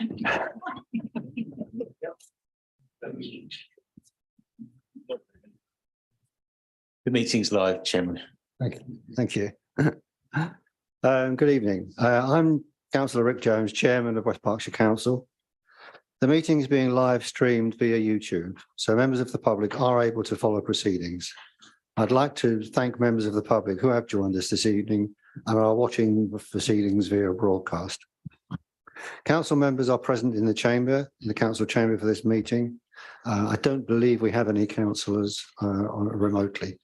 The meeting's live, Chairman. Thank you. Good evening. I'm Councillor Rick Jones, Chairman of West Berkshire Council. The meeting is being live streamed via YouTube, so members of the public are able to follow proceedings. I'd like to thank members of the public who have joined us this evening and are watching the proceedings via broadcast. Council members are present in the chamber, in the council chamber for this meeting. I don't believe we have any councillors remotely.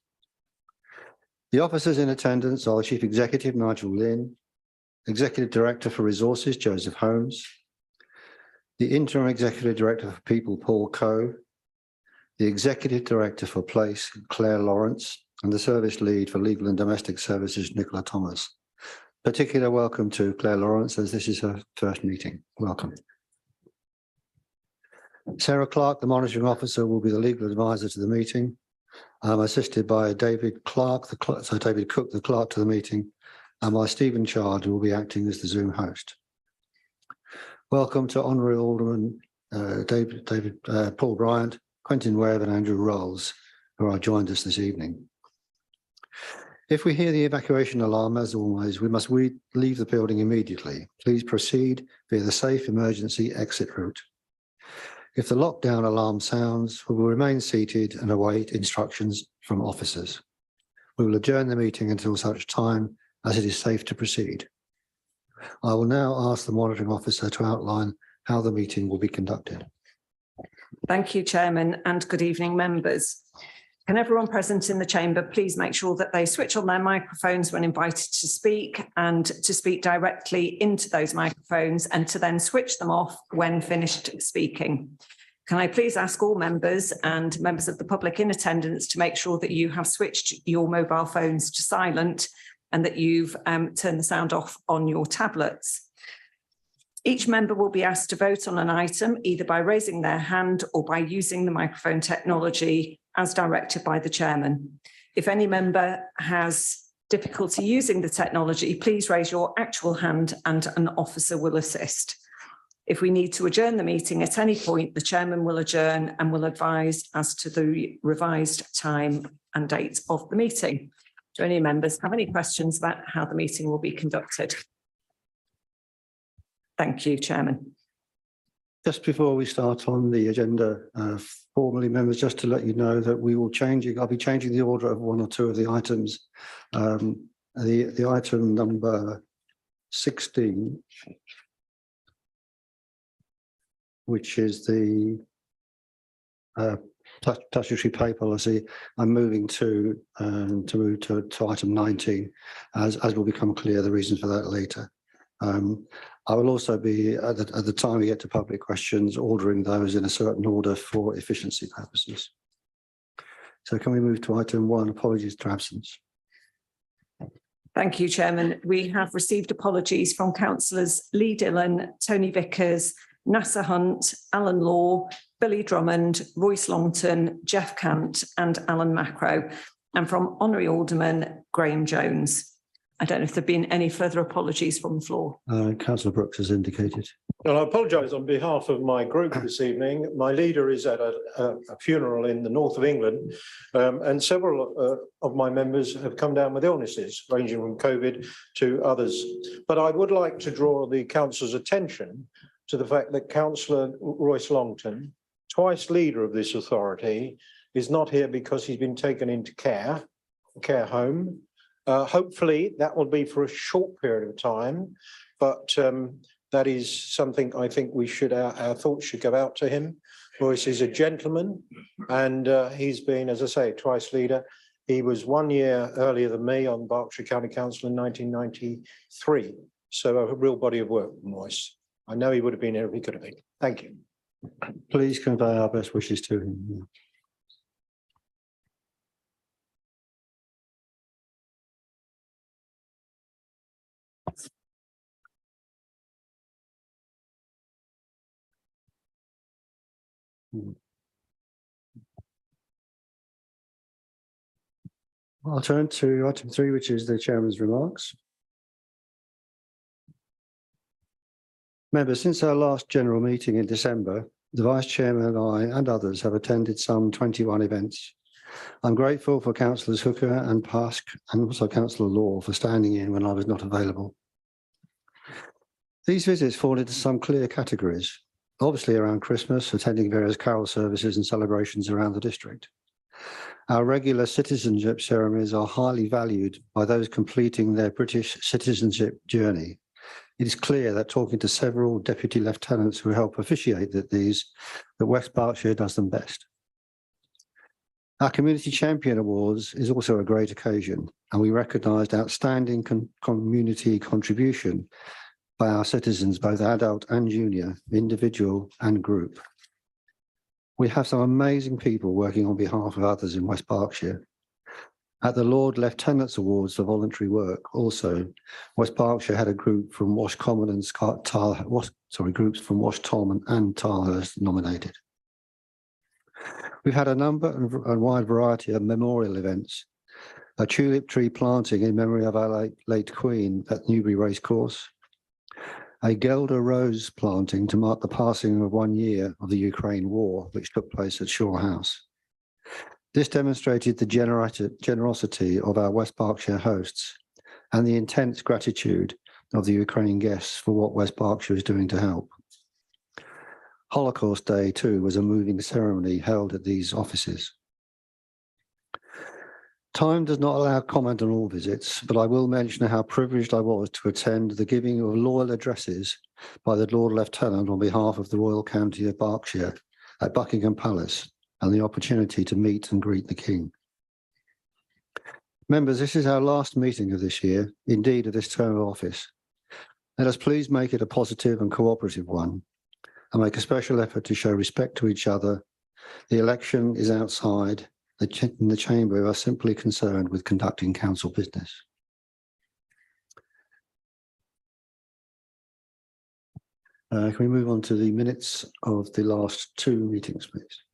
The officers in attendance are the Chief Executive, Nigel Lynn, Executive Director for Resources, Joseph Holmes, the Interim Executive Director for People, Paul Coe, the Executive Director for Place, Claire Lawrence, and the Service Lead for Legal and Domestic Services, Nicola Thomas. Particular welcome to Claire Lawrence, as this is her first meeting. Welcome. Sarah Clark, the Monitoring Officer, will be the legal advisor to the meeting. I'm assisted by David Cook, the clerk to the meeting, and by Stephen Chard, who will be acting as the Zoom host. Welcome to Honorary Alderman Paul Bryant, Quentin Webb, and Andrew Rolls, who are joined us this evening. If we hear the evacuation alarm, as always, we must leave the building immediately. Please proceed via the safe emergency exit route. If the lockdown alarm sounds, we will remain seated and await instructions from officers. We will adjourn the meeting until such time as it is safe to proceed. I will now ask the monitoring officer to outline how the meeting will be conducted. Thank you, Chairman, and good evening, members. Can everyone present in the chamber please make sure that they switch on their microphones when invited to speak, and to speak directly into those microphones, and to then switch them off when finished speaking. Can I please ask all members and members of the public in attendance to make sure that you have switched your mobile phones to silent and that you've turned the sound off on your tablets. Each member will be asked to vote on an item either by raising their hand or by using the microphone technology as directed by the chairman. If any member has difficulty using the technology, please raise your actual hand and an officer will assist. If we need to adjourn the meeting at any point, the chairman will adjourn and will advise as to the revised time and date of the meeting. Do any members have any questions about how the meeting will be conducted? Thank you, Chairman. Just before we start on the agenda, formally, members, just to let you know that we will I'll be changing the order of one or two of the items. The item number 16, which is the statutory pay policy, I'm moving to move to item 19, as will become clear the reason for that later. I will also be, at the time we get to public questions, ordering those in a certain order for efficiency purposes. So can we move to item 1, apologies for absence. Thank you, Chairman. We have received apologies from councillors Lee Dillon, Tony Vickers, Nasser Hunt, Alan Law, Billy Drummond, Royce Longton, Jeff Cant and Alan Macro, and from Honorary Alderman Graham Jones. I don't know if there have been any further apologies from the floor. Councillor Brooks has indicated. Well, I apologise on behalf of my group this evening. My leader is at a funeral in the north of England, and several of my members have come down with illnesses, ranging from COVID to others. But I would like to draw the council's attention to the fact that Councillor Royce Longton, twice leader of this authority, is not here because he's been taken into care home. Hopefully that will be for a short period of time, but that is something I think we should, our thoughts should go out to him. Royce is a gentleman, and he's been, as I say, twice leader. He was 1 year earlier than me on Berkshire County Council in 1993. So a real body of work from Royce. I know he would have been here if he could have been. Thank you. Please convey our best wishes to him. I'll turn to item 3, which is the chairman's remarks. Members, since our last general meeting in December, the Vice Chairman and I and others have attended some 21 events. I'm grateful for Councillors Hooker and Pask and also Councillor Law for standing in when I was not available. These visits fall into some clear categories, obviously around Christmas, attending various carol services and celebrations around the district. Our regular citizenship ceremonies are highly valued by those completing their British citizenship journey. It is clear that talking to several deputy lieutenants who help officiate that West Berkshire does them best. Our Community Champion Awards is also a great occasion, and we recognised outstanding community contribution by our citizens, both adult and junior, individual and group. We have some amazing people working on behalf of others in West Berkshire. At the Lord Lieutenant's Awards for voluntary work, also, West Berkshire had a group from Wash Common and groups from Wash Tom and Tilehurst nominated. We've had a number and wide variety of memorial events. A tulip tree planting in memory of our late Queen at Newbury Racecourse. A Gelder rose planting to mark the passing of 1 year of the Ukraine war, which took place at Shaw House. This demonstrated the generosity of our West Berkshire hosts and the intense gratitude of the Ukrainian guests for what West Berkshire is doing to help. Holocaust Day, too, was a moving ceremony held at these offices. Time does not allow comment on all visits, but I will mention how privileged I was to attend the giving of loyal addresses by the Lord Lieutenant on behalf of the Royal County of Berkshire at Buckingham Palace, and the opportunity to meet and greet the King. Members, this is our last meeting of this year, indeed of this term of office. Let us please make it a positive and cooperative one, and make a special effort to show respect to each other. The election is outside. In the chamber, we are simply concerned with conducting council business. Can we move on to the minutes of the last two meetings, please?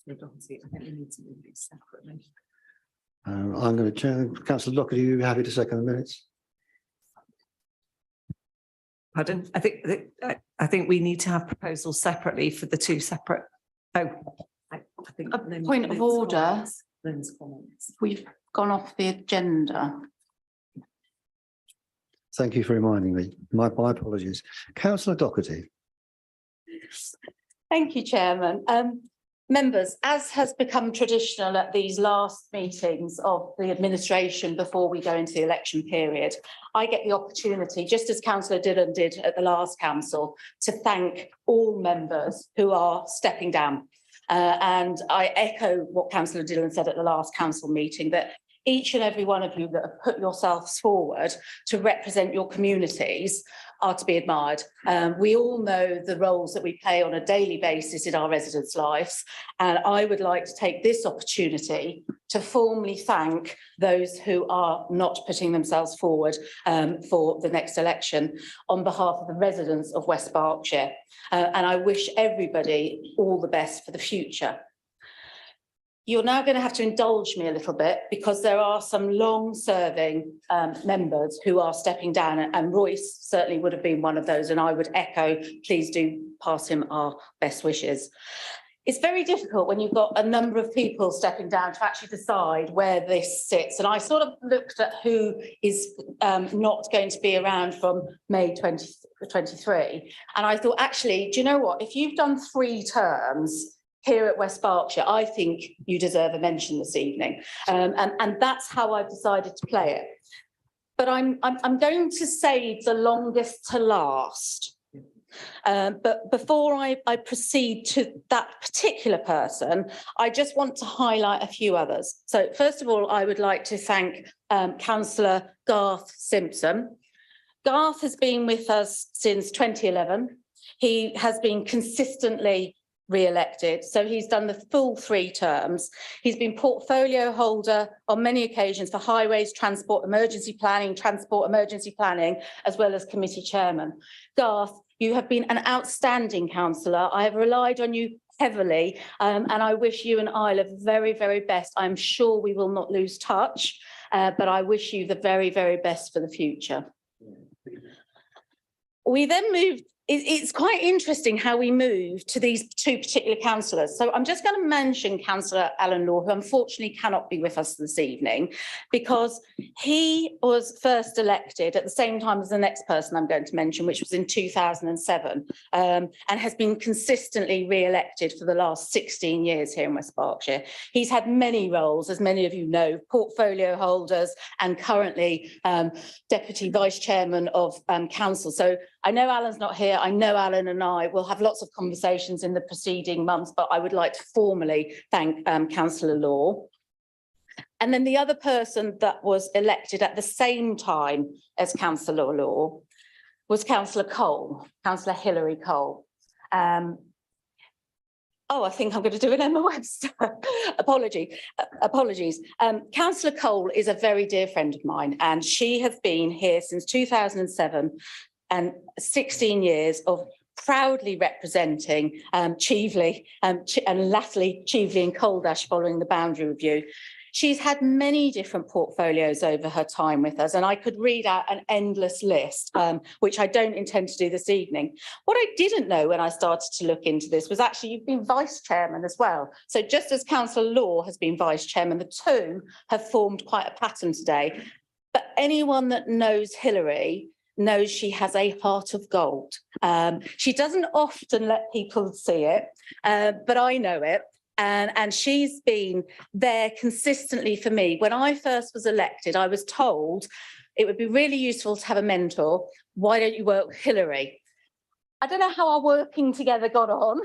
I'm going to chair. Councillor Lockett, are you happy to second the minutes? Pardon? I think we need to have proposals separately for the two separate. I think a point of order. We've gone off the agenda. Thank you for reminding me. My apologies. Councillor Doherty. Thank you, Chairman. Members, as has become traditional at these last meetings of the administration before we go into the election period, I get the opportunity, just as Councillor Dillon did at the last council, to thank all members who are stepping down. And I echo what Councillor Dillon said at the last council meeting, that each and every one of you that have put yourselves forward to represent your communities are to be admired. We all know the roles that we play on a daily basis in our residents' lives, and I would like to take this opportunity to formally thank those who are not putting themselves forward for the next election on behalf of the residents of West Berkshire. And I wish everybody all the best for the future. You're now going to have to indulge me a little bit because there are some long-serving members who are stepping down, and Royce certainly would have been one of those, and I would echo, please do pass him our best wishes. It's very difficult when you've got a number of people stepping down to actually decide where this sits, and I sort of looked at who is not going to be around from May 2023, and I thought, actually, do you know what? If you've done 3 terms here at West Berkshire, I think you deserve a mention this evening. And that's how I've decided to play it. But I'm going to save the longest to last. But before I proceed to that particular person, I just want to highlight a few others. So first of all, I would like to thank Councillor Garth Simpson. Garth has been with us since 2011. He has been consistently re-elected, so he's done the full 3 terms. He's been portfolio holder on many occasions for highways, transport emergency planning, as well as committee chairman. Garth, you have been an outstanding councillor. I have relied on you heavily, and I wish you and Isla the very, very best. I'm sure we will not lose touch. but I wish you the very, very best for the future. We then moved. It's quite interesting how we moved to these two particular councillors. So I'm just going to mention Councillor Alan Law, who unfortunately cannot be with us this evening, because he was first elected at the same time as the next person I'm going to mention, which was in 2007, and has been consistently re-elected for the last 16 years here in West Berkshire. He's had many roles, as many of you know, portfolio holders and currently Deputy Vice Chairman of Council. So I know Alan's not here. I know Alan and I will have lots of conversations in the preceding months, but I would like to formally thank Councillor Law. And then the other person that was elected at the same time as Councillor Law was Councillor Cole, Councillor Hilary Cole. I think I'm going to do an Emma Webster. Apologies. Councillor Cole is a very dear friend of mine, and she has been here since 2007. And 16 years of proudly representing Cheveley and latterly Cheveley and Coldash following the boundary review. She's had many different portfolios over her time with us, and I could read out an endless list, which I don't intend to do this evening. What I didn't know when I started to look into this was actually you've been vice chairman as well. So just as Councillor Law has been vice chairman, the two have formed quite a pattern today. But anyone that knows Hilary knows she has a heart of gold. She doesn't often let people see it, but I know it. And she's been there consistently for me. When I first was elected, I was told it would be really useful to have a mentor. Why don't you work with Hilary? I don't know how our working together got on,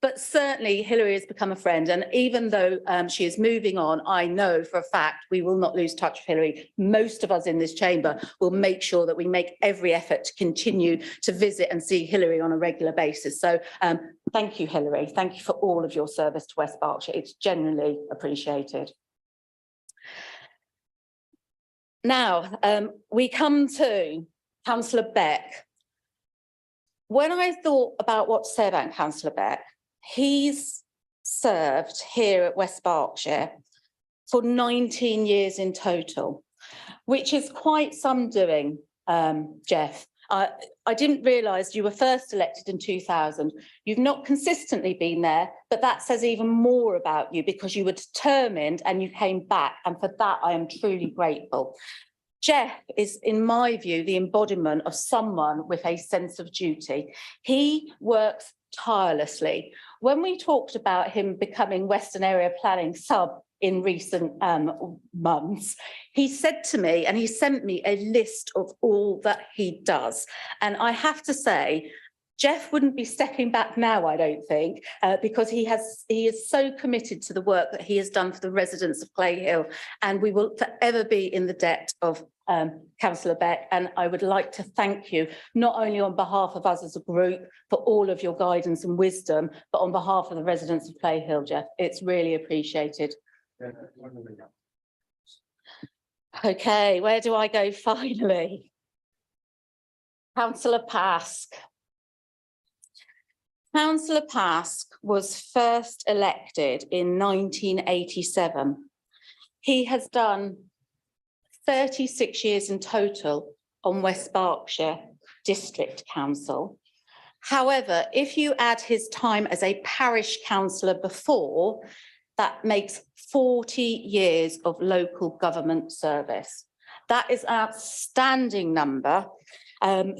but certainly Hilary has become a friend. And even though she is moving on, I know for a fact we will not lose touch with Hilary. Most of us in this chamber will make sure that we make every effort to continue to visit and see Hilary on a regular basis. So thank you, Hilary. Thank you for all of your service to West Berkshire. It's genuinely appreciated. Now, we come to Councillor Beck. When I thought about what to say about Councillor Beck, he's served here at West Berkshire for 19 years in total, which is quite some doing, Jeff. I didn't realise you were first elected in 2000. You've not consistently been there, but that says even more about you because you were determined and you came back. And for that, I am truly grateful. Jeff is, in my view, the embodiment of someone with a sense of duty. He works tirelessly. When we talked about him becoming Western Area Planning sub in recent months, he said to me, and he sent me a list of all that he does. And I have to say, Jeff wouldn't be stepping back now, I don't think, because he is so committed to the work that he has done for the residents of Clay Hill, and we will forever be in the debt of Councillor Beck. And I would like to thank you, not only on behalf of us as a group, for all of your guidance and wisdom, but on behalf of the residents of Clay Hill, Jeff. It's really appreciated. Okay, where do I go finally? Councillor Pask. Councillor Pask was first elected in 1987. He has done 36 years in total on West Berkshire District Council. However, if you add his time as a parish councillor before, that makes 40 years of local government service. That is an outstanding number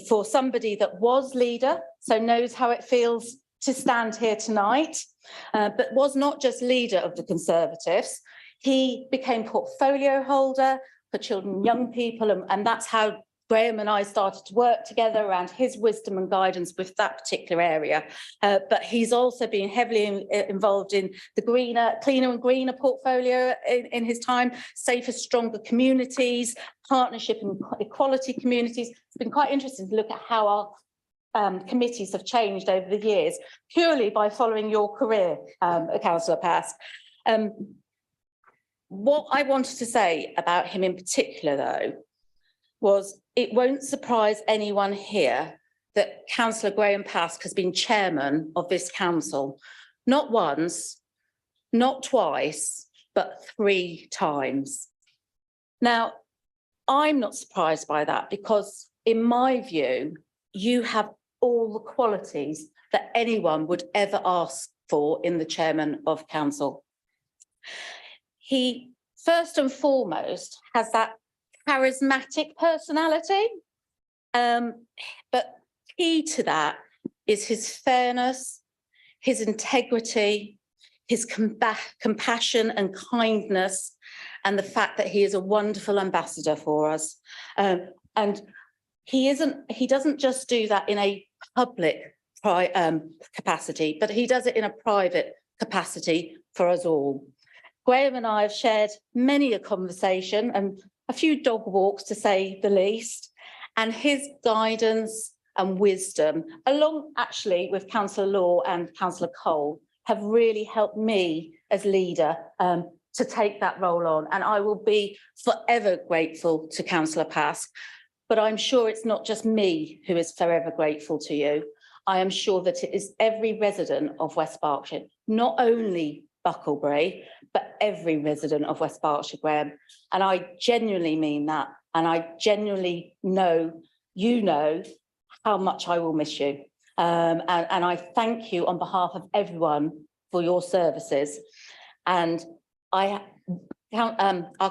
for somebody that was leader, so knows how it feels to stand here tonight, but was not just leader of the Conservatives. He became portfolio holder for children and young people, and that's how Graham and I started to work together around his wisdom and guidance with that particular area. But he's also been heavily involved in the cleaner and greener portfolio in his time, safer, stronger communities, partnership and equality communities. It's been quite interesting to look at how our committees have changed over the years, purely by following your career, Councillor Pask. What I wanted to say about him in particular, though, was it won't surprise anyone here that Councillor Graham Pask has been chairman of this council, not once, not twice, but 3 times. Now, I'm not surprised by that because in my view, you have all the qualities that anyone would ever ask for in the chairman of council. He, first and foremost, has that charismatic personality, but key to that is his fairness, his integrity, his compassion and kindness, and the fact that he is a wonderful ambassador for us. And he doesn't just do that in a public capacity, but he does it in a private capacity for us all. Graham and I have shared many a conversation and a few dog walks, to say the least, and his guidance and wisdom, along actually with Councillor Law and Councillor Cole, have really helped me as leader to take that role on. And I will be forever grateful to Councillor Pask, but I'm sure it's not just me who is forever grateful to you. I am sure that it is every resident of West Berkshire, not only Bucklebury, but every resident of West Berkshire, Graham. And I genuinely mean that. And I genuinely know, you know, how much I will miss you. And I thank you on behalf of everyone for your services. And our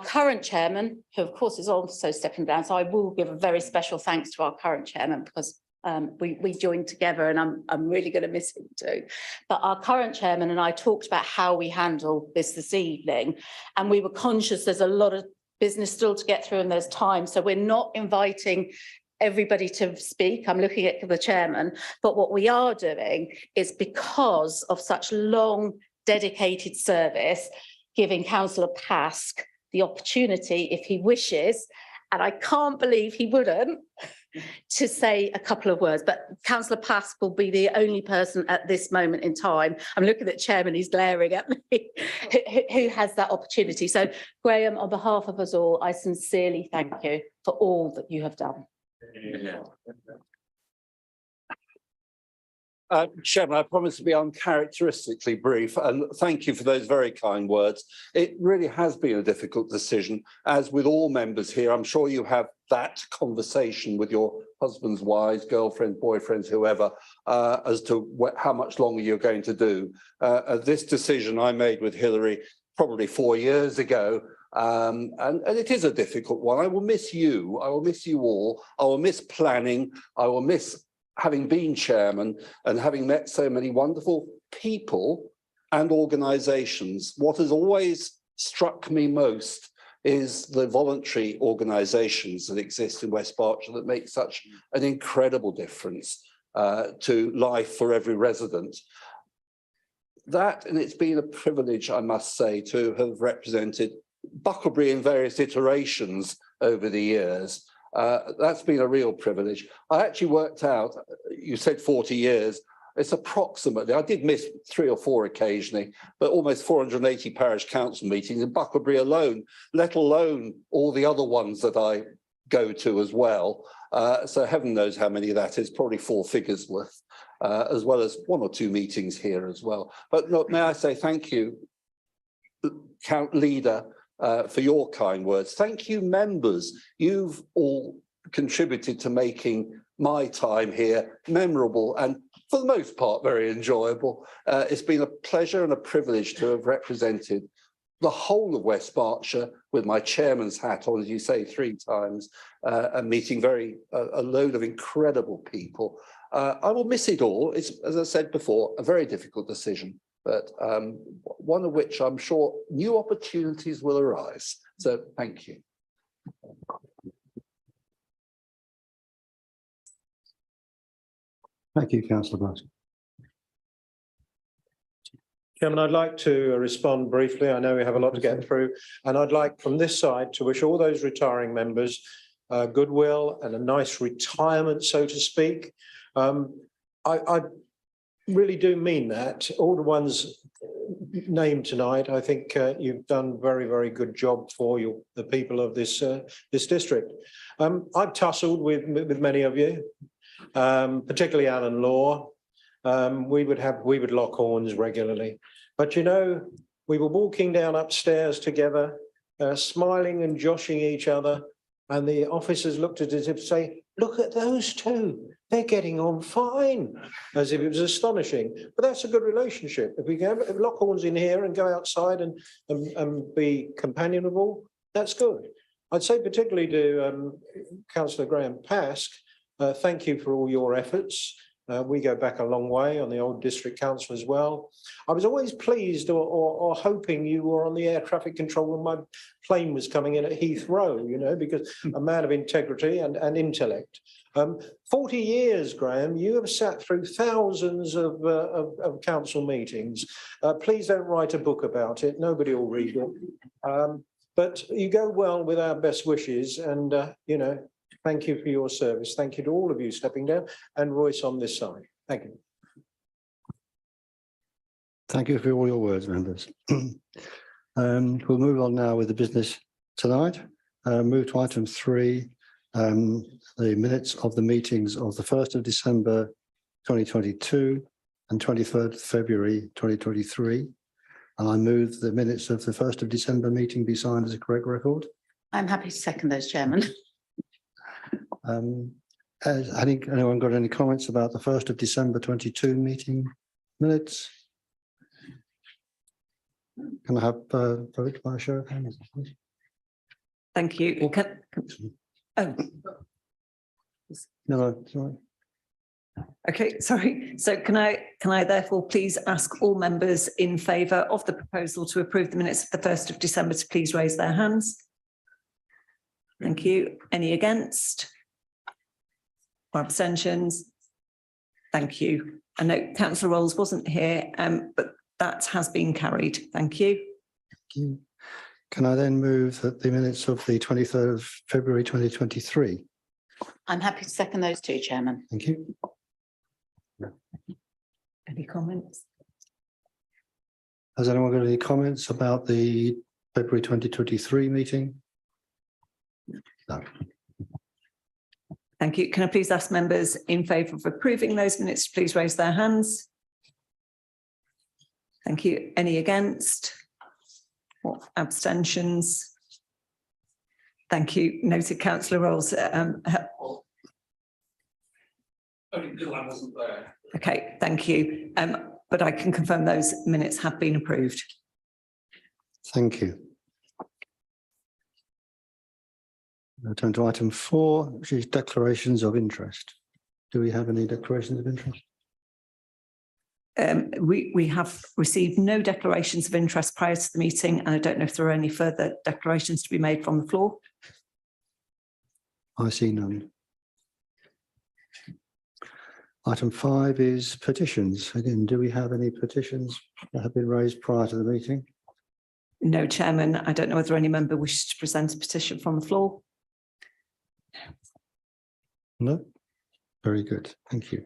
current chairman, who of course is also stepping down, so I will give a very special thanks to our current chairman because we joined together and I'm really going to miss him too. But our current chairman and I talked about how we handle this evening, and we were conscious there's a lot of business still to get through and there's time. So we're not inviting everybody to speak. I'm looking at the chairman, but what we are doing is, because of such long dedicated service, giving Councillor Pask the opportunity, if he wishes, and I can't believe he wouldn't, to say a couple of words. But Councillor Pask will be the only person at this moment in time, I'm looking at Chairman, he's glaring at me, who has that opportunity. So Graham, on behalf of us all, I sincerely thank you for all that you have done. Chairman, I promise to be uncharacteristically brief, and thank you for those very kind words. It really has been a difficult decision, as with all members here. I'm sure you have that conversation with your husbands, wives, girlfriends, boyfriends, whoever, as to how much longer you're going to do. This decision I made with Hilary probably 4 years ago, and it is a difficult one. I will miss you. I will miss you all. I will miss planning. I will miss having been chairman and having met so many wonderful people and organisations. What has always struck me most is the voluntary organisations that exist in West Berkshire that make such an incredible difference to life for every resident. That, and it's been a privilege, I must say, to have represented Bucklebury in various iterations over the years. That's been a real privilege. I actually worked out, you said 40 years, it's approximately, I did miss 3 or 4 occasionally, but almost 480 parish council meetings in Bucklebury alone, let alone all the other ones that I go to as well. So heaven knows how many that is, probably 4 figures worth, as well as 1 or 2 meetings here as well. But look, may I say thank you, Leader, for your kind words. Thank you, members. You've all contributed to making my time here memorable and, for the most part, very enjoyable. It's been a pleasure and a privilege to have represented the whole of West Berkshire with my chairman's hat on, as you say, 3 times, and meeting a load of incredible people. I will miss it all. It's, as I said before, a very difficult decision, but one of which I'm sure new opportunities will arise. So thank you. Thank you, Councillor Pask. Chairman, I'd like to respond briefly. I know we have a lot to get through, and I'd like from this side to wish all those retiring members goodwill and a nice retirement, so to speak. I really do mean that. All the ones named tonight, I think you've done very, very good job for the people of this district. I've tussled with many of you, particularly Alan Law. We would lock horns regularly, but you know, we were walking down upstairs together smiling and joshing each other. And the officers looked at it as if to say, look at those two, they're getting on fine, as if it was astonishing. But that's a good relationship. If we can lock horns in here and go outside and be companionable, that's good. I'd say particularly to Councillor Graham Pask, thank you for all your efforts. We go back a long way on the old district council as well. I was always pleased or hoping you were on the air traffic control when my plane was coming in at Heathrow, you know, because a man of integrity and intellect. 40 years, Graham, you have sat through thousands of council meetings. Please don't write a book about it. Nobody will read it. But you go well with our best wishes and, you know, thank you for your service. Thank you to all of you stepping down and Royce on this side. Thank you. Thank you for all your words, members. We'll move on now with the business tonight. Move to item 3, the minutes of the meetings of the 1st of December 2022 and 23rd February 2023. And I move the minutes of the 1st of December meeting be signed as a correct record. I'm happy to second those, Chairman. Has anyone got any comments about the 1st of December 22 meeting minutes? Can I have vote by a show of hands, please? Thank you. No, sorry. Okay, sorry. So can I therefore please ask all members in favour of the proposal to approve the minutes of the 1st of December to please raise their hands? Thank you. Any against? Or abstentions? Thank you. I know Councillor Rolls wasn't here, but that has been carried. Thank you. Thank you. Can I then move that the minutes of the 23rd of February 2023? I'm happy to second those too, Chairman. Thank you. Any comments? Has anyone got any comments about the February 2023 meeting? No. Thank you. Can I please ask members in favour of approving those minutes to please raise their hands? Thank you. Any against? Or abstentions? Thank you. Noted, Councillor Rolls. Okay, thank you. But I can confirm those minutes have been approved. Thank you. I'll turn to item 4, which is declarations of interest. Do we have any declarations of interest? We have received no declarations of interest prior to the meeting, and I don't know if there are any further declarations to be made from the floor. I see none. Item 5 is petitions. Again, do we have any petitions that have been raised prior to the meeting? No, Chairman. I don't know whether any member wishes to present a petition from the floor. No? Very good. Thank you.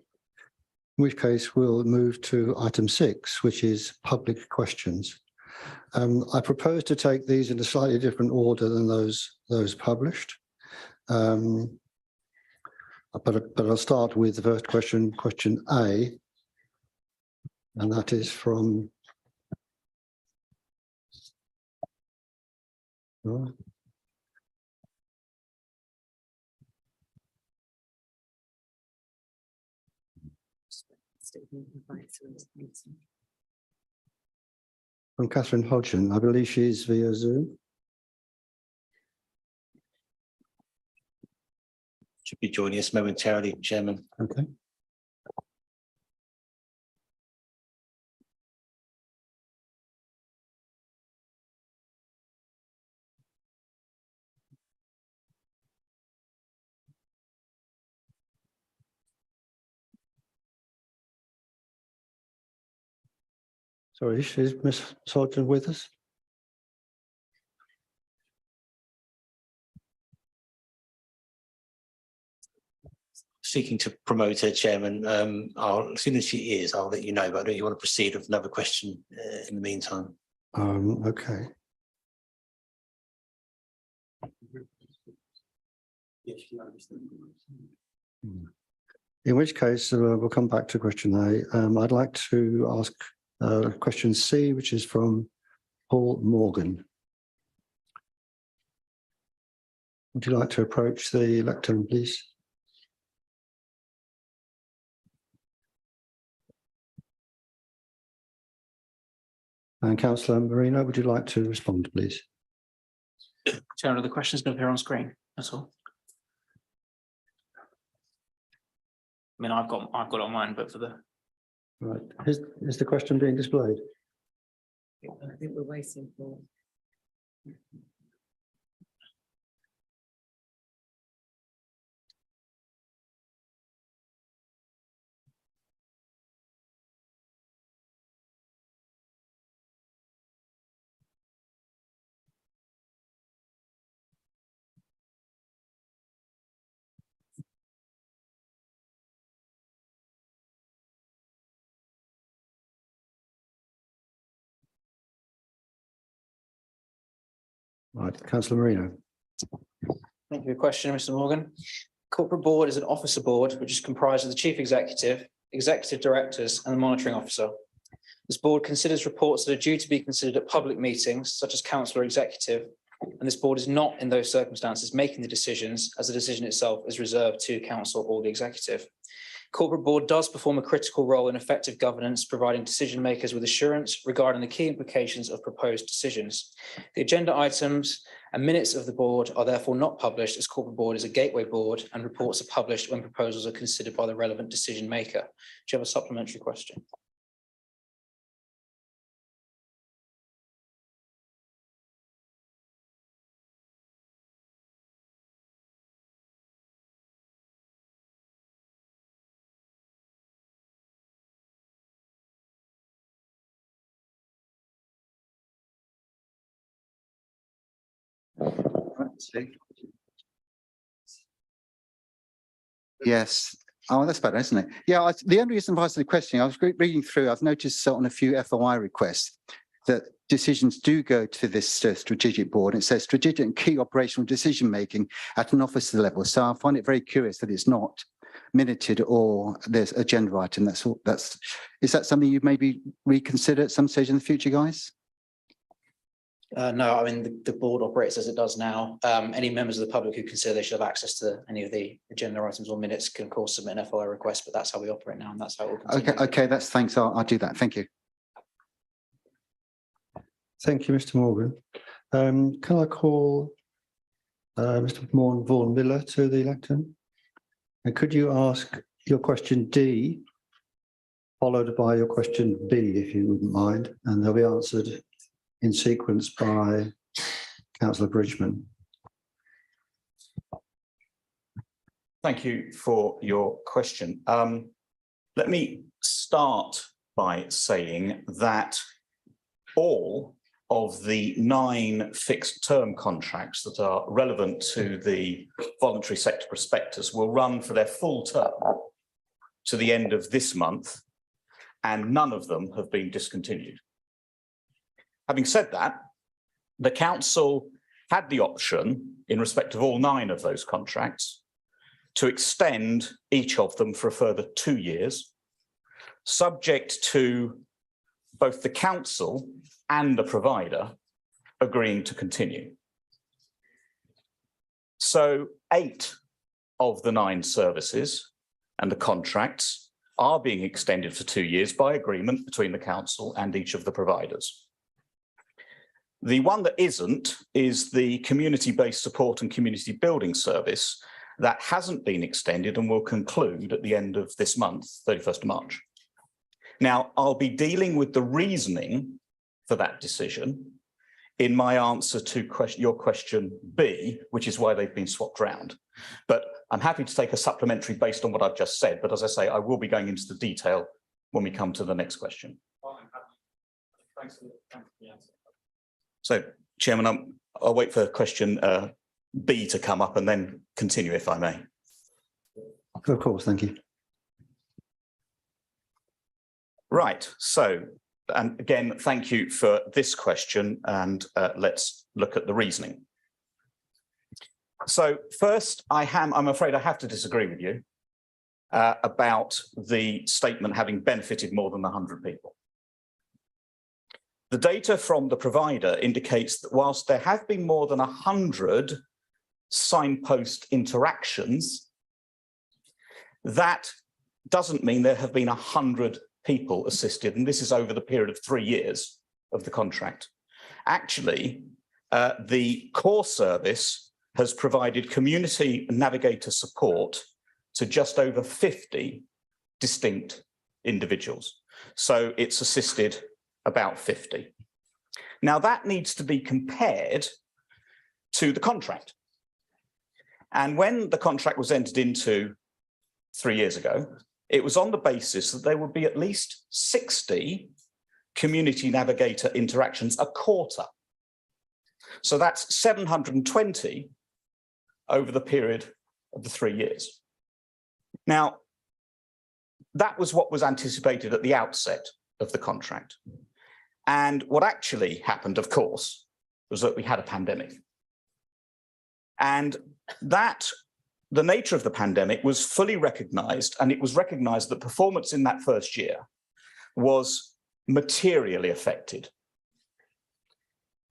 In which case we'll move to item 6, which is public questions. I propose to take these in a slightly different order than those published. But I'll start with the first question, question A, and that is from Catherine Hodgson. I believe she's via Zoom. Should be joining us momentarily, Chairman. Okay. Sorry, is Ms. Hodgson with us? Seeking to promote her, Chairman. As soon as she is, I'll let you know, but I don't you want to proceed with another question in the meantime. Okay. In which case, we'll come back to question A. I'd like to ask question C, which is from Paul Morgan. would you like to approach the lectern, please? And Councillor Marino, would you like to respond, please? Chairman, the questions don't appear on screen, that's all. I mean, I've got it on mine, but for the. Right, is the question being displayed? I think we're waiting for. Right, Councillor Marino. Thank you for your question, Mr. Morgan. Corporate board is an officer board which is comprised of the chief executive, executive directors, and the monitoring officer. This board considers reports that are due to be considered at public meetings, such as council or executive, and this board is not in those circumstances making the decisions, as the decision itself is reserved to council or the executive. Corporate board does perform a critical role in effective governance, providing decision makers with assurance regarding the key implications of proposed decisions. The agenda items and minutes of the board are therefore not published, as corporate board is a gateway board and reports are published when proposals are considered by the relevant decision maker. Do you have a supplementary question? Yes. Oh, that's better, isn't it? Yeah, the only reason I asked the question, I was reading through, I've noticed on a few FOI requests that decisions do go to this strategic board. It says strategic and key operational decision making at an officer level. So I find it very curious that it's not minuted or there's agenda item. Is that something you'd maybe reconsider at some stage in the future, guys? No, I mean, the board operates as it does now. Any members of the public who consider they should have access to any of the agenda items or minutes can of course submit an FOI request, but that's how we operate now and that's how it will continue. Okay, thanks. I'll do that. Thank you. Thank you, Mr. Morgan. Can I call Mr. Vaughan Miller to the lectern? And could you ask your question D, followed by your question B, if you wouldn't mind, and they'll be answered in sequence by Councillor Bridgman. Thank you for your question. Let me start by saying that all of the 9 fixed term contracts that are relevant to the voluntary sector prospectus will run for their full term to the end of this month, and none of them have been discontinued. Having said that, the council had the option in respect of all 9 of those contracts to extend each of them for a further 2 years, subject to both the council and the provider agreeing to continue. So 8 of the 9 services and the contracts are being extended for 2 years by agreement between the council and each of the providers. The one that isn't is the community-based support and community building service that hasn't been extended and will conclude at the end of this month, 31st of March. Now, I'll be dealing with the reasoning for that decision in my answer to your question B, which is why they've been swapped around. But I'm happy to take a supplementary based on what I've just said. But as I say, I will be going into the detail when we come to the next question. Thanks for the answer. So, Chairman, I'll wait for question B to come up and then continue, if I may. Of course, thank you. Right, so, and again, thank you for this question, and let's look at the reasoning. So first, I'm afraid I have to disagree with you about the statement having benefited more than 100 people. The data from the provider indicates that whilst there have been more than 100 signpost interactions, that doesn't mean there have been 100 people assisted, and this is over the period of 3 years of the contract. Actually, the core service has provided community navigator support to just over 50 distinct individuals. So it's assisted about 50. Now that needs to be compared to the contract. And when the contract was entered into 3 years ago, it was on the basis that there would be at least 60 community navigator interactions a quarter. So that's 720 over the period of the 3 years. Now, that was what was anticipated at the outset of the contract. And what actually happened, of course, was that we had a pandemic. And that, the nature of the pandemic was fully recognized, and it was recognized that performance in that first year was materially affected.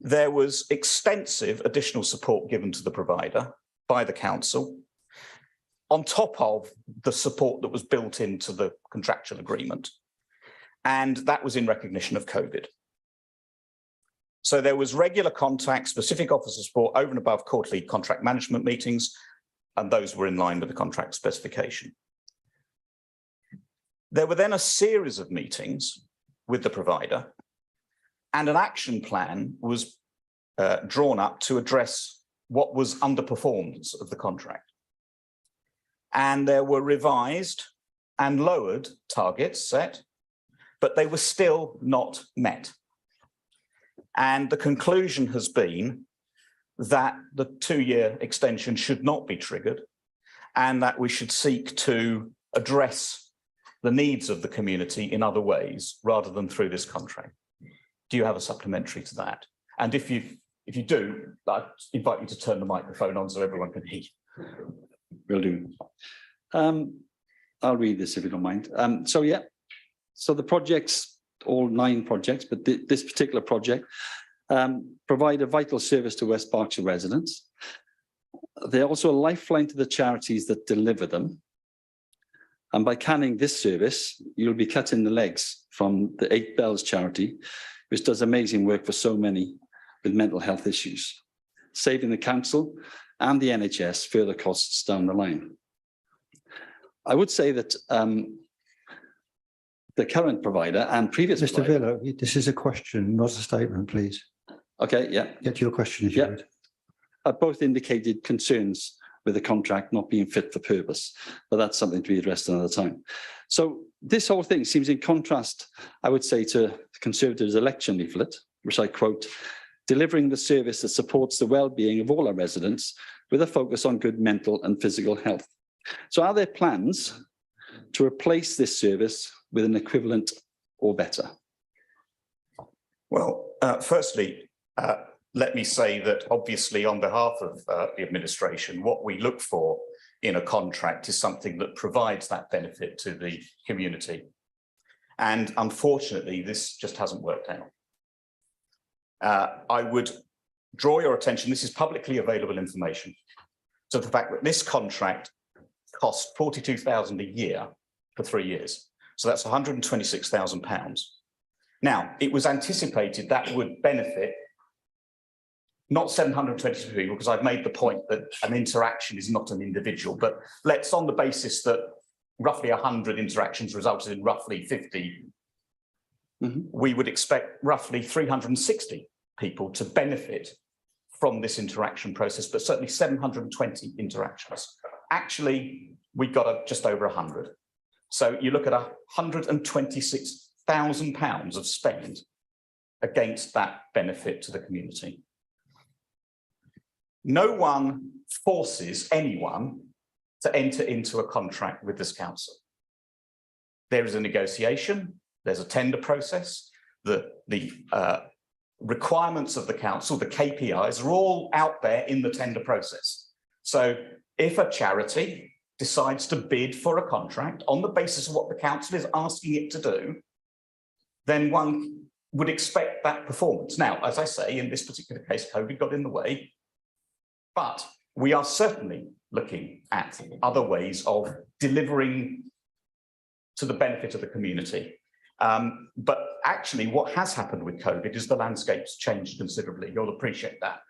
There was extensive additional support given to the provider by the council, on top of the support that was built into the contractual agreement. And that was in recognition of COVID. So there was regular contact, specific officer support over and above quarterly contract management meetings, and those were in line with the contract specification. There were then a series of meetings with the provider, and an action plan was drawn up to address what was underperformance of the contract. And there were revised and lowered targets set, but they were still not met. And the conclusion has been that the 2-year extension should not be triggered, and that we should seek to address the needs of the community in other ways rather than through this contract. Do you have a supplementary to that? And if you do, I invite you to turn the microphone on so everyone can hear. Will do. I'll read this if you don't mind. So the projects, all 9 projects, but this particular project provide a vital service to West Berkshire residents. They're also a lifeline to the charities that deliver them. And by canning this service, you'll be cutting the legs from the 8 Bells charity, which does amazing work for so many with mental health issues, saving the council and the NHS further costs down the line. I would say that the current provider and previous Mr. provider, Villa, this is a question, not a statement, please. Okay, yeah. Get to your question if you would. Both indicated concerns with the contract not being fit for purpose, but that's something to be addressed another time. So this whole thing seems in contrast, I would say, to the Conservatives' election leaflet, which I quote, delivering the service that supports the well-being of all our residents with a focus on good mental and physical health. So are there plans to replace this service with an equivalent or better? Well, firstly, let me say that obviously on behalf of the administration, what we look for in a contract is something that provides that benefit to the community. And unfortunately, this just hasn't worked out. I would draw your attention, this is publicly available information, to the fact that this contract cost £42,000 a year for 3 years. So that's £126,000. Now, it was anticipated that would benefit not 722 people, because I've made the point that an interaction is not an individual, but let's, on the basis that roughly 100 interactions resulted in roughly 50, we would expect roughly 360 people to benefit from this interaction process, but certainly 720 interactions. Actually, we got just over 100. So you look at £126,000 of spend against that benefit to the community. No one forces anyone to enter into a contract with this council. There is a negotiation, there's a tender process, the requirements of the council, the KPIs are all out there in the tender process. So if a charity decides to bid for a contract on the basis of what the council is asking it to do, then one would expect that performance. Now, as I say, in this particular case, COVID got in the way, but we are certainly looking at other ways of delivering to the benefit of the community. But actually what has happened with COVID is the landscape's changed considerably. You'll appreciate that.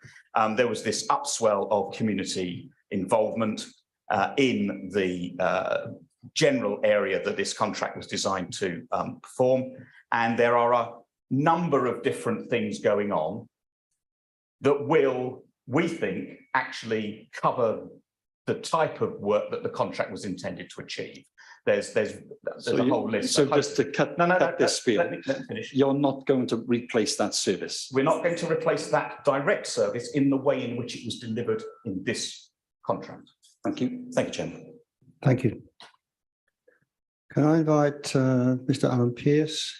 There was this upswell of community involvement in the general area that this contract was designed to perform. And there are a number of different things going on that will, we think, actually cover the type of work that the contract was intended to achieve. There's a whole list. So just to cut this spiel, let me finish. you're not going to replace that service. We're not going to replace that direct service in the way in which it was delivered in this contract. Thank you. Thank you, Chairman. Thank you. Can I invite Mr. Alan Pearce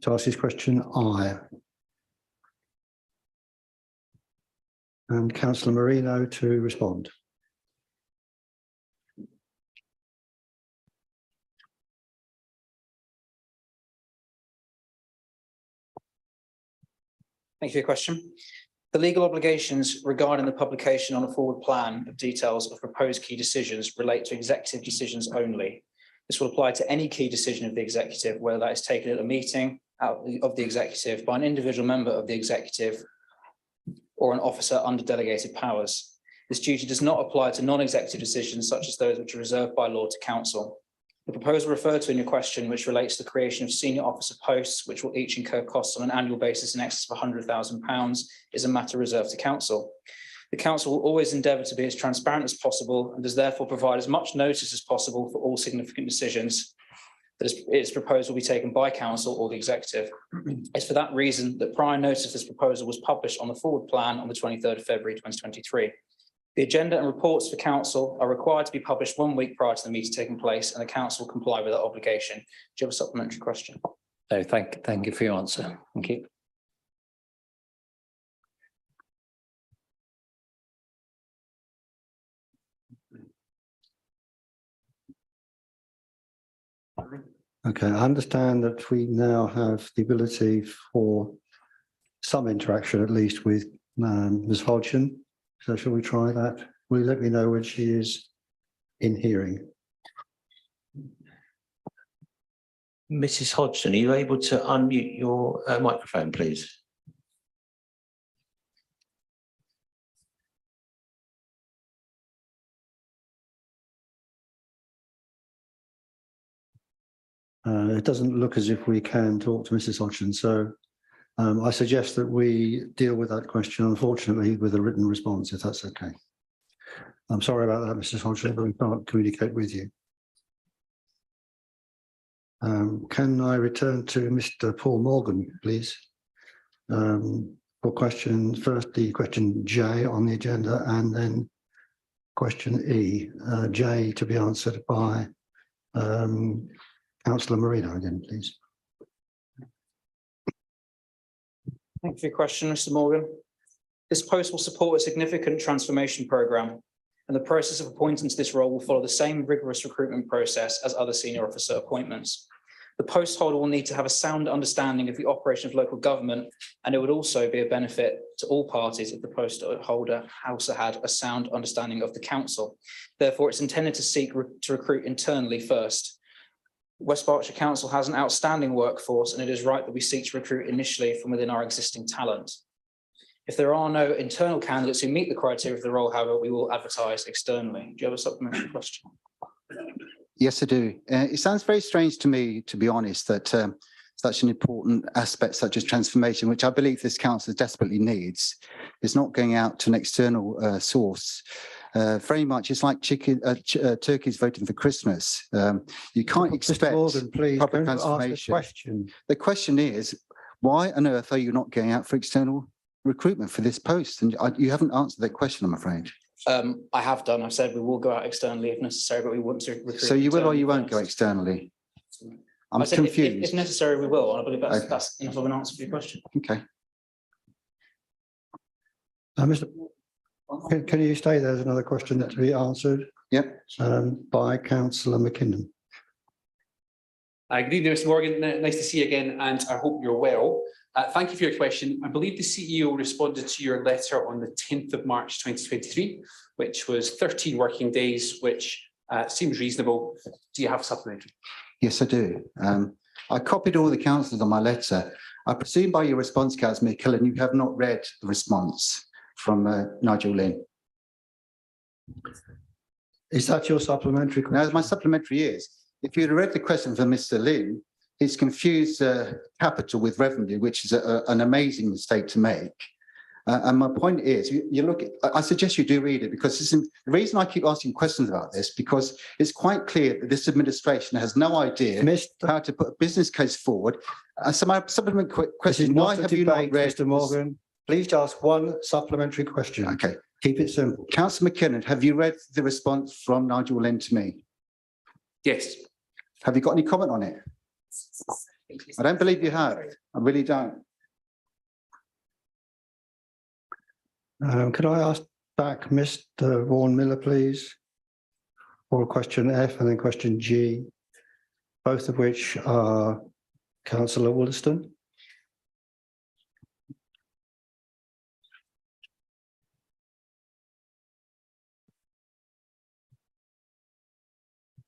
to ask his question? Aye. And Councillor Marino to respond. Thank you for your question. The legal obligations regarding the publication on a forward plan of details of proposed key decisions relate to executive decisions only. This will apply to any key decision of the executive, whether that is taken at a meeting of the executive by an individual member of the executive or an officer under delegated powers. This duty does not apply to non-executive decisions such as those which are reserved by law to council. The proposal referred to in your question, which relates to the creation of senior officer posts, which will each incur costs on an annual basis in excess of £100,000, is a matter reserved to council. The council will always endeavour to be as transparent as possible and does therefore provide as much notice as possible for all significant decisions that its proposal will be taken by council or the executive. It's for that reason that prior notice of this proposal was published on the forward plan on the 23rd of February 2023. The agenda and reports for council are required to be published 1 week prior to the meeting taking place, and the council will comply with that obligation. Do you have a supplementary question? No, thank you for your answer. Thank you. Okay, I understand that we now have the ability for some interaction, at least with Ms. Hodgson. So shall we try that? Will you let me know when she is in hearing? Mrs. Hodgson, are you able to unmute your microphone, please? It doesn't look as if we can talk to Mrs. Hodgson, so I suggest that we deal with that question, unfortunately, with a written response, if that's okay. I'm sorry about that, Mrs. Hodgson, but we can't communicate with you. Can I return to Mr. Paul Morgan, please? For question, first the question J on the agenda, and then question E, J to be answered by Councillor Marino again, please. Thank you for your question, Mr. Morgan. This post will support a significant transformation programme, and the process of appointing to this role will follow the same rigorous recruitment process as other senior officer appointments. The post holder will need to have a sound understanding of the operation of local government, and it would also be a benefit to all parties if the post holder also had a sound understanding of the council. Therefore, it's intended to seek to recruit internally first. West Berkshire Council has an outstanding workforce, and it is right that we seek to recruit initially from within our existing talent. If there are no internal candidates who meet the criteria of the role, however, we will advertise externally. Do you have a supplementary question? Yes, I do. It sounds very strange to me, to be honest, that such an important aspect such as transformation, which I believe this council desperately needs, is not going out to an external source. Very much, it's like turkeys voting for Christmas. You can't expect Morgan, please, proper don't ask transformation. the question. The question is, why on earth are you not going out for external recruitment for this post? And you haven't answered that question, I'm afraid. I have done. I've said we will go out externally if necessary, but we want to recruit. So you will or you won't go first. externally? I'm I said confused. If necessary, we will. And I believe Okay. that's enough of an answer for your question. Okay. Mr. Can you stay? There's another question to be answered. Yep. By Councillor McKinnon. Good evening, Mr. Morgan. Nice to see you again, and I hope you're well. Thank you for your question. I believe the CEO responded to your letter on the 10th of March 2023, which was 13 working days, which seems reasonable. Do you have a supplementary? Yes, I do. I copied all the councillors on my letter. I presume by your response, Councillor McKillen, you have not read the response from Nigel Lynn. Is that your supplementary question? No, my supplementary is, if you'd read the question from Mr. Lynn, he's confused capital with revenue, which is an amazing mistake to make. And my point is, you look at, I suggest you do read it, because the reason I keep asking questions about this, because it's quite clear that this administration has no idea how to put a business case forward. So my supplementary question, why have you not read— Mr. Morgan, please ask one supplementary question. Okay. Keep it simple. Councillor McKinnon, have you read the response from Nigel Lynn to me? Yes. Have you got any comment on it? I don't believe you have. I really don't. Could I ask back Mr. Vaughan Miller, please, for question F and then question G, both of which are Councillor Wollaston.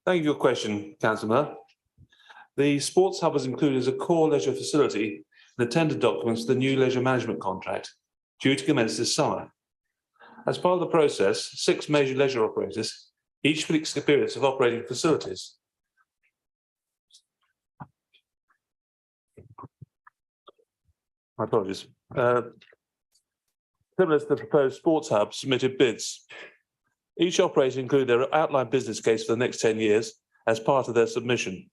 Thank you for your question, Councillor. The Sports Hub was included as a core leisure facility in the tender documents for the new leisure management contract, due to commence this summer. As part of the process, 6 major leisure operators, each with experience of operating facilities. My apologies. Similar to the proposed Sports Hub, submitted bids. Each operator included their outline business case for the next 10 years as part of their submission.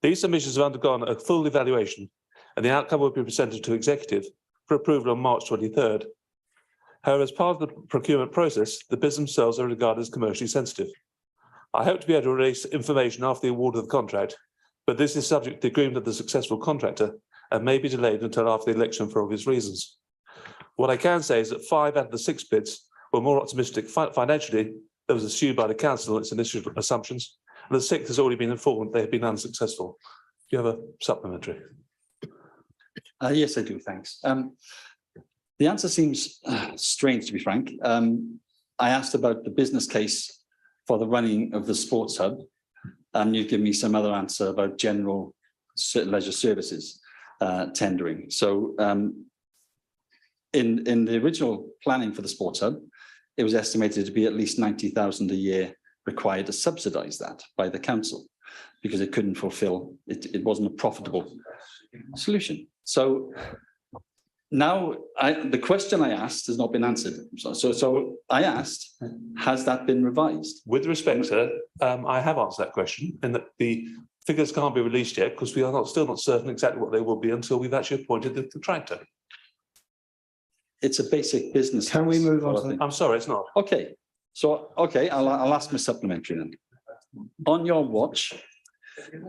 These submissions have undergone a full evaluation, and the outcome will be presented to Executive for approval on March 23rd. However, as part of the procurement process, the bids themselves are regarded as commercially sensitive. I hope to be able to release information after the award of the contract, but this is subject to the agreement of the successful contractor and may be delayed until after the election for obvious reasons. What I can say is that 5 out of the 6 bids were more optimistic financially than was assumed by the council in its initial assumptions, and the 6th has already been informed they have been unsuccessful. Do you have a supplementary? Yes, I do, thanks. The answer seems strange, to be frank. I asked about the business case for the running of the Sports Hub, and you've given me some other answer about general leisure services tendering. So in the original planning for the Sports Hub, it was estimated to be at least 90,000 a year required to subsidise that by the council, because it couldn't fulfil, it wasn't a profitable solution. So now the question I asked has not been answered. So I asked, has that been revised? With respect, sir, I have answered that question, and that the figures can't be released yet because we are still not certain exactly what they will be until we've actually appointed the contractor. It's a basic business. Can we move on to I'm sorry, it's not. Okay. So, okay, I'll ask my supplementary then. On your watch,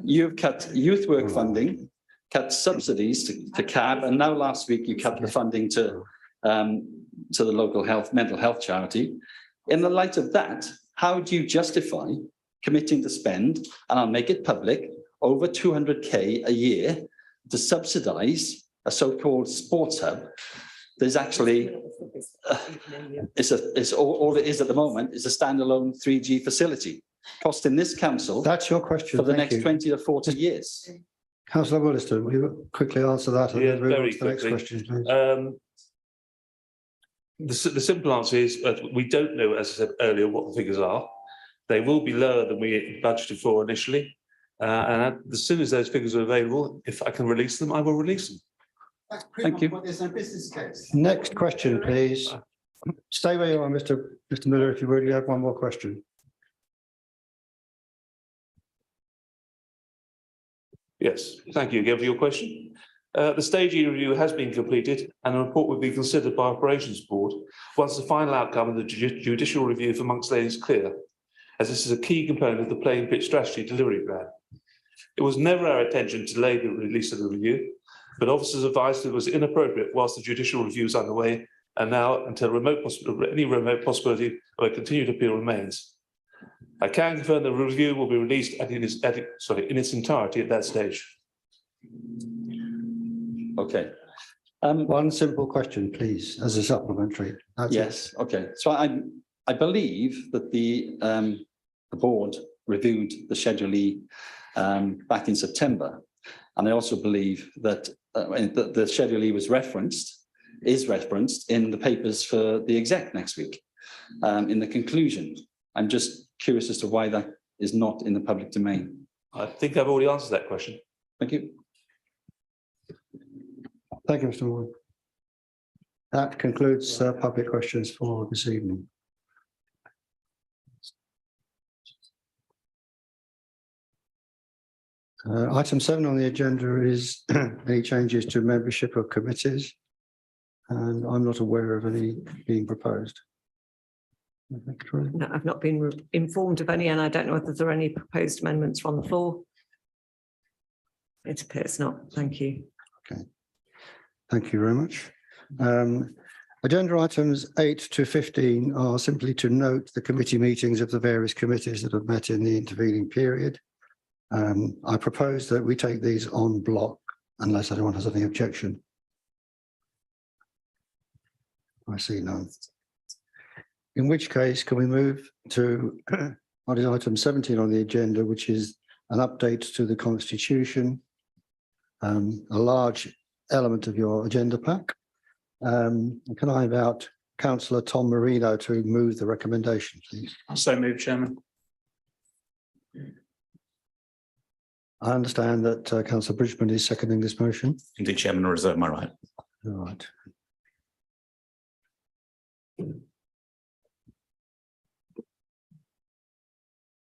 you've cut youth work funding, cut subsidies to CAB, and now last week you cut the funding to the local mental health charity. In the light of that, how do you justify committing to spend, and I'll make it public, over 200k a year to subsidise a so-called sports hub? There's actually, it's all it is at the moment is a standalone 3G facility costing this council— That's your question. For the Thank next you. 20 to 40 years. Councillor Wollaston, will you quickly answer that? And Yeah, then move on very to the next quickly. question, please. The simple answer is we don't know, as I said earlier, what the figures are. They will be lower than we budgeted for initially. And as soon as those figures are available, if I can release them, I will release them. Thank you. There's no business case. Next question, please. Stay where you are, Mr. Miller, if you would. You have one more question. Yes, thank you again for your question. The staging review has been completed and a report will be considered by Operations Board once the final outcome of the judicial review for Monks Lane is clear, as this is a key component of the playing pitch strategy delivery plan. It was never our intention to delay the release of the review, but officers advised it was inappropriate whilst the judicial review is underway, and now until any remote possibility of a continued appeal remains. I can confirm the review will be released in its entirety at that stage. Okay. One simple question, please, as a supplementary. That's it. Yes, okay. So I believe that the board reviewed the Schedule E back in September. And I also believe that the Schedule E is referenced in the papers for the exec next week. In the conclusion, I'm just curious as to why that is not in the public domain. I think I've already answered that question. Thank you. Thank you, Mr. Morgan. That concludes public questions for this evening. Item 7 on the agenda is any changes to membership of committees. And I'm not aware of any being proposed. No, I've not been informed of any, and I don't know whether there are any proposed amendments from the floor. It appears not. Thank you. Okay. Thank you very much. Agenda items 8 to 15 are simply to note the committee meetings of the various committees that have met in the intervening period. I propose that we take these on block unless anyone has any objection. I see none. In which case, can we move to what is item 17 on the agenda, which is an update to the Constitution, a large element of your agenda pack. Can I invite Councillor Tom Marino to move the recommendation, please? So moved, Chairman. I understand that Councillor Bridgman is seconding this motion. Indeed, Chairman, I reserve my right. All right.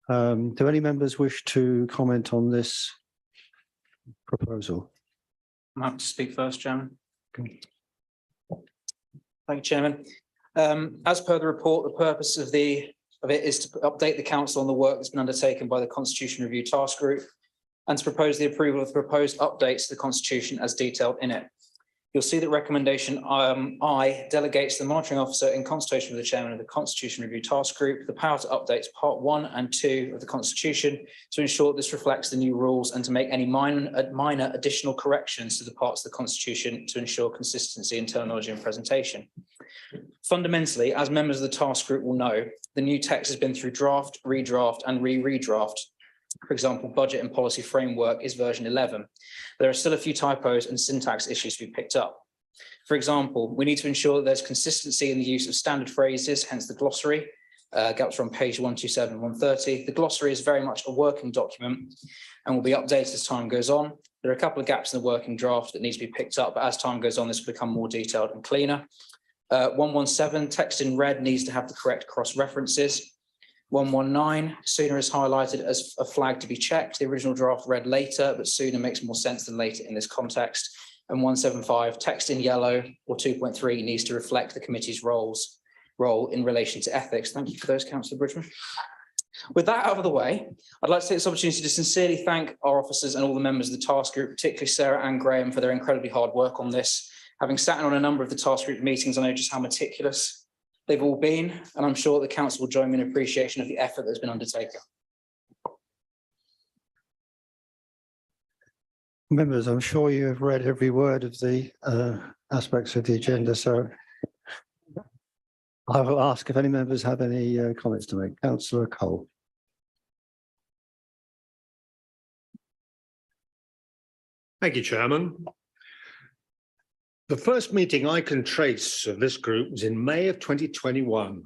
Do any members wish to comment on this proposal? I'm happy to speak first, Chairman. Okay. Thank you, Chairman. As per the report, the purpose of it is to update the council on the work that's been undertaken by the Constitution Review Task Group and to propose the approval of the proposed updates to the Constitution as detailed in it. You'll see that recommendation I delegates the monitoring officer in consultation with the chairman of the Constitution Review Task Group the power to update Part 1 and 2 of the Constitution to ensure this reflects the new rules and to make any minor additional corrections to the parts of the Constitution to ensure consistency in terminology and presentation. Fundamentally, as members of the task group will know, the new text has been through draft, redraft and redraft. For example, budget and policy framework is version 11. There are still a few typos and syntax issues to be picked up. For example, we need to ensure that there's consistency in the use of standard phrases, hence the glossary. Gaps are on page 127 and 130. The glossary is very much a working document and will be updated as time goes on. There are a couple of gaps in the working draft that need to be picked up, but as time goes on, this will become more detailed and cleaner. 117, text in red needs to have the correct cross references. 119, sooner is highlighted as a flag to be checked. The original draft read later, but sooner makes more sense than later in this context. And 175, text in yellow or 2.3 needs to reflect the committee's role in relation to ethics. Thank you for those, Councillor Bridgman. With that out of the way, I'd like to take this opportunity to sincerely thank our officers and all the members of the task group, particularly Sarah and Graham, for their incredibly hard work on this. Having sat in on a number of the task group meetings, I know just how meticulous they've all been, and I'm sure the council will join me in appreciation of the effort that's been undertaken. Members, I'm sure you have read every word of the aspects of the agenda, so I will ask if any members have any comments to make. Councillor Cole. Thank you, Chairman. The first meeting I can trace of this group was in May of 2021.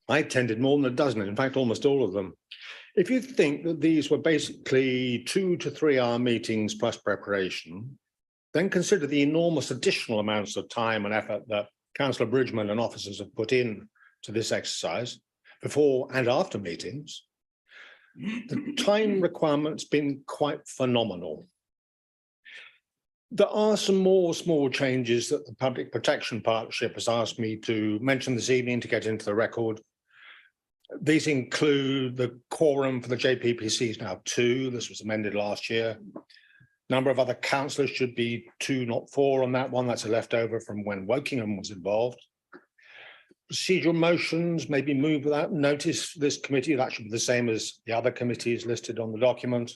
I attended more than a dozen, in fact, almost all of them. If you think that these were basically 2 to 3 hour meetings plus preparation, then consider the enormous additional amounts of time and effort that Councillor Bridgman and officers have put in to this exercise before and after meetings. The time requirement's been quite phenomenal. There are some more small changes that the Public Protection Partnership has asked me to mention this evening to get into the record. These include the quorum for the JPPC is now 2. This was amended last year. Number of other councillors should be 2, not 4 on that one. That's a leftover from when Wokingham was involved. Procedural motions may be moved without notice. This committee, that should be the same as the other committees listed on the document.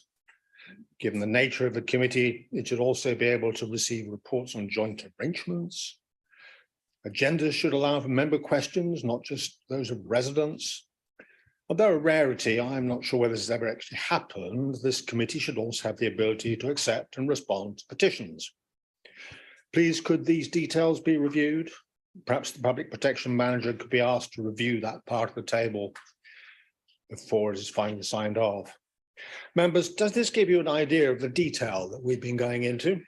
Given the nature of the committee, it should also be able to receive reports on joint arrangements. Agendas should allow for member questions, not just those of residents. Although a rarity, I'm not sure whether this has ever actually happened, this committee should also have the ability to accept and respond to petitions. Please, could these details be reviewed? Perhaps the Public Protection Manager could be asked to review that part of the table before it is finally signed off. Members, does this give you an idea of the detail that we've been going into?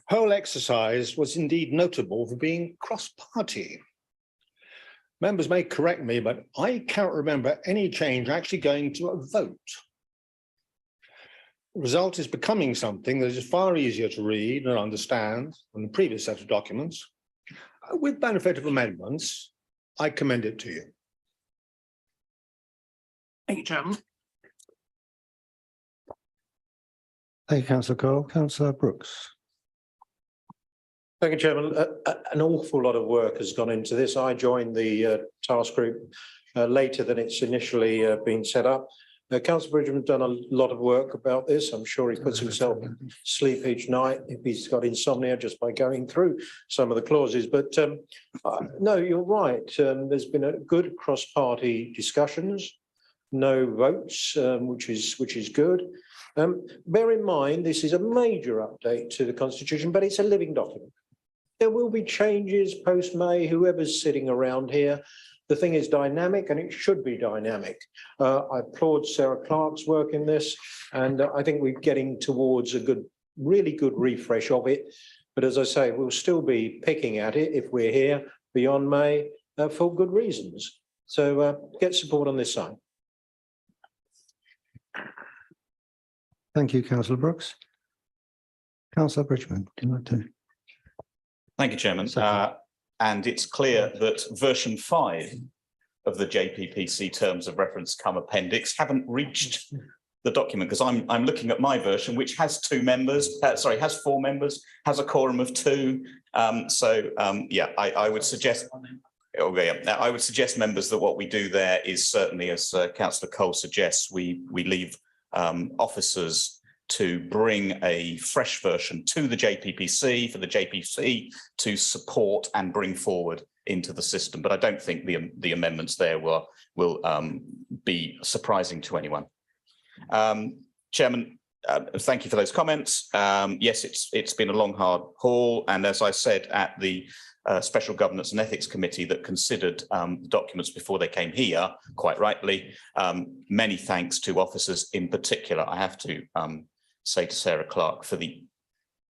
Whole exercise was indeed notable for being cross-party. Members may correct me, but I can't remember any change actually going to a vote. The result is becoming something that is far easier to read and understand than the previous set of documents. With benefit of amendments, I commend it to you. Thank you, Chairman. Thank you, Councillor Cole. Councillor Brooks. Thank you, Chairman. An awful lot of work has gone into this. I joined the task group later than it's initially been set up. Councillor Bridgman has done a lot of work about this. I'm sure he puts himself to sleep each night if he's got insomnia just by going through some of the clauses. But no, you're right. There's been a good cross-party discussions, no votes, which is good. Bear in mind, this is a major update to the Constitution, but it's a living document. There will be changes post-May, whoever's sitting around here. The thing is dynamic and it should be dynamic. I applaud Sarah Clark's work in this, and I think we're getting towards a good, really good refresh of it. But as I say, we'll still be picking at it if we're here beyond May for good reasons. So get support on this side. Thank you, Councillor Brooks. Councillor Bridgman, do you like to? Thank you, Chairman. And it's clear that version 5 of the JPPC terms of reference come appendix haven't reached the document, because I'm looking at my version, which has 2 members, has 4 members, has a quorum of 2. Yeah, I would suggest, I would suggest, members, that what we do there is certainly, as Councillor Cole suggests, we leave officers to bring a fresh version to the JPPC for the JPC to support and bring forward into the system. But I don't think the amendments there will be surprising to anyone. Chairman, thank you for those comments. Yes, it's been a long, hard haul. And as I said at the Special Governance and Ethics Committee that considered the documents before they came here, quite rightly, many thanks to officers in particular. I have to say to Sarah Clark for the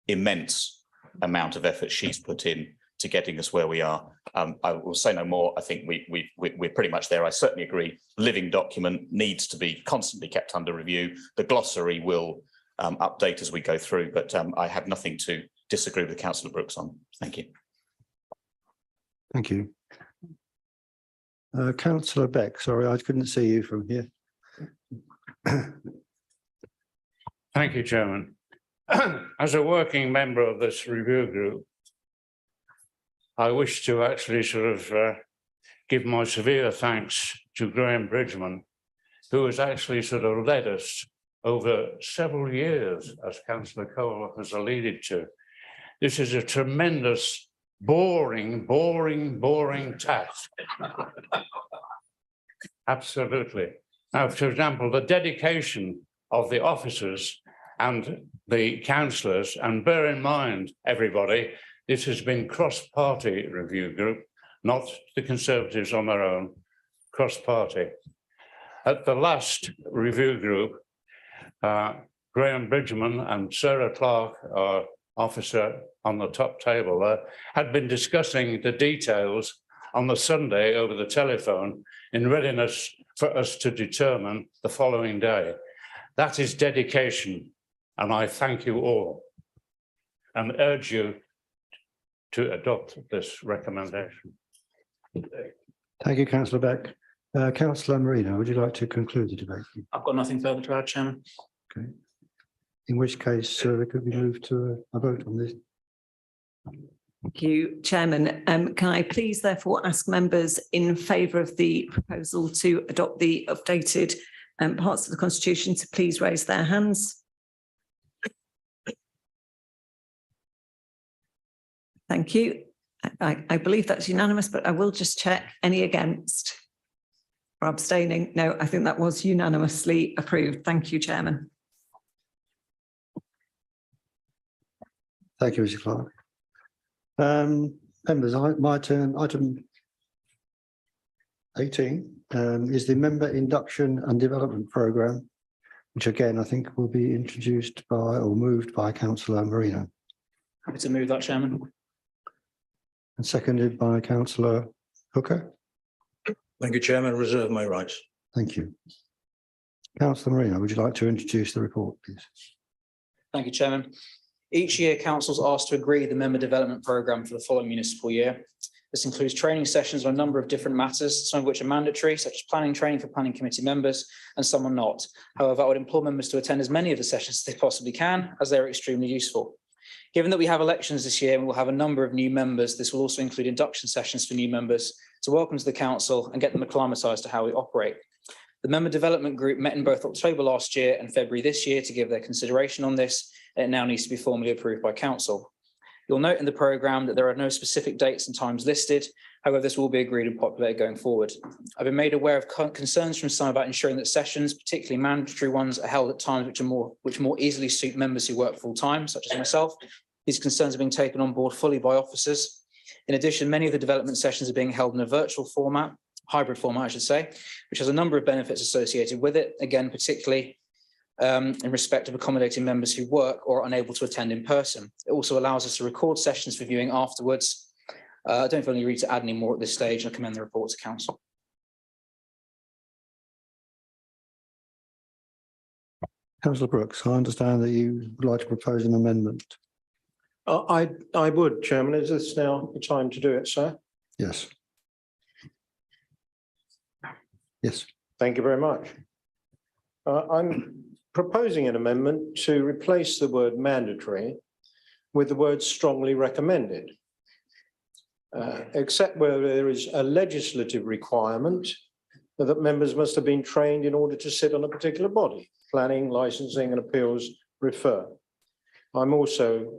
immense amount of effort she's put in to getting us where we are. I will say no more. I think we're pretty much there. I certainly agree. Living document needs to be constantly kept under review. The glossary will update as we go through, but I have nothing to disagree with Councillor Brooks on. Thank you. Thank you. Councillor Beck, sorry, I couldn't see you from here. Thank you, Chairman. As a working member of this review group, I wish to actually sort of give my severe thanks to Graham Bridgman, who has actually sort of led us over several years, as Councillor Cole has alluded to. This is a tremendous, boring task. Absolutely. Now, for example, the dedication of the officers and the councillors, and bear in mind, everybody, this has been cross-party review group, not the Conservatives on their own, cross-party. At the last review group, Graham Bridgman and Sarah Clark, our officer on the top table, had been discussing the details on the Sunday over the telephone in readiness for us to determine the following day. That is dedication, and I thank you all and urge you to adopt this recommendation. Thank you, Councillor Beck. Councillor Marino, would you like to conclude the debate? I've got nothing further to add, Chairman. Okay. In which case, there could be moved to a vote on this. Thank you, Chairman. Can I please therefore ask members in favour of the proposal to adopt the updated parts of the Constitution to please raise their hands. Thank you. I believe that's unanimous, but I will just check any against or abstaining. No, I think that was unanimously approved. Thank you, Chairman. Thank you, Mr. Clark. Members, my turn. Item 18 is the Member Induction and Development Programme, which again, I think will be introduced by or moved by Councillor Marino Happy to move that, Chairman. and seconded by Councillor Hooker. Thank you, Chairman. Reserve my rights. Thank you. Councillor Marino, would you like to introduce the report, please? Thank you, Chairman. Each year, council is asked to agree the member development programme for the following municipal year. This includes training sessions on a number of different matters, some of which are mandatory, such as planning training for planning committee members, and some are not. However, I would implore members to attend as many of the sessions as they possibly can, as they are extremely useful. Given that we have elections this year and we'll have a number of new members, this will also include induction sessions for new members to welcome to the council and get them acclimatised to how we operate. The member development group met in both October last year and February this year to give their consideration on this, and it now needs to be formally approved by council. You'll note in the programme that there are no specific dates and times listed. However, this will be agreed and populated going forward. I've been made aware of concerns from some about ensuring that sessions, particularly mandatory ones, are held at times which more easily suit members who work full time, such as myself. These concerns are being taken on board fully by officers. In addition, many of the development sessions are being held in a virtual format, hybrid format, I should say, which has a number of benefits associated with it, again, particularly in respect of accommodating members who work or are unable to attend in person. It also allows us to record sessions for viewing afterwards. I don't feel any need to add any more at this stage. I commend the report to council. Councillor Brooks, I understand that you would like to propose an amendment. I would, Chairman. Is this now the time to do it, sir? Yes. Yes. Thank you very much. I'm proposing an amendment to replace the word mandatory with the word strongly recommended. Except where there is a legislative requirement that members must have been trained in order to sit on a particular body, planning, licensing and appeals refer. I'm also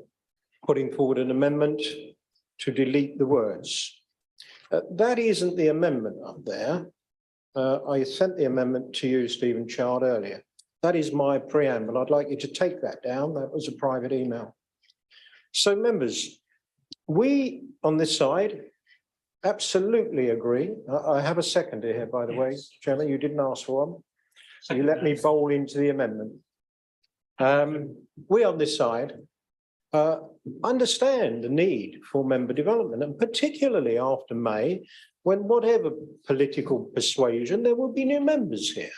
putting forward an amendment to delete the words. That isn't the amendment up there. I sent the amendment to you, Stephen Chard, earlier. That is my preamble. I'd like you to take that down. That was a private email. So members, we on this side absolutely agree. I have a seconder here, by the way, Chairman, you didn't ask for one. So you let me bowl into the amendment. We on this side understand the need for member development, and particularly after May, when whatever political persuasion, there will be new members here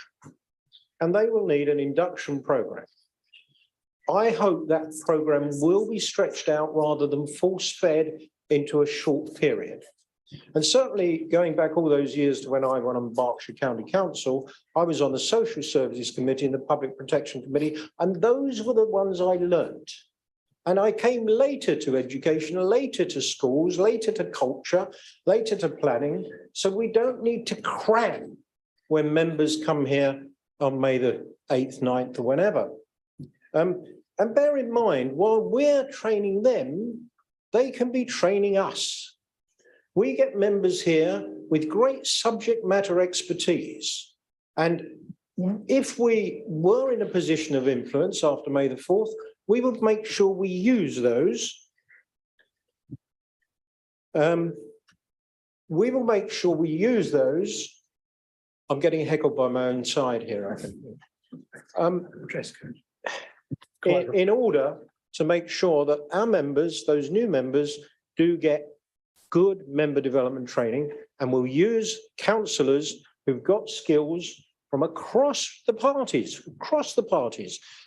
and they will need an induction programme. I hope that programme will be stretched out rather than force-fed into a short period. And certainly going back all those years to when I went on Berkshire County Council, I was on the Social Services Committee and the Public Protection Committee, and those were the ones I learnt. And I came later to education, later to schools, later to culture, later to planning. So we don't need to cram when members come here on May the 8th, 9th, or whenever. And bear in mind, while we're training them, they can be training us. We get members here with great subject matter expertise. And if we were in a position of influence after May the 4th, we would make sure we use those. We will make sure we use those. I'm getting heckled by my own side here, I think. In order to make sure that our members, those new members, do get good member development training, and we'll use councillors who've got skills from across the parties,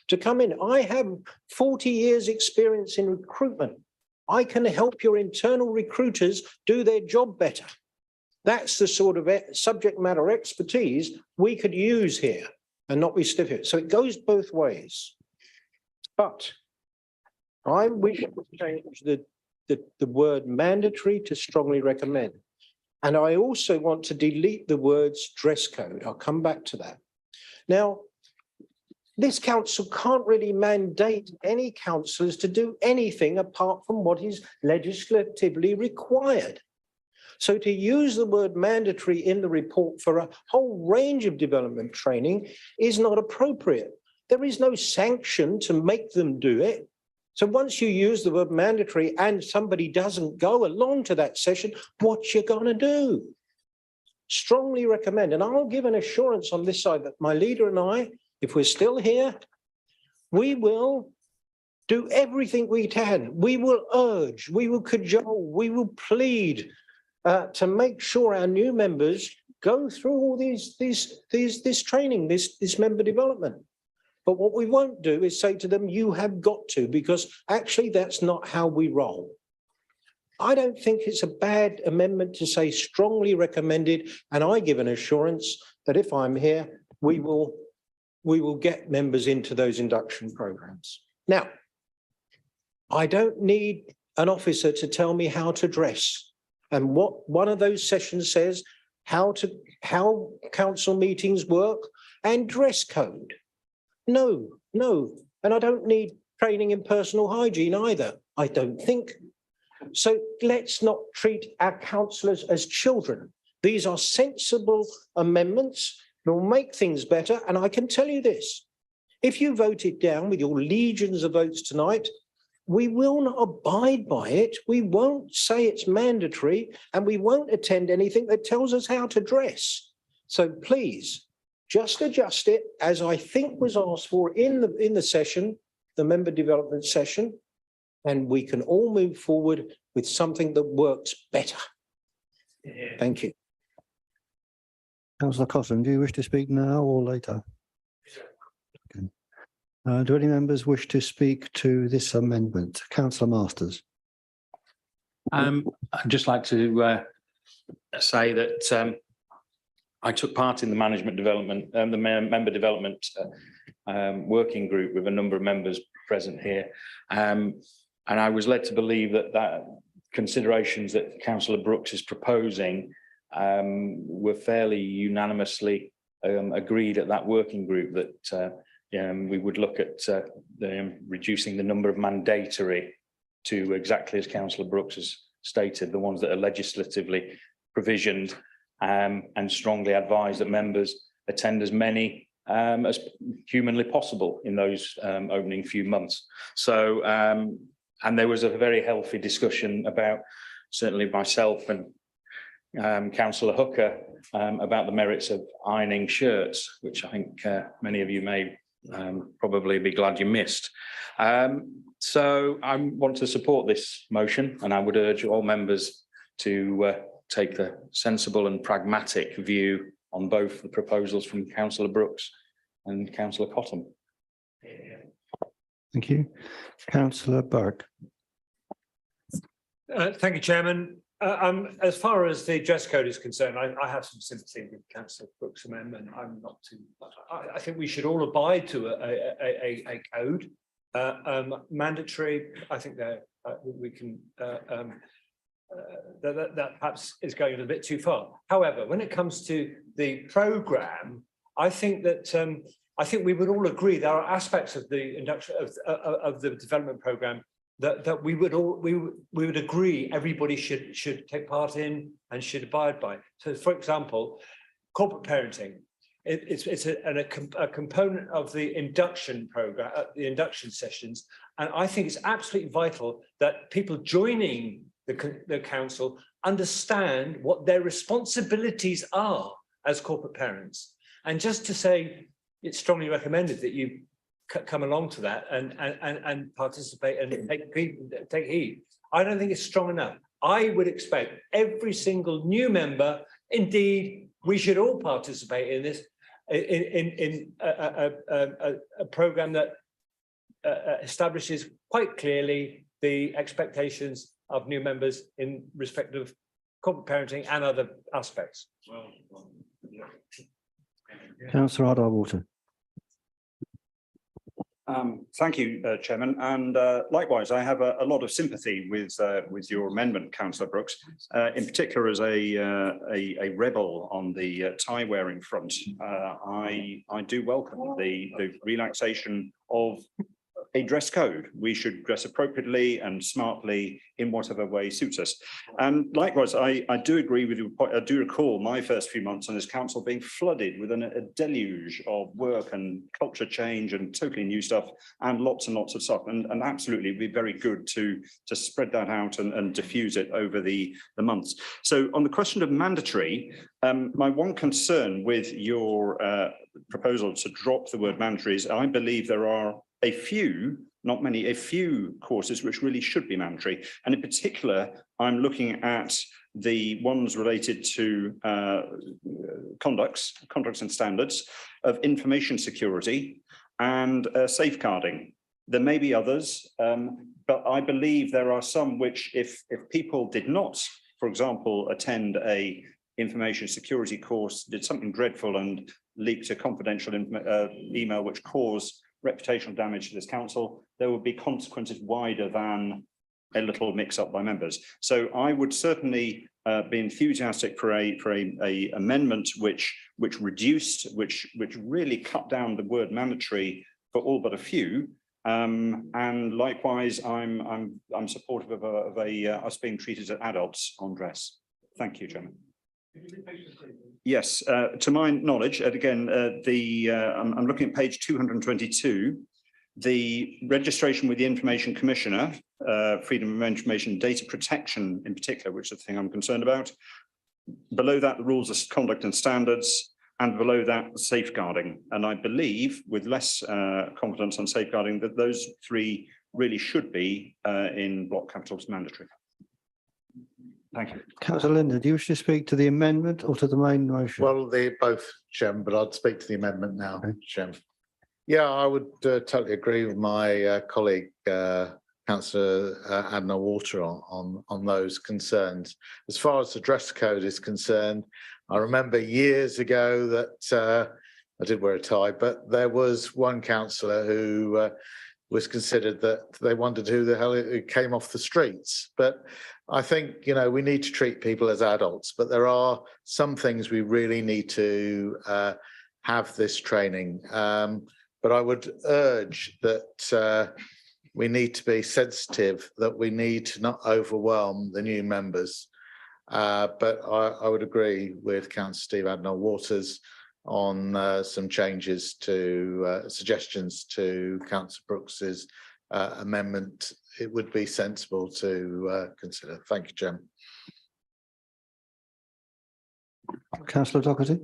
to come in. I have 40 years experience in recruitment. I can help your internal recruiters do their job better. That's the sort of subject matter expertise we could use here and not be stiff here. So it goes both ways. But I wish to change the word mandatory to strongly recommend. And I also want to delete the words dress code. I'll come back to that. Now, this council can't really mandate any councillors to do anything apart from what is legislatively required. So to use the word mandatory in the report for a whole range of development training is not appropriate. There is no sanction to make them do it. So once you use the word mandatory and somebody doesn't go along to that session, what you gonna do? Strongly recommend, and I'll give an assurance on this side that my leader and I, if we're still here, we will do everything we can. We will urge, we will cajole, we will plead to make sure our new members go through all this training, this member development. But what we won't do is say to them, you have got to, because actually that's not how we roll. I don't think it's a bad amendment to say strongly recommended, and I give an assurance that if I'm here, we will get members into those induction programs. Now, I don't need an officer to tell me how to dress. And what one of those sessions says, how council meetings work and dress code. No. And I don't need training in personal hygiene either, I don't think. So let's not treat our councillors as children. These are sensible amendments that will make things better. And I can tell you this, if you vote it down with your legions of votes tonight, we will not abide by it. We won't say it's mandatory, and we won't attend anything that tells us how to dress. So please, just adjust it as I think was asked for in the session, the member development session, and we can all move forward with something that works better. Thank you. Councillor Cotton, do you wish to speak now or later? Okay. Do any members wish to speak to this amendment? Councillor Masters. I'd just like to say that I took part in the management development and the member development working group with a number of members present here. And I was led to believe that considerations that Councillor Brooks is proposing were fairly unanimously agreed at that working group, that we would look at reducing the number of mandatory to exactly as Councillor Brooks has stated, the ones that are legislatively provisioned, and strongly advise that members attend as many as humanly possible in those opening few months. So, and there was a very healthy discussion about, certainly myself and Councillor Hooker, about the merits of ironing shirts, which I think many of you may probably be glad you missed. So I want to support this motion, and I would urge all members to take a sensible and pragmatic view on both the proposals from Councillor Brooks and Councillor Cotton. Thank you. Councillor Burke. Thank you, Chairman. As far as the dress code is concerned, I have some sympathy with Councillor Brooks' amendment. I'm not too. I think we should all abide to a code. Mandatory, I think that we can. That perhaps is going a bit too far. However, when it comes to the programme, I think that I think we would all agree there are aspects of the induction of the development programme that we would agree everybody should take part in and should abide by. So, for example, corporate parenting. It's a component of the induction program, the induction sessions, and I think it's absolutely vital that people joining the council understand what their responsibilities are as corporate parents. And just to say, it's strongly recommended that you come along to that and participate and take heed. I don't think it's strong enough. I would expect every single new member, indeed, we should all participate in this, in a program that establishes quite clearly the expectations of new members in respect of corporate parenting and other aspects. Councillor Ardar-Walton. Thank you, Chairman, and likewise, I have a lot of sympathy with your amendment, Councillor Brooks, in particular as a rebel on the tie wearing front. I do welcome the relaxation of a dress code. We should dress appropriately and smartly in whatever way suits us. And likewise, I do agree with you. I do recall my first few months on this council being flooded with a deluge of work and culture change and totally new stuff and lots of stuff. And absolutely, it'd be very good to spread that out and diffuse it over the months. So on the question of mandatory, my one concern with your proposal to drop the word mandatory is I believe there are a few, not many, a few courses which really should be mandatory. And in particular, I'm looking at the ones related to conducts and standards of information security and safeguarding. There may be others, but I believe there are some which if people did not, for example, attend a information security course, did something dreadful and leaked a confidential email which caused reputational damage to this council, there would be consequences wider than a little mix-up by members. So I would certainly be enthusiastic for a amendment which really cut down the word mandatory for all but a few. And likewise, I'm supportive of us being treated as adults on dress. Thank you, Chairman. Yes, to my knowledge, and again, I'm looking at page 222, the registration with the Information Commissioner, Freedom of Information, data protection in particular, which is the thing I'm concerned about. Below that, the rules of conduct and standards, and below that, safeguarding. And I believe, with less confidence on safeguarding, that those three really should be in block capitals mandatory. Thank you. Councillor Linder, do you wish to speak to the amendment or to the main motion? Well, they're both, Chairman, but I'd speak to the amendment now, Chairman. Yeah, I would totally agree with my colleague, Councillor Adna Water on those concerns. As far as the dress code is concerned, I remember years ago that I did wear a tie, but there was one councillor who was considered that they wondered who the hell it came off the streets. But I think, you know, we need to treat people as adults, but there are some things we really need to have this training. But I would urge that we need to be sensitive, that we need to not overwhelm the new members. But I would agree with Councillor Steve Adnell Waters on some changes to suggestions to Councillor Brooks's amendment. It would be sensible to consider. Thank you, Chairman. Councillor Doherty.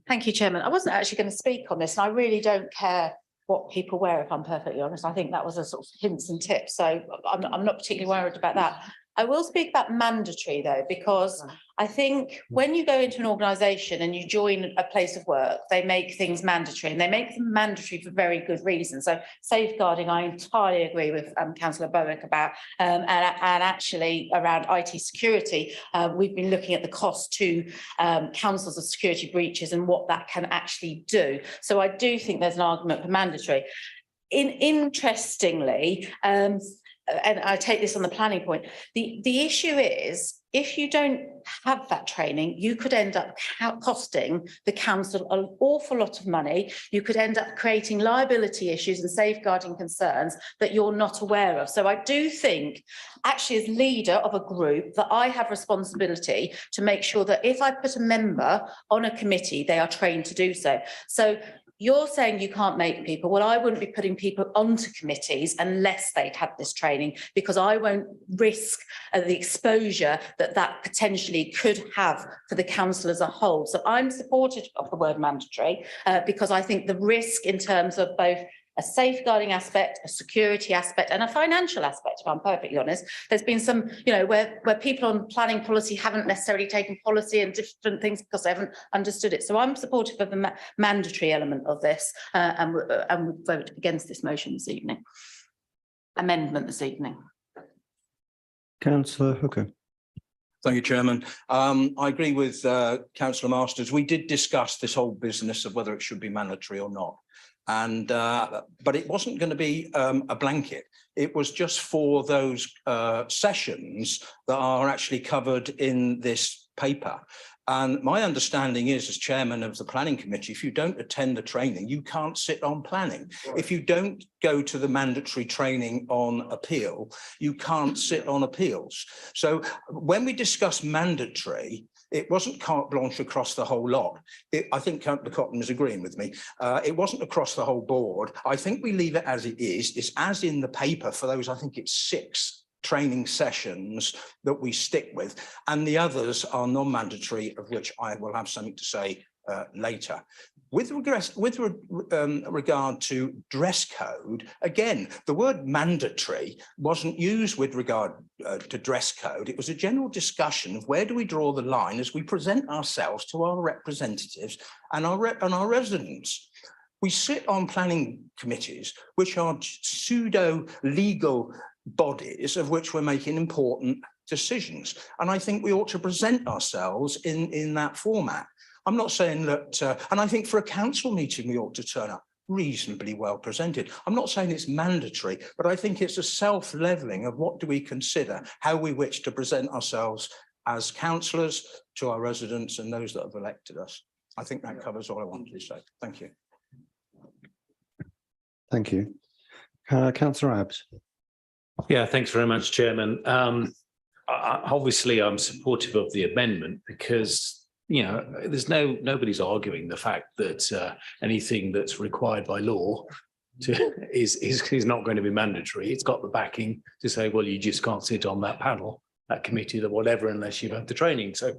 Thank you, Chairman. I wasn't actually going to speak on this, and I really don't care what people wear, if I'm perfectly honest. I think that was a sort of hints and tips, so I'm not particularly worried about that. I will speak about mandatory though, because I think when you go into an organisation and you join a place of work, they make things mandatory, and they make them mandatory for very good reasons. So safeguarding, I entirely agree with Councillor Bowick about, and actually around IT security, we've been looking at the cost to councils of security breaches and what that can actually do. So I do think there's an argument for mandatory. Interestingly, and I take this on the planning point, the issue is, if you don't have that training, you could end up costing the council an awful lot of money. You could end up creating liability issues and safeguarding concerns that you're not aware of. So I do think, actually, as leader of a group, that I have responsibility to make sure that if I put a member on a committee, they are trained to do so. So you're saying you can't make people. Well, I wouldn't be putting people onto committees unless they'd had this training, because I won't risk the exposure that potentially could have for the council as a whole. So I'm supportive of the word mandatory because I think the risk in terms of both a safeguarding aspect, a security aspect, and a financial aspect, if I'm perfectly honest. There's been some, you know, where people on planning policy haven't necessarily taken policy and different things because they haven't understood it. So I'm supportive of the mandatory element of this and would vote against this motion this evening. Amendment this evening. Councillor Hooker. Thank you, Chairman. I agree with Councillor Masters. We did discuss this whole business of whether it should be mandatory or not. And but it wasn't going to be a blanket. It was just for those sessions that are actually covered in this paper. And my understanding is, as chairman of the planning committee, if you don't attend the training, you can't sit on planning. Right. If you don't go to the mandatory training on appeal, you can't sit on appeals. So when we discuss mandatory, it wasn't carte blanche across the whole lot. I think Councillor Cotton is agreeing with me. It wasn't across the whole board. I think we leave it as it is. It's as in the paper for those, I think it's 6 training sessions that we stick with, and the others are non-mandatory, of which I will have something to say later. With regard to dress code, again, the word mandatory wasn't used with regard to dress code. It was a general discussion of where do we draw the line as we present ourselves to our representatives and our residents. We sit on planning committees, which are pseudo-legal bodies of which we're making important decisions. And I think we ought to present ourselves in that format. I'm not saying that, and I think for a council meeting, we ought to turn up reasonably well presented. I'm not saying it's mandatory, but I think it's a self-leveling of what do we consider, how we wish to present ourselves as councillors to our residents and those that have elected us. I think that covers all I wanted to say. Thank you. Thank you. Councillor Abbs. Yeah, thanks very much, Chairman. Obviously, I'm supportive of the amendment because, you know, there's nobody's arguing the fact that anything that's required by law is not going to be mandatory. It's got the backing to say, well, you just can't sit on that panel, that committee, that whatever, unless you've had the training. So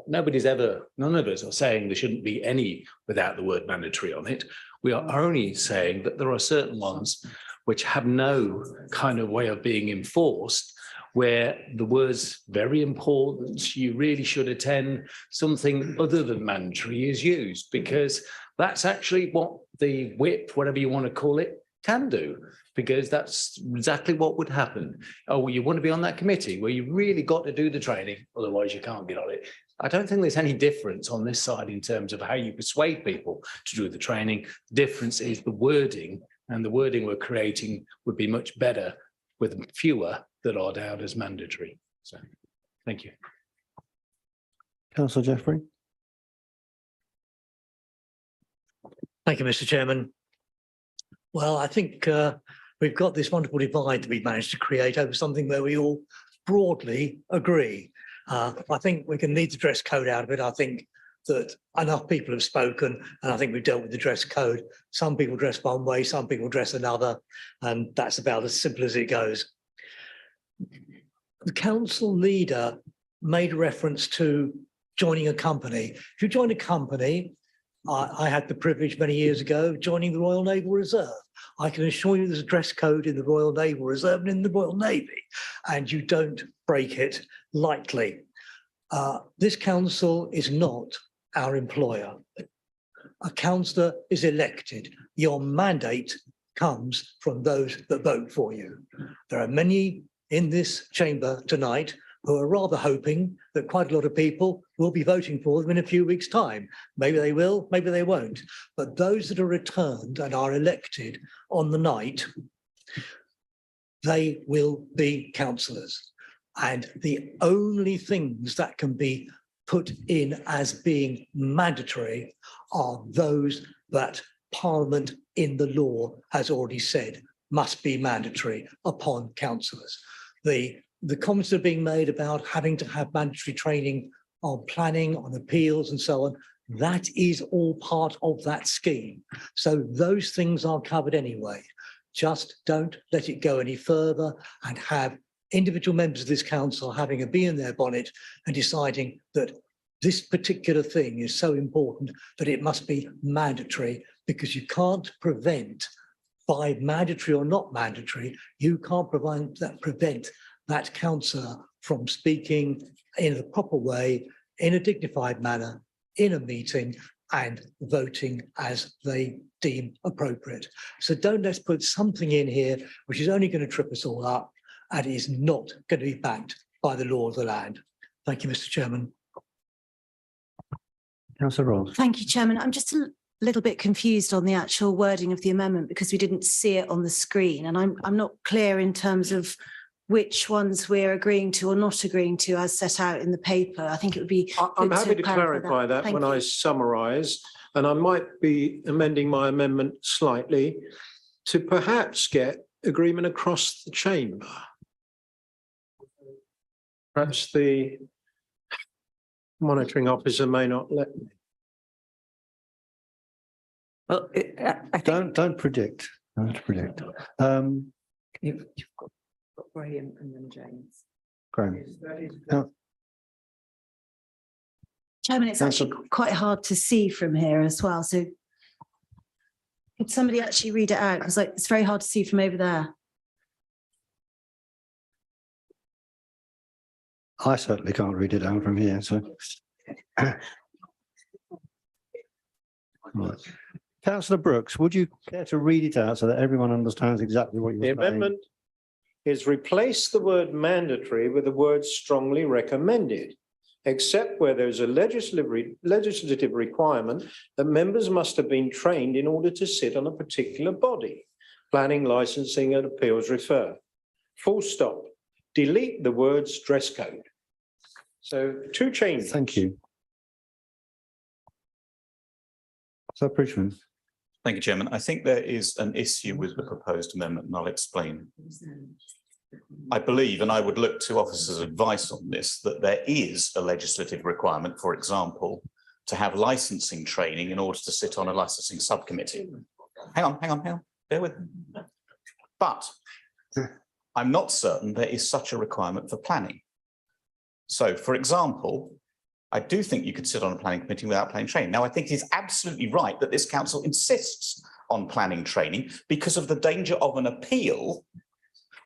none of us are saying there shouldn't be any without the word mandatory on it. We are only saying that there are certain ones which have no kind of way of being enforced, where the words very important, you really should attend, something other than mandatory is used, because that's actually what the whip, whatever you want to call it, can do, because that's exactly what would happen. Oh, well, you want to be on that committee where you really got to do the training, otherwise you can't get on it. I don't think there's any difference on this side in terms of how you persuade people to do the training. The difference is the wording, and the wording we're creating would be much better with fewer that are down as mandatory. So, thank you. Councillor Jeffrey. Thank you, Mr. Chairman. Well, I think we've got this wonderful divide that we've managed to create over something where we all broadly agree. I think we can leave the dress code out of it. I think that enough people have spoken, and I think we've dealt with the dress code. Some people dress one way, some people dress another, and that's about as simple as it goes. The council leader made reference to joining a company. If you join a company, I had the privilege many years ago of joining the Royal Naval Reserve. I can assure you there's a dress code in the Royal Naval Reserve and in the Royal Navy, and you don't break it lightly. This council is not our employer. A councillor is elected. Your mandate comes from those that vote for you. There are many in this chamber tonight who are rather hoping that quite a lot of people will be voting for them in a few weeks' time. Maybe they will, maybe they won't. But those that are returned and are elected on the night, they will be councillors. And the only things that can be put in as being mandatory are those that Parliament in the law has already said must be mandatory upon councillors. The comments that are being made about having to have mandatory training on planning, on appeals and so on, that is all part of that scheme. So those things are covered anyway. Just don't let it go any further and have individual members of this council having a bee in their bonnet and deciding that this particular thing is so important that it must be mandatory, because you can't prevent, by mandatory or not mandatory, you can't prevent that councillor from speaking in a proper way, in a dignified manner, in a meeting, and voting as they deem appropriate. So don't let's put something in here which is only going to trip us all up and is not going to be backed by the law of the land. Thank you, Mr. Chairman. Councillor Rolls. Thank you, Chairman. I'm just little bit confused on the actual wording of the amendment because we didn't see it on the screen, and I'm not clear in terms of which ones we're agreeing to or not agreeing to as set out in the paper. I think it would be. I'm happy to clarify that when I summarise, and I might be amending my amendment slightly to perhaps get agreement across the chamber. Perhaps the monitoring officer may not let me. Well, Don't predict. Don't predict. You've got Graham and then James. Graham. Yeah. Chairman, it's actually quite hard to see from here as well. So could somebody actually read it out? Because it's very hard to see from over there. I certainly can't read it out from here, so. Right. Councillor Brooks, would you care to read it out so that everyone understands exactly what you're saying? The amendment is replace the word mandatory with the word strongly recommended, except where there's a legislative requirement that members must have been trained in order to sit on a particular body. Planning, licensing and appeals refer. Full stop. Delete the words dress code. So 2 changes. Thank you. So Bridgman. Thank you, Chairman. I think there is an issue with the proposed amendment, and I'll explain. I believe, and I would look to officers' advice on this, that there is a legislative requirement, for example, to have licensing training in order to sit on a licensing subcommittee. Hang on, bear with me. But I'm not certain there is such a requirement for planning. So, for example, I do think you could sit on a planning committee without planning training. Now, I think it is absolutely right that this council insists on planning training because of the danger of an appeal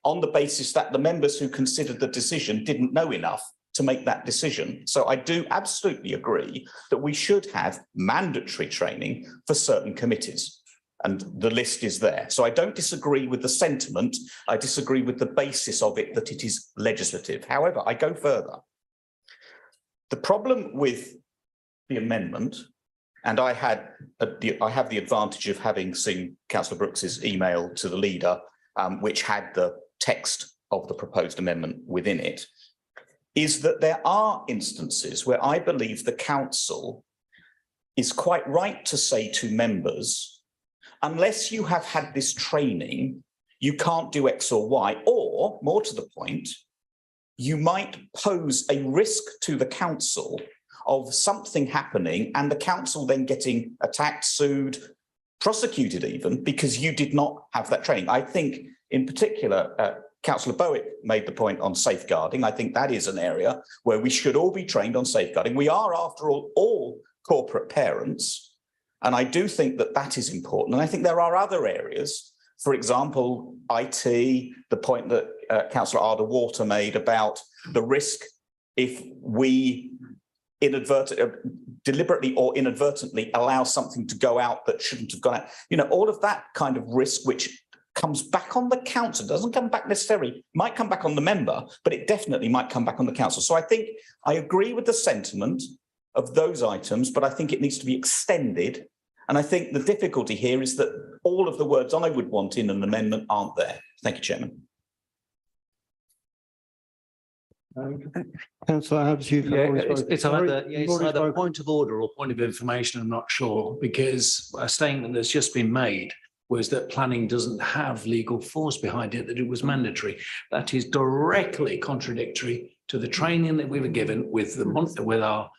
on the basis that the members who considered the decision didn't know enough to make that decision. So I do absolutely agree that we should have mandatory training for certain committees. And the list is there. So I don't disagree with the sentiment. I disagree with the basis of it, that it is legislative. However, I go further. The problem with the amendment, and I have the advantage of having seen Councillor Brooks's email to the leader, which had the text of the proposed amendment within it, is that there are instances where I believe the council is quite right to say to members, unless you have had this training, you can't do X or Y, or more to the point, you might pose a risk to the council of something happening and the council then getting attacked, sued, prosecuted even, because you did not have that training. I think in particular, Councillor Bowick made the point on safeguarding. I think that is an area where we should all be trained on safeguarding. We are, after all corporate parents, and I do think that that is important. And I think there are other areas, for example, IT, the point that Councillor Arda Water made about the risk if we deliberately or inadvertently allow something to go out that shouldn't have gone out. You know, all of that kind of risk, which comes back on the council, doesn't come back necessarily, might come back on the member, but it definitely might come back on the council. So I think I agree with the sentiment of those items, but I think it needs to be extended. And I think the difficulty here is that all of the words I would want in an amendment aren't there. Thank you, Chairman. Councillor Abbs, it's either point of order or point of information, I'm not sure, because a statement that's just been made was that planning doesn't have legal force behind it, that it was mandatory. That is directly contradictory to the training that we were given with our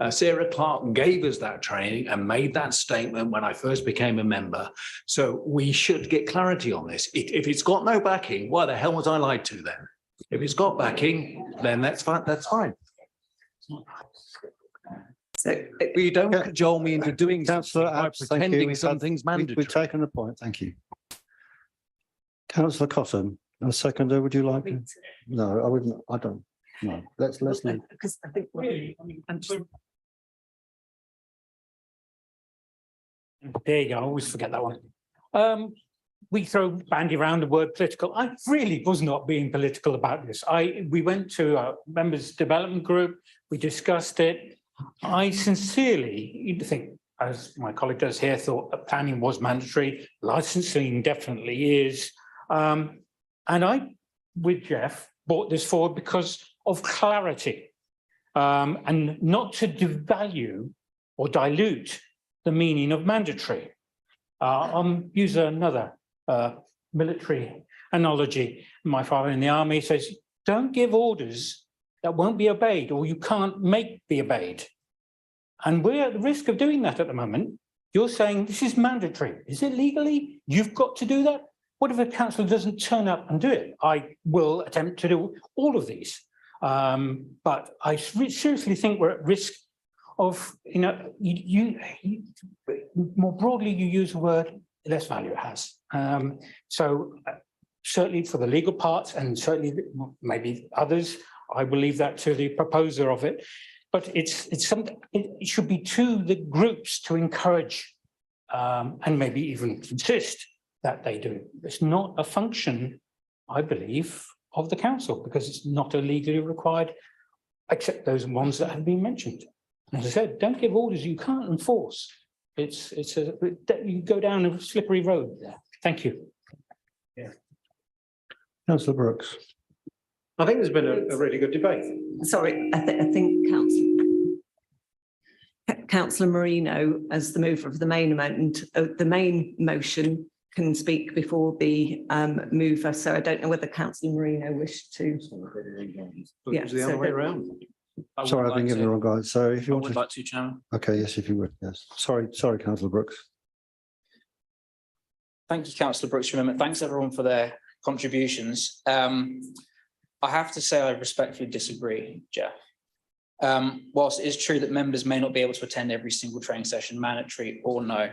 Sarah Clark gave us that training and made that statement when I first became a member. So we should get clarity on this. If it's got no backing, why the hell was I lied to then? If it's got backing, then that's fine. That's fine. So you don't cajole me into doing Councillor by Abbs, pretending something's mandatory. We've taken the point. Thank you. Councillor Cotton, a seconder, would you like? No, I wouldn't. I don't. No, let's leave. Because I think there you go. I always forget that one. We throw bandy around the word political. I really was not being political about this. We went to a members development group. We discussed it. I sincerely think as my colleague does here, thought that planning was mandatory. Licensing definitely is. And I, with Jeff, brought this forward because of clarity and not to devalue or dilute the meaning of mandatory. I'll use another military analogy. My father in the army says, don't give orders that won't be obeyed or you can't make be obeyed. And we're at the risk of doing that at the moment. You're saying this is mandatory. Is it legally? You've got to do that? What if a councillor doesn't turn up and do it? I will attempt to do all of these. But I seriously think we're at risk of, more broadly, you use the word, less value it has. Certainly for the legal parts and certainly maybe others, I will leave that to the proposer of it. But it's something, it should be to the groups to encourage and maybe even insist that they do. It's not a function, I believe, of the council because it's not a legally required, except those ones that have been mentioned. And as I said, don't give orders you can't enforce. You go down a slippery road there. Thank you. Yeah. Councillor Brooks. I think there's been a really good debate. Sorry, I think Councillor Marino, as the mover of the main amendment, the main motion, can speak before the mover. So I don't know whether Councillor Marino wished to. Yeah, it was the other way around. Sorry, I've been given the wrong guide. So if you want to. like to, Chairman. Okay, yes, if you would, yes. Sorry, Councillor Brooks. Thank you, Councillor Brooks, for your amendment. Thanks everyone for their contributions. I have to say I respectfully disagree, Jeff. Whilst it is true that members may not be able to attend every single training session, mandatory or no,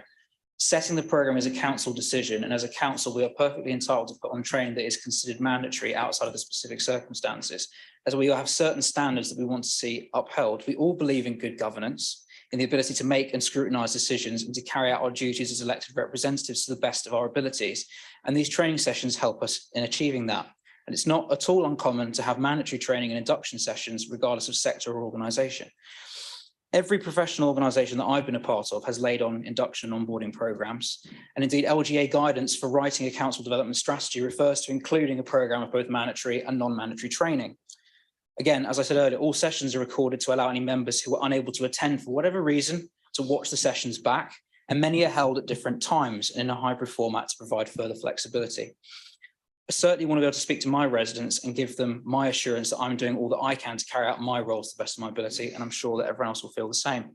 setting the programme is a council decision, and as a council, we are perfectly entitled to put on training that is considered mandatory outside of the specific circumstances, as we have certain standards that we want to see upheld. We all believe in good governance, in the ability to make and scrutinise decisions and to carry out our duties as elected representatives to the best of our abilities. And these training sessions help us in achieving that. And it's not at all uncommon to have mandatory training and induction sessions, regardless of sector or organisation. Every professional organisation that I've been a part of has laid on induction and onboarding programmes. And indeed, LGA guidance for writing a council development strategy refers to including a programme of both mandatory and non-mandatory training. Again, as I said earlier, all sessions are recorded to allow any members who are unable to attend for whatever reason to watch the sessions back, and many are held at different times in a hybrid format to provide further flexibility. I certainly want to be able to speak to my residents and give them my assurance that I'm doing all that I can to carry out my role to the best of my ability, and I'm sure that everyone else will feel the same.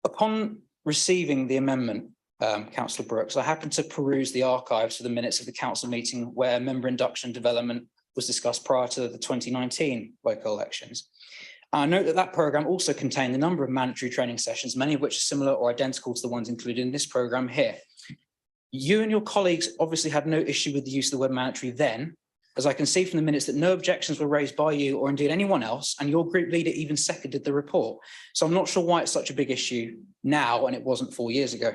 Upon receiving the amendment, Councillor Brooks, I happened to peruse the archives for the minutes of the council meeting where member induction development was discussed prior to the 2019 local elections. I note that that programme also contained a number of mandatory training sessions, many of which are similar or identical to the ones included in this programme here. You and your colleagues obviously had no issue with the use of the word mandatory then, as I can see from the minutes that no objections were raised by you or indeed anyone else, and your group leader even seconded the report. So I'm not sure why it's such a big issue now and it wasn't 4 years ago.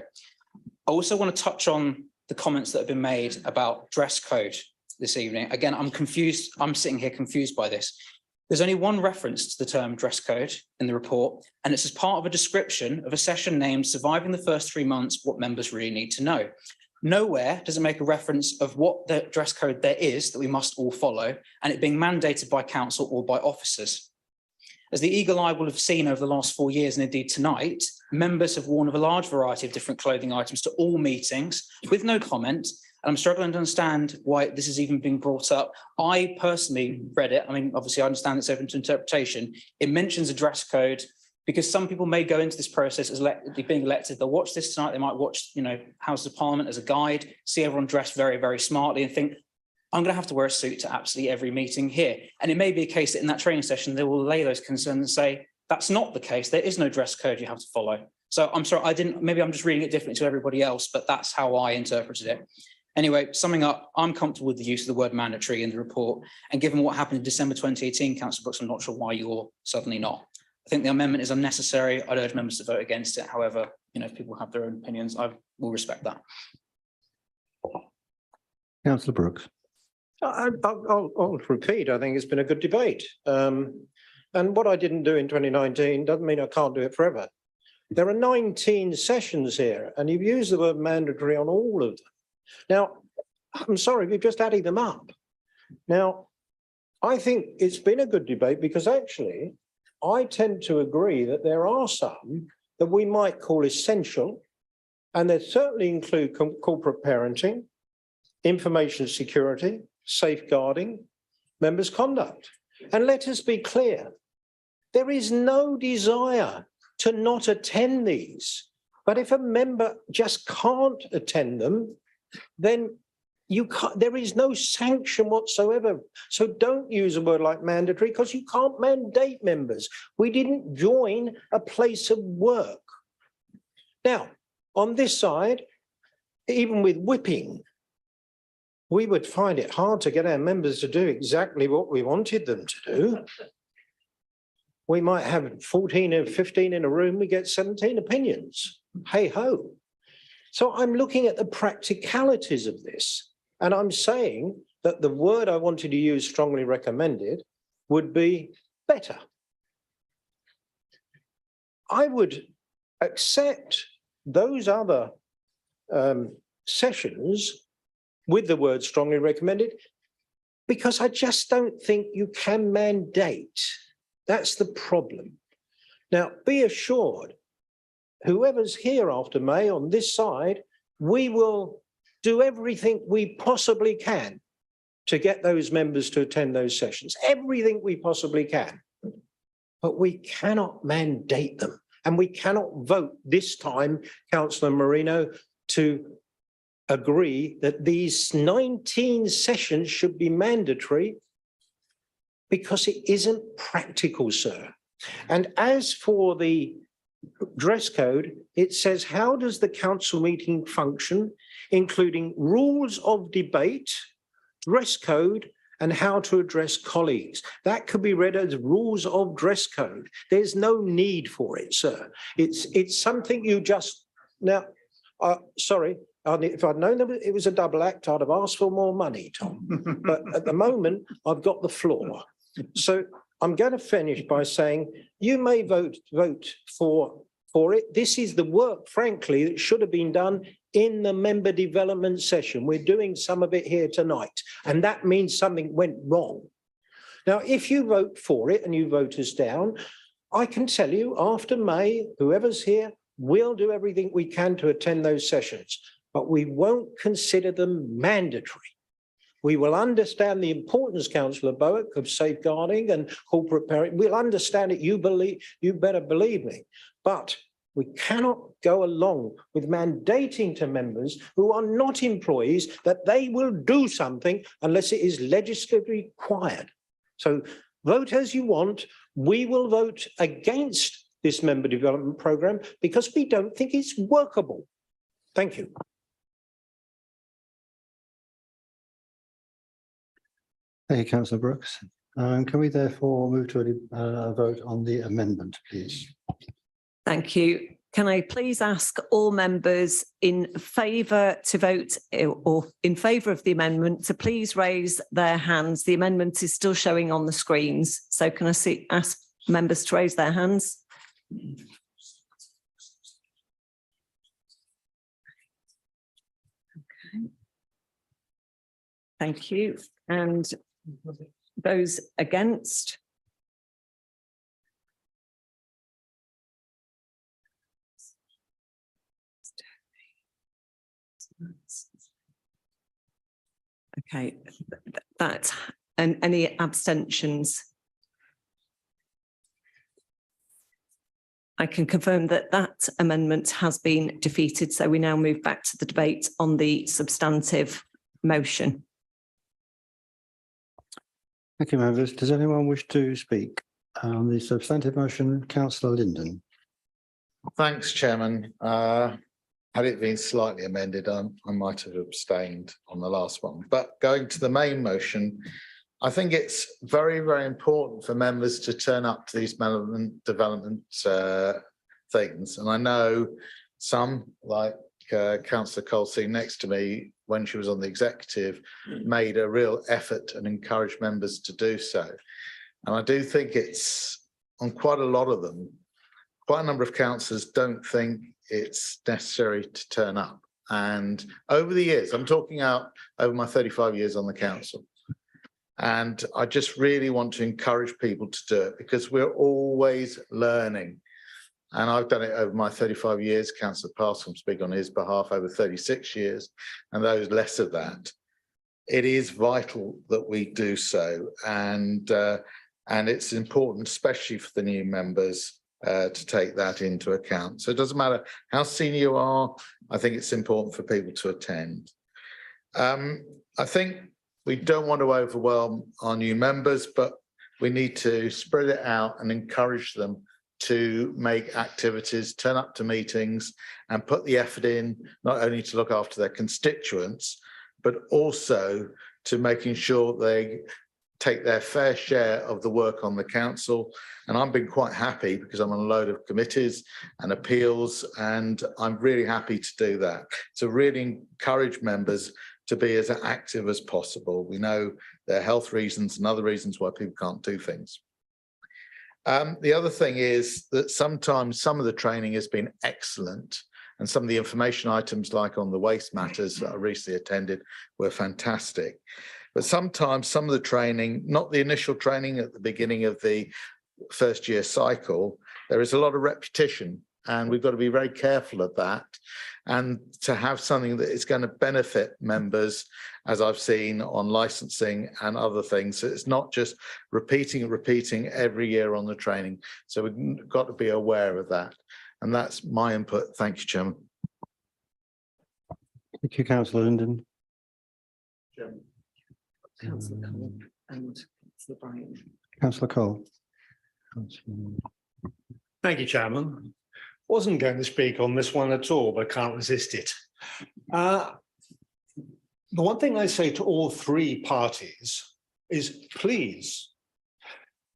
I also want to touch on the comments that have been made about dress code this evening. Again, I'm confused. I'm sitting here confused by this. There's only one reference to the term dress code in the report, and it's as part of a description of a session named Surviving the First 3 Months, What Members Really Need to Know. Nowhere does it make a reference of what the dress code there is that we must all follow, and it being mandated by council or by officers. As the eagle eye will have seen over the last 4 years, and indeed tonight, members have worn of a large variety of different clothing items to all meetings with no comment. And I'm struggling to understand why this is even being brought up. I personally read it. I mean, obviously I understand it's open to interpretation. It mentions a dress code because some people may go into this process as being elected. They'll watch this tonight. They might watch, House of Parliament as a guide, see everyone dressed very, very smartly and think, I'm going to have to wear a suit to absolutely every meeting here. And it may be a case that in that training session, they will lay those concerns and say, that's not the case. There is no dress code you have to follow. So I'm sorry, maybe I'm just reading it differently to everybody else, but that's how I interpreted it. Anyway, summing up, I'm comfortable with the use of the word mandatory in the report. And given what happened in December 2018, Councillor Brooks, I'm not sure why you're suddenly not. I think the amendment is unnecessary. I'd urge members to vote against it. However, if people have their own opinions, I will respect that. Councillor Brooks. I'll repeat, I think it's been a good debate. And what I didn't do in 2019 doesn't mean I can't do it forever. There are 19 sessions here, and you've used the word mandatory on all of them. Now, I'm sorry, we've just added them up. Now, I think it's been a good debate because actually, I tend to agree that there are some that we might call essential, and they certainly include corporate parenting, information security, safeguarding, members' conduct. And let us be clear, there is no desire to not attend these. But if a member just can't attend them, then there is no sanction whatsoever. So don't use a word like mandatory because you can't mandate members. We didn't join a place of work. Now, on this side, even with whipping, we would find it hard to get our members to do exactly what we wanted them to do. We might have 14 or 15 in a room, we get 17 opinions. Hey ho. So I'm looking at the practicalities of this, and I'm saying that the word I wanted to use, strongly recommended, would be better. I would accept those other sessions with the word strongly recommended because I just don't think you can mandate. That's the problem. Now, be assured, whoever's here after May on this side, we will do everything we possibly can to get those members to attend those sessions, everything we possibly can. But we cannot mandate them. And we cannot vote this time, Councillor Marino, to agree that these 19 sessions should be mandatory because it isn't practical, sir. And as for the dress code, it says, how does the council meeting function, including rules of debate, dress code, and how to address colleagues? That could be read as rules of dress code. There's no need for it, sir. It's something you just, now, sorry, if I'd known that it was a double act, I'd have asked for more money, Tom. But at the moment, I've got the floor. So I'm going to finish by saying you may vote for it. This is the work, frankly, that should have been done in the member development session. We're doing some of it here tonight, and that means something went wrong. Now, if you vote for it and you vote us down, I can tell you after May, whoever's here, we'll do everything we can to attend those sessions, but we won't consider them mandatory. We will understand the importance, Councillor Bowick, of safeguarding and corporate parenting. We'll understand it. You better believe me. But we cannot go along with mandating to members who are not employees that they will do something unless it is legislatively required. So vote as you want. We will vote against this member development programme because we don't think it's workable. Thank you. Thank you, Councillor Brooks. Can we therefore move to a vote on the amendment, please? Thank you. Can I please ask all members in favour to vote or in favour of the amendment to please raise their hands? The amendment is still showing on the screens. So can I ask members to raise their hands? Okay. Thank you. And those against? Okay, that and any abstentions? I can confirm that that amendment has been defeated. So we now move back to the debate on the substantive motion. Thank you, members. Does anyone wish to speak on the substantive motion? Councillor Linden. Thanks, Chairman. Had it been slightly amended, I might have abstained on the last one. But going to the main motion, I think it's very, very important for members to turn up to these development things. And I know some, like Councillor Cole sitting next to me, when she was on the executive, made a real effort and encouraged members to do so. And I do think it's on quite a lot of them, quite a number of councillors don't think it's necessary to turn up. And over the years, I'm talking out over my 35 years on the council. And I just really want to encourage people to do it because we're always learning. And I've done it over my 35 years. Councillor Parsons speak on his behalf over 36 years, and those less of that. It is vital that we do so, and it's important, especially for the new members, to take that into account. So it doesn't matter how senior you are. I think it's important for people to attend. I think we don't want to overwhelm our new members, but we need to spread it out and encourage them to make activities, turn up to meetings and put the effort in, not only to look after their constituents, but also to making sure they take their fair share of the work on the council. And I've been quite happy because I'm on a load of committees and appeals, and I'm really happy to do that. To really encourage members to be as active as possible. We know there are health reasons and other reasons why people can't do things. The other thing is that sometimes some of the training has been excellent, and some of the information items, like on the waste matters that I recently attended, were fantastic. But sometimes some of the training, not the initial training at the beginning of the first year cycle, there is a lot of repetition, and we've got to be very careful of that, and to have something that is going to benefit members, as I've seen on licensing and other things. So it's not just repeating every year on the training. So we've got to be aware of that. And that's my input. Thank you, Chairman. Thank you, Councillor Linden. Councillor Cole and Councillor Bryant. Councillor Cole. Thank you, Chairman. Wasn't going to speak on this one at all, but can't resist it. The one thing I say to all three parties is, please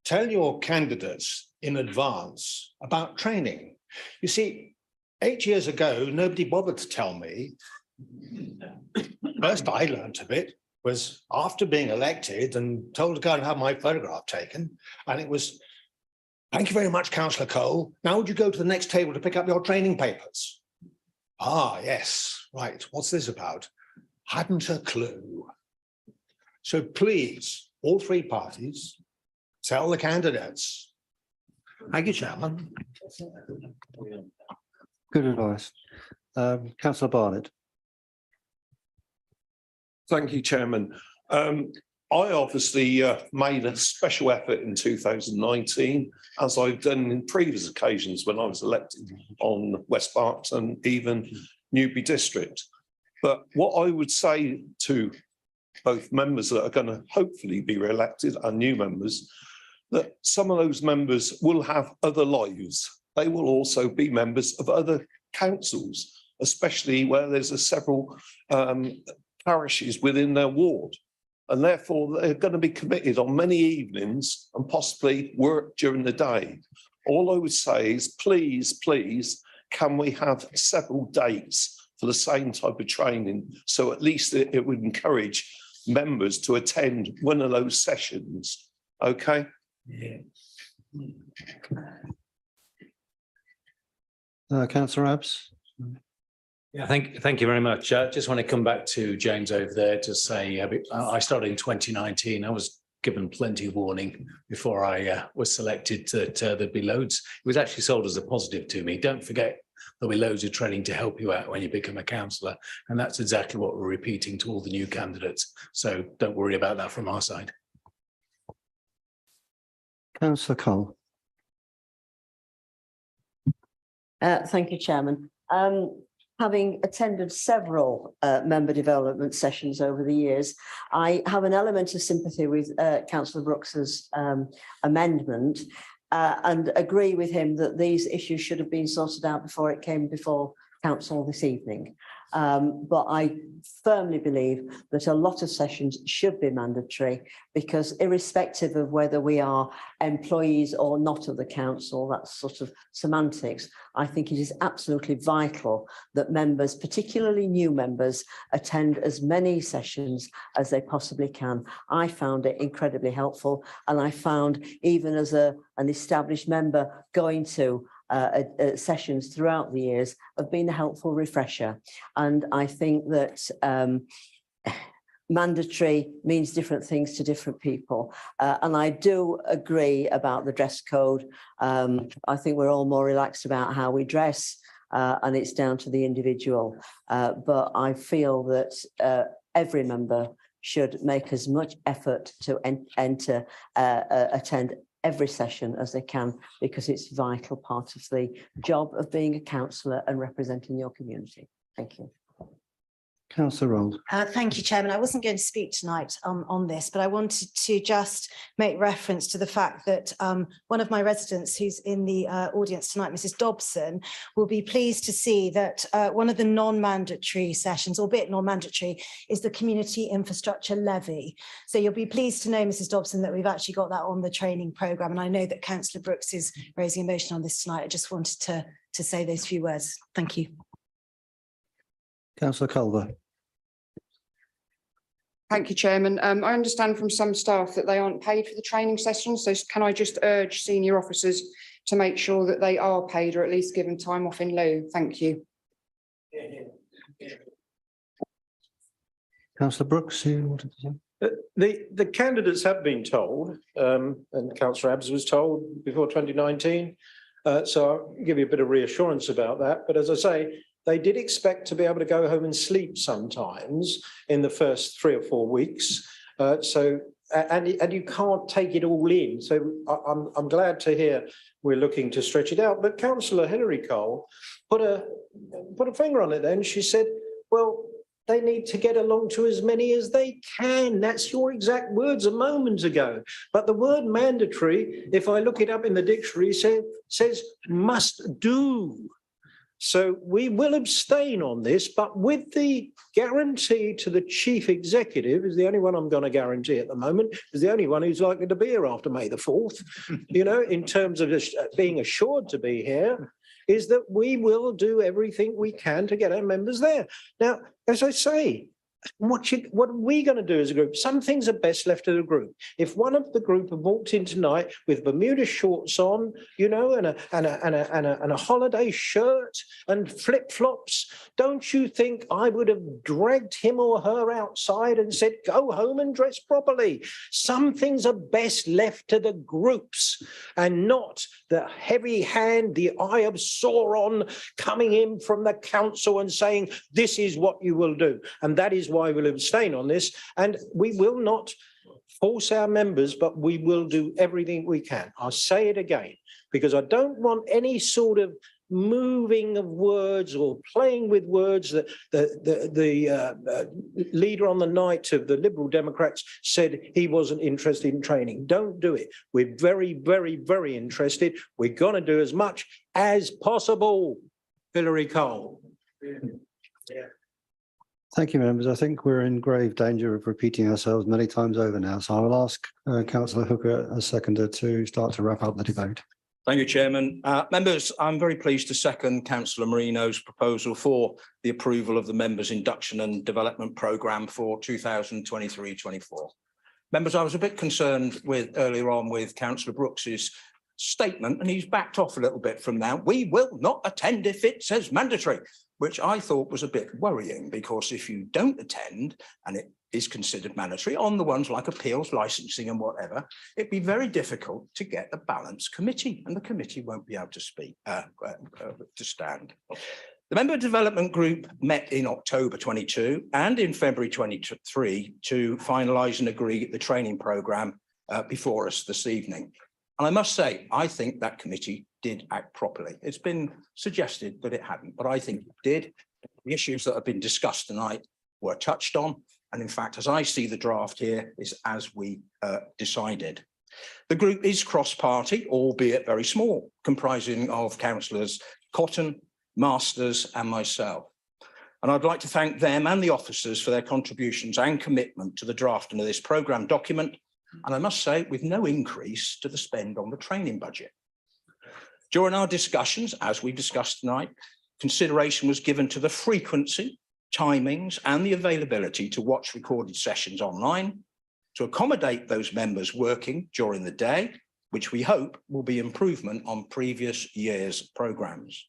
tell your candidates in advance about training. You see, 8 years ago, nobody bothered to tell me. First I learned of it was after being elected and told to go and have my photograph taken. And it was, thank you very much, Councillor Cole. Now would you go to the next table to pick up your training papers? Ah, yes, right. What's this about? Hadn't a clue. So please, all three parties, tell the candidates. Thank you, Chairman. Good advice. Councillor Barnett. Thank you, Chairman. I obviously made a special effort in 2019, as I've done in previous occasions when I was elected on West Berks and even Newby District. But what I would say to both members that are going to hopefully be re-elected and new members, that some of those members will have other lives. They will also be members of other councils, especially where there's several parishes within their ward. And therefore, they're going to be committed on many evenings and possibly work during the day. All I would say is, please, please, can we have several dates for the same type of training? So at least it would encourage members to attend one of those sessions. Okay? Yeah. Councillor Abbs. Yeah, thank you very much. I just want to come back to James over there to say I started in 2019. I was given plenty of warning before I was selected that there'd be loads. It was actually sold as a positive to me. Don't forget, there'll be loads of training to help you out when you become a councillor. And that's exactly what we're repeating to all the new candidates. So don't worry about that from our side. Councillor Cole. Thank you, Chairman. Having attended several member development sessions over the years, I have an element of sympathy with Councillor Brooks's amendment and agree with him that these issues should have been sorted out before it came before Council this evening. But I firmly believe that a lot of sessions should be mandatory, because irrespective of whether we are employees or not of the council, that's sort of semantics, I think it is absolutely vital that members, particularly new members, attend as many sessions as they possibly can. I found it incredibly helpful, and I found, even as an established member, going to sessions throughout the years have been a helpful refresher. And I think that mandatory means different things to different people. And I do agree about the dress code. I think we're all more relaxed about how we dress, and it's down to the individual. But I feel that every member should make as much effort to attend every session as they can, because it's a vital part of the job of being a councillor and representing your community. Thank you. Councillor Roll. Thank you, Chairman. I wasn't going to speak tonight on this, but I wanted to just make reference to the fact that one of my residents who's in the audience tonight, Mrs. Dobson, will be pleased to see that one of the non-mandatory sessions, albeit non-mandatory, is the community infrastructure levy. So you'll be pleased to know, Mrs. Dobson, that we've actually got that on the training programme. And I know that Councillor Brooks is raising a motion on this tonight. I just wanted to say those few words. Thank you. Councillor Culver. Thank you, Chairman. I understand from some staff that they aren't paid for the training sessions. So can I just urge senior officers to make sure that they are paid or at least given time off in lieu? Thank you. Councillor Brooks, you wanted to say? The candidates have been told, and Councillor Abbs was told before 2019. So I'll give you a bit of reassurance about that. But as I say, they did expect to be able to go home and sleep sometimes in the first 3 or 4 weeks. And you can't take it all in. So I'm glad to hear we're looking to stretch it out. But Councillor Hilary Cole put a finger on it then. She said, well, they need to get along to as many as they can. That's your exact words a moment ago. But the word mandatory, if I look it up in the dictionary, says must do. So we will abstain on this, but with the guarantee to the chief executive, is the only one I'm going to guarantee at the moment, is the only one who's likely to be here after May the 4th, you know, in terms of just being assured to be here, is that we will do everything we can to get our members there. Now, as I say, what are we going to do as a group? Some things are best left to the group. If one of the group have walked in tonight with Bermuda shorts on, you know, and a holiday shirt and flip-flops, don't you think I would have dragged him or her outside and said, go home and dress properly? Some things are best left to the groups and not the heavy hand, the eye of Sauron coming in from the council and saying, this is what you will do. And that is why we'll abstain on this. And we will not force our members, but we will do everything we can. I'll say it again, because I don't want any sort of moving of words or playing with words that the leader on the night of the Liberal Democrats said he wasn't interested in training. Don't do it. We're very, very, very interested. We're going to do as much as possible. Hilary Cole. Yeah. Thank you, members. I think we're in grave danger of repeating ourselves many times over now. So I will ask Councillor Hooker, a seconder, to start to wrap up the debate. Thank you, Chairman. Members, I'm very pleased to second Councillor Marino's proposal for the approval of the members' induction and development programme for 2023-24. Members, I was a bit concerned earlier on with Councillor Brooks's statement, and he's backed off a little bit from that. We will not attend if it says mandatory, which I thought was a bit worrying, because if you don't attend and it is considered mandatory on the ones like appeals, licensing and whatever, it'd be very difficult to get a balanced committee, and the committee won't be able to stand. The Member Development Group met in October 22 and in February 23 to finalise and agree the training programme before us this evening. And I must say, I think that committee did act properly. It's been suggested that it hadn't, but I think it did. The issues that have been discussed tonight were touched on. And in fact, as I see the draft here, is as we decided. The group is cross-party, albeit very small, comprising of councillors Cotton, Masters and myself. And I'd like to thank them and the officers for their contributions and commitment to the drafting of this programme document. And I must say, with no increase to the spend on the training budget. During our discussions, as we discussed tonight, consideration was given to the frequency, timings, and the availability to watch recorded sessions online, to accommodate those members working during the day, which we hope will be improvement on previous year's programmes.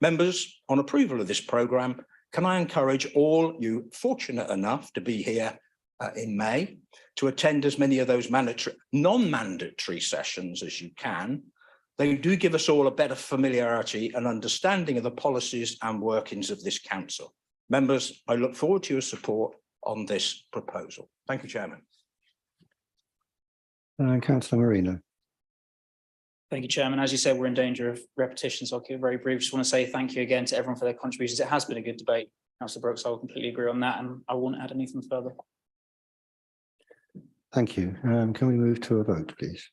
Members, on approval of this programme, can I encourage all you fortunate enough to be here in May to attend as many of those non-mandatory sessions as you can. They do give us all a better familiarity and understanding of the policies and workings of this council. Members, I look forward to your support on this proposal. Thank you, Chairman. Councillor Marino. Thank you, Chairman. As you said, we're in danger of repetition, so I'll keep it very brief. Just want to say thank you again to everyone for their contributions. It has been a good debate, Councillor Brooks. I will completely agree on that, and I won't add anything further. Thank you. Can we move to a vote, please?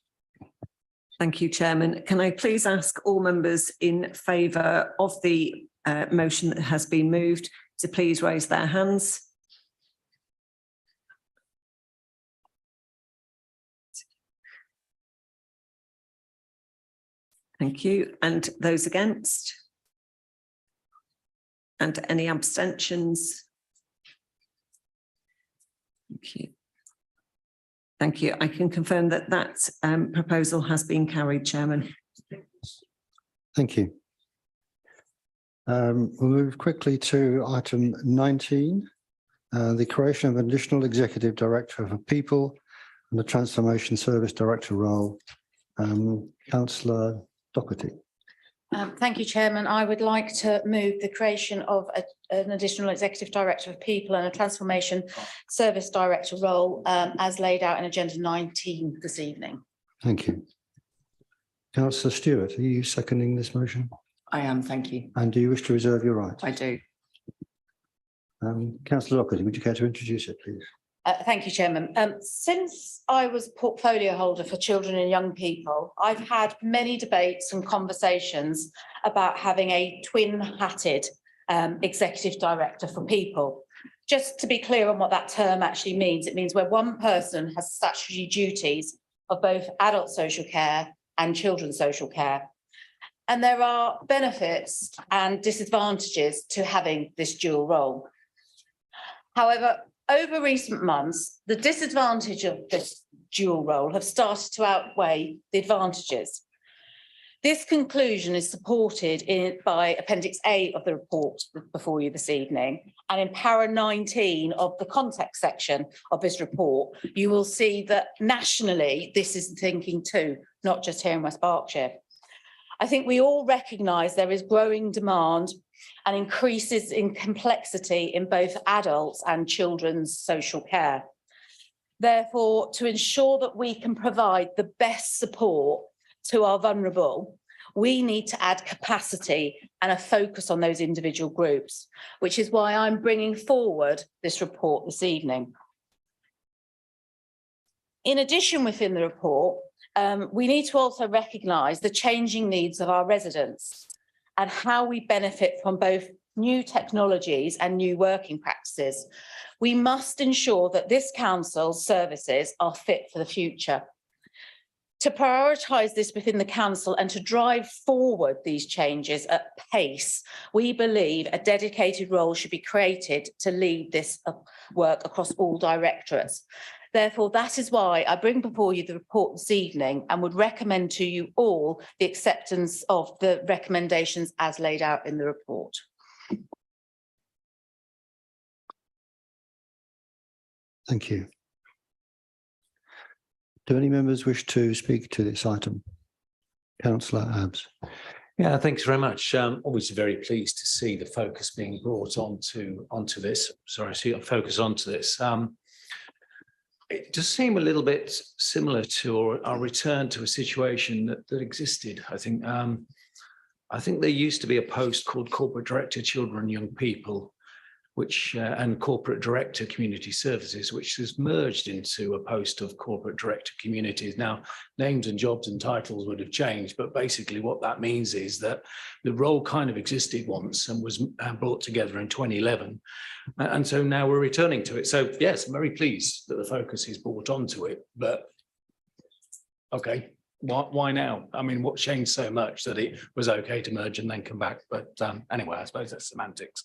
Thank you, Chairman. Can I please ask all members in favour of the motion that has been moved to please raise their hands? Thank you. And those against? And any abstentions? Thank you. Thank you. I can confirm that that proposal has been carried, Chairman. Thank you. We'll move quickly to item 19, the creation of an additional executive director for people and the transformation service director role. Councillor Doherty. Thank you, Chairman. I would like to move the creation of an additional executive director of people and a transformation service director role as laid out in agenda 19 this evening. Thank you. Councillor Stewart, are you seconding this motion? I am, thank you. And do you wish to reserve your right? I do. Councillor Doherty, would you care to introduce it, please? Thank you, Chairman. Since I was portfolio holder for children and young people, I've had many debates and conversations about having a twin-hatted executive director for people. Just to be clear on what that term actually means, it means where one person has statutory duties of both adult social care and children's social care. And there are benefits and disadvantages to having this dual role. However, over recent months, the disadvantage of this dual role have started to outweigh the advantages. This conclusion is supported by Appendix A of the report before you this evening, and in para 19 of the context section of this report, you will see that nationally this is the thinking too, not just here in West Berkshire. I think we all recognise there is growing demand and increases in complexity in both adults and children's social care. Therefore, to ensure that we can provide the best support to our vulnerable, we need to add capacity and a focus on those individual groups, which is why I'm bringing forward this report this evening. In addition, within the report, we need to also recognise the changing needs of our residents and how we benefit from both new technologies and new working practices. We must ensure that this council's services are fit for the future. To prioritise this within the council and to drive forward these changes at pace, we believe a dedicated role should be created to lead this work across all directorates. Therefore, that is why I bring before you the report this evening and would recommend to you all the acceptance of the recommendations as laid out in the report. Thank you. Do any members wish to speak to this item? Councillor Abbs. Yeah, thanks very much. Obviously very pleased to see the focus being brought onto this. Sorry, see focus onto this. It does seem a little bit similar to our return to a situation that existed. I think there used to be a post called Corporate Director, Children and Young People, which and Corporate Director, Community Services, which has merged into a post of Corporate Director, Communities. Now, names and jobs and titles would have changed, but basically what that means is that the role kind of existed once and was brought together in 2011. And so now we're returning to it. So yes, I'm very pleased that the focus is brought onto it, but okay, why now? I mean, what changed so much that it was okay to merge and then come back? But anyway, I suppose that's semantics.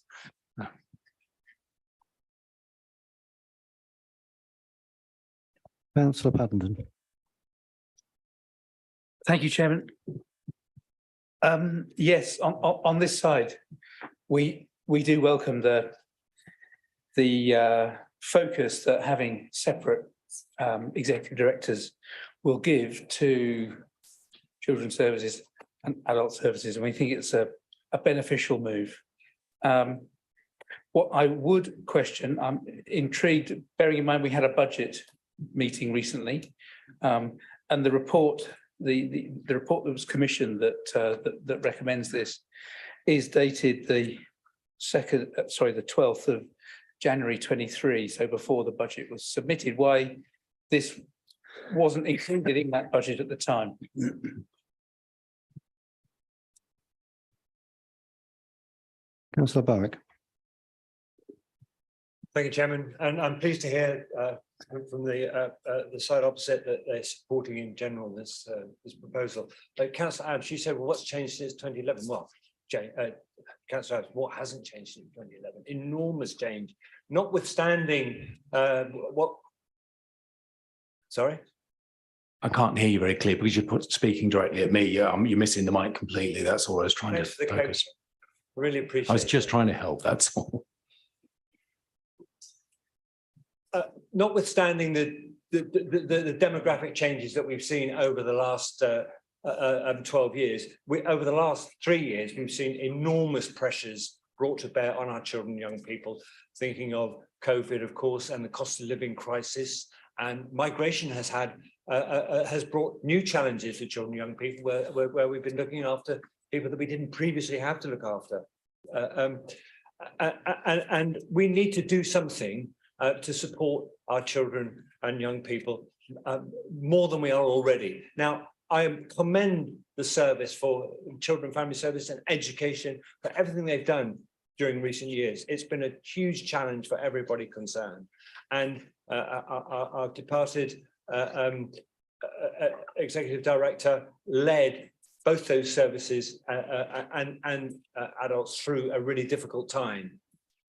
Councillor Paddington. Thank you, Chairman. Yes, on this side, we do welcome the focus that having separate executive directors will give to children's services and adult services, and we think it's a beneficial move. What I would question, I'm intrigued, bearing in mind we had a budget meeting recently, and the report, the report that was commissioned that recommends this is dated the 12th of January 23, so before the budget was submitted. Why this wasn't included in that budget at the time? Councillor Barwick. Thank you, Chairman, and I'm pleased to hear from the side opposite that they're supporting in general this proposal. But Councillor Adams, she said, well, what's changed since 2011? Well, Councillor Adams, what hasn't changed since 2011? Enormous change, notwithstanding what. Sorry? I can't hear you very clear because you're speaking directly at me. You're missing the mic completely. That's all I was trying to focus. Really appreciate it. I was just trying to help, that's all. Notwithstanding the demographic changes that we've seen over the last 12 years, over the last 3 years, we've seen enormous pressures brought to bear on our children and young people, thinking of COVID, of course, and the cost of living crisis. And migration has brought new challenges for children and young people where we've been looking after people that we didn't previously have to look after. And we need to do something to support our children and young people more than we are already. Now, I commend the service for Children and Family Service and Education for everything they've done during recent years. It's been a huge challenge for everybody concerned. And our departed Executive Director led both those services and adults through a really difficult time.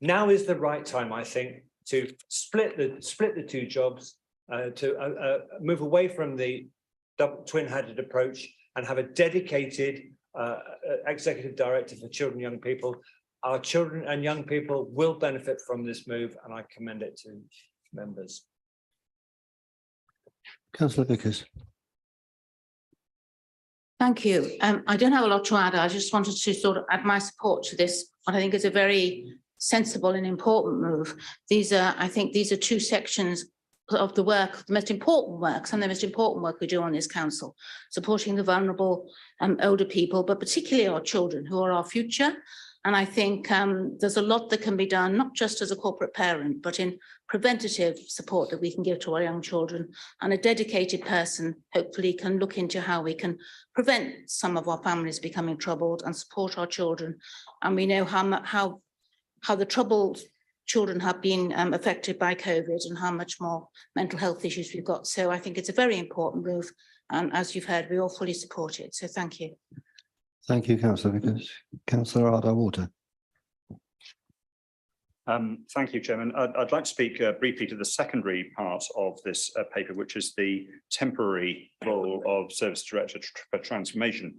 Now is the right time, I think, to split the two jobs, to move away from the twin-headed approach and have a dedicated Executive Director for Children and Young People. Our children and young people will benefit from this move, and I commend it to members. Councillor Vickers. Thank you. I don't have a lot to add. I just wanted to sort of add my support to this, what I think is a very sensible and important move. I think these are two sections of the work, the most important work, some of the most important work we do on this council, supporting the vulnerable older people, but particularly our children who are our future. And I think there's a lot that can be done, not just as a corporate parent, but in preventative support that we can give to our young children. And a dedicated person hopefully can look into how we can prevent some of our families becoming troubled and support our children. And we know how the troubled children have been affected by COVID and how much more mental health issues we've got. So I think it's a very important move. And as you've heard, we all fully support it. So thank you. Thank you, Councillor Vickers. Councillor Ardell-Walter. Thank you, Chairman. I'd like to speak briefly to the secondary part of this paper, which is the temporary role of Service Director for Transformation.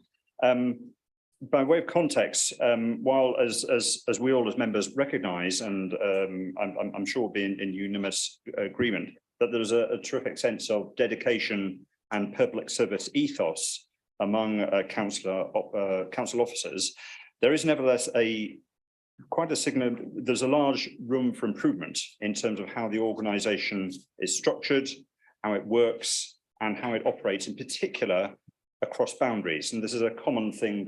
By way of context, while as we all as members recognise, and I'm sure we'll be in unanimous agreement, that there's a terrific sense of dedication and public service ethos among council officers, there is nevertheless there's a large room for improvement in terms of how the organisation is structured, how it works, and how it operates, in particular across boundaries. And this is a common thing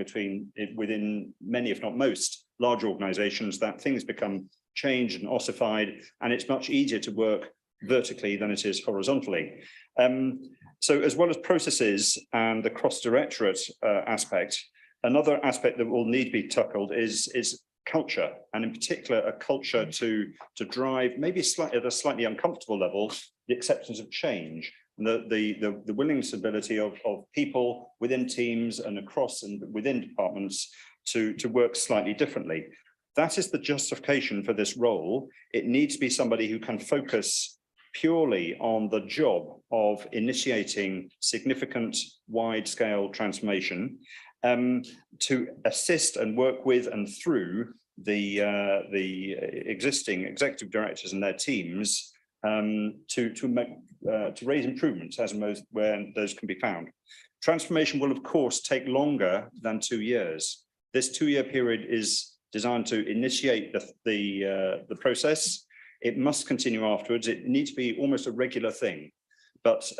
within many, if not most, large organisations, that things become changed and ossified, and it's much easier to work vertically than it is horizontally. So as well as processes and the cross-directorate aspect, another aspect that will need to be tackled is culture, and in particular a culture to drive, maybe at a slightly uncomfortable level, the acceptance of change, and the willingness ability of people within teams and across and within departments to work slightly differently. That is the justification for this role. It needs to be somebody who can focus purely on the job of initiating significant wide-scale transformation to assist and work with and through the existing executive directors and their teams to raise improvements as most where those can be found. Transformation will, of course, take longer than 2 years. This 2-year period is designed to initiate the process. It must continue afterwards. It needs to be almost a regular thing. But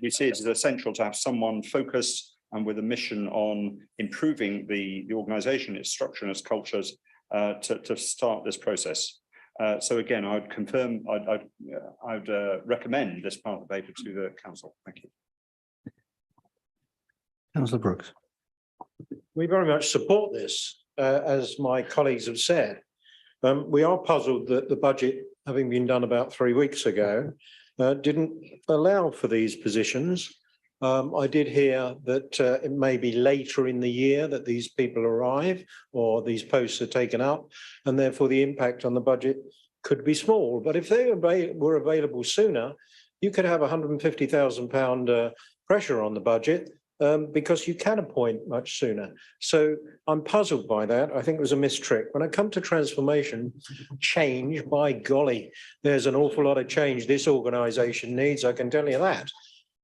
we see it as essential to have someone focused and with a mission on improving the organisation, its structure and its cultures to start this process. So again, I'd confirm, I'd recommend this part of the paper to the council. Thank you. Councillor Brooks. We very much support this, as my colleagues have said. We are puzzled that the budget, having been done about 3 weeks ago, didn't allow for these positions. I did hear that it may be later in the year that these people arrive or these posts are taken up, and therefore the impact on the budget could be small. But if they were available sooner, you could have £150,000 pressure on the budget because you can appoint much sooner. So I'm puzzled by that. I think it was a mistrick. When I come to transformation, change, by golly, there's an awful lot of change this organisation needs, I can tell you that.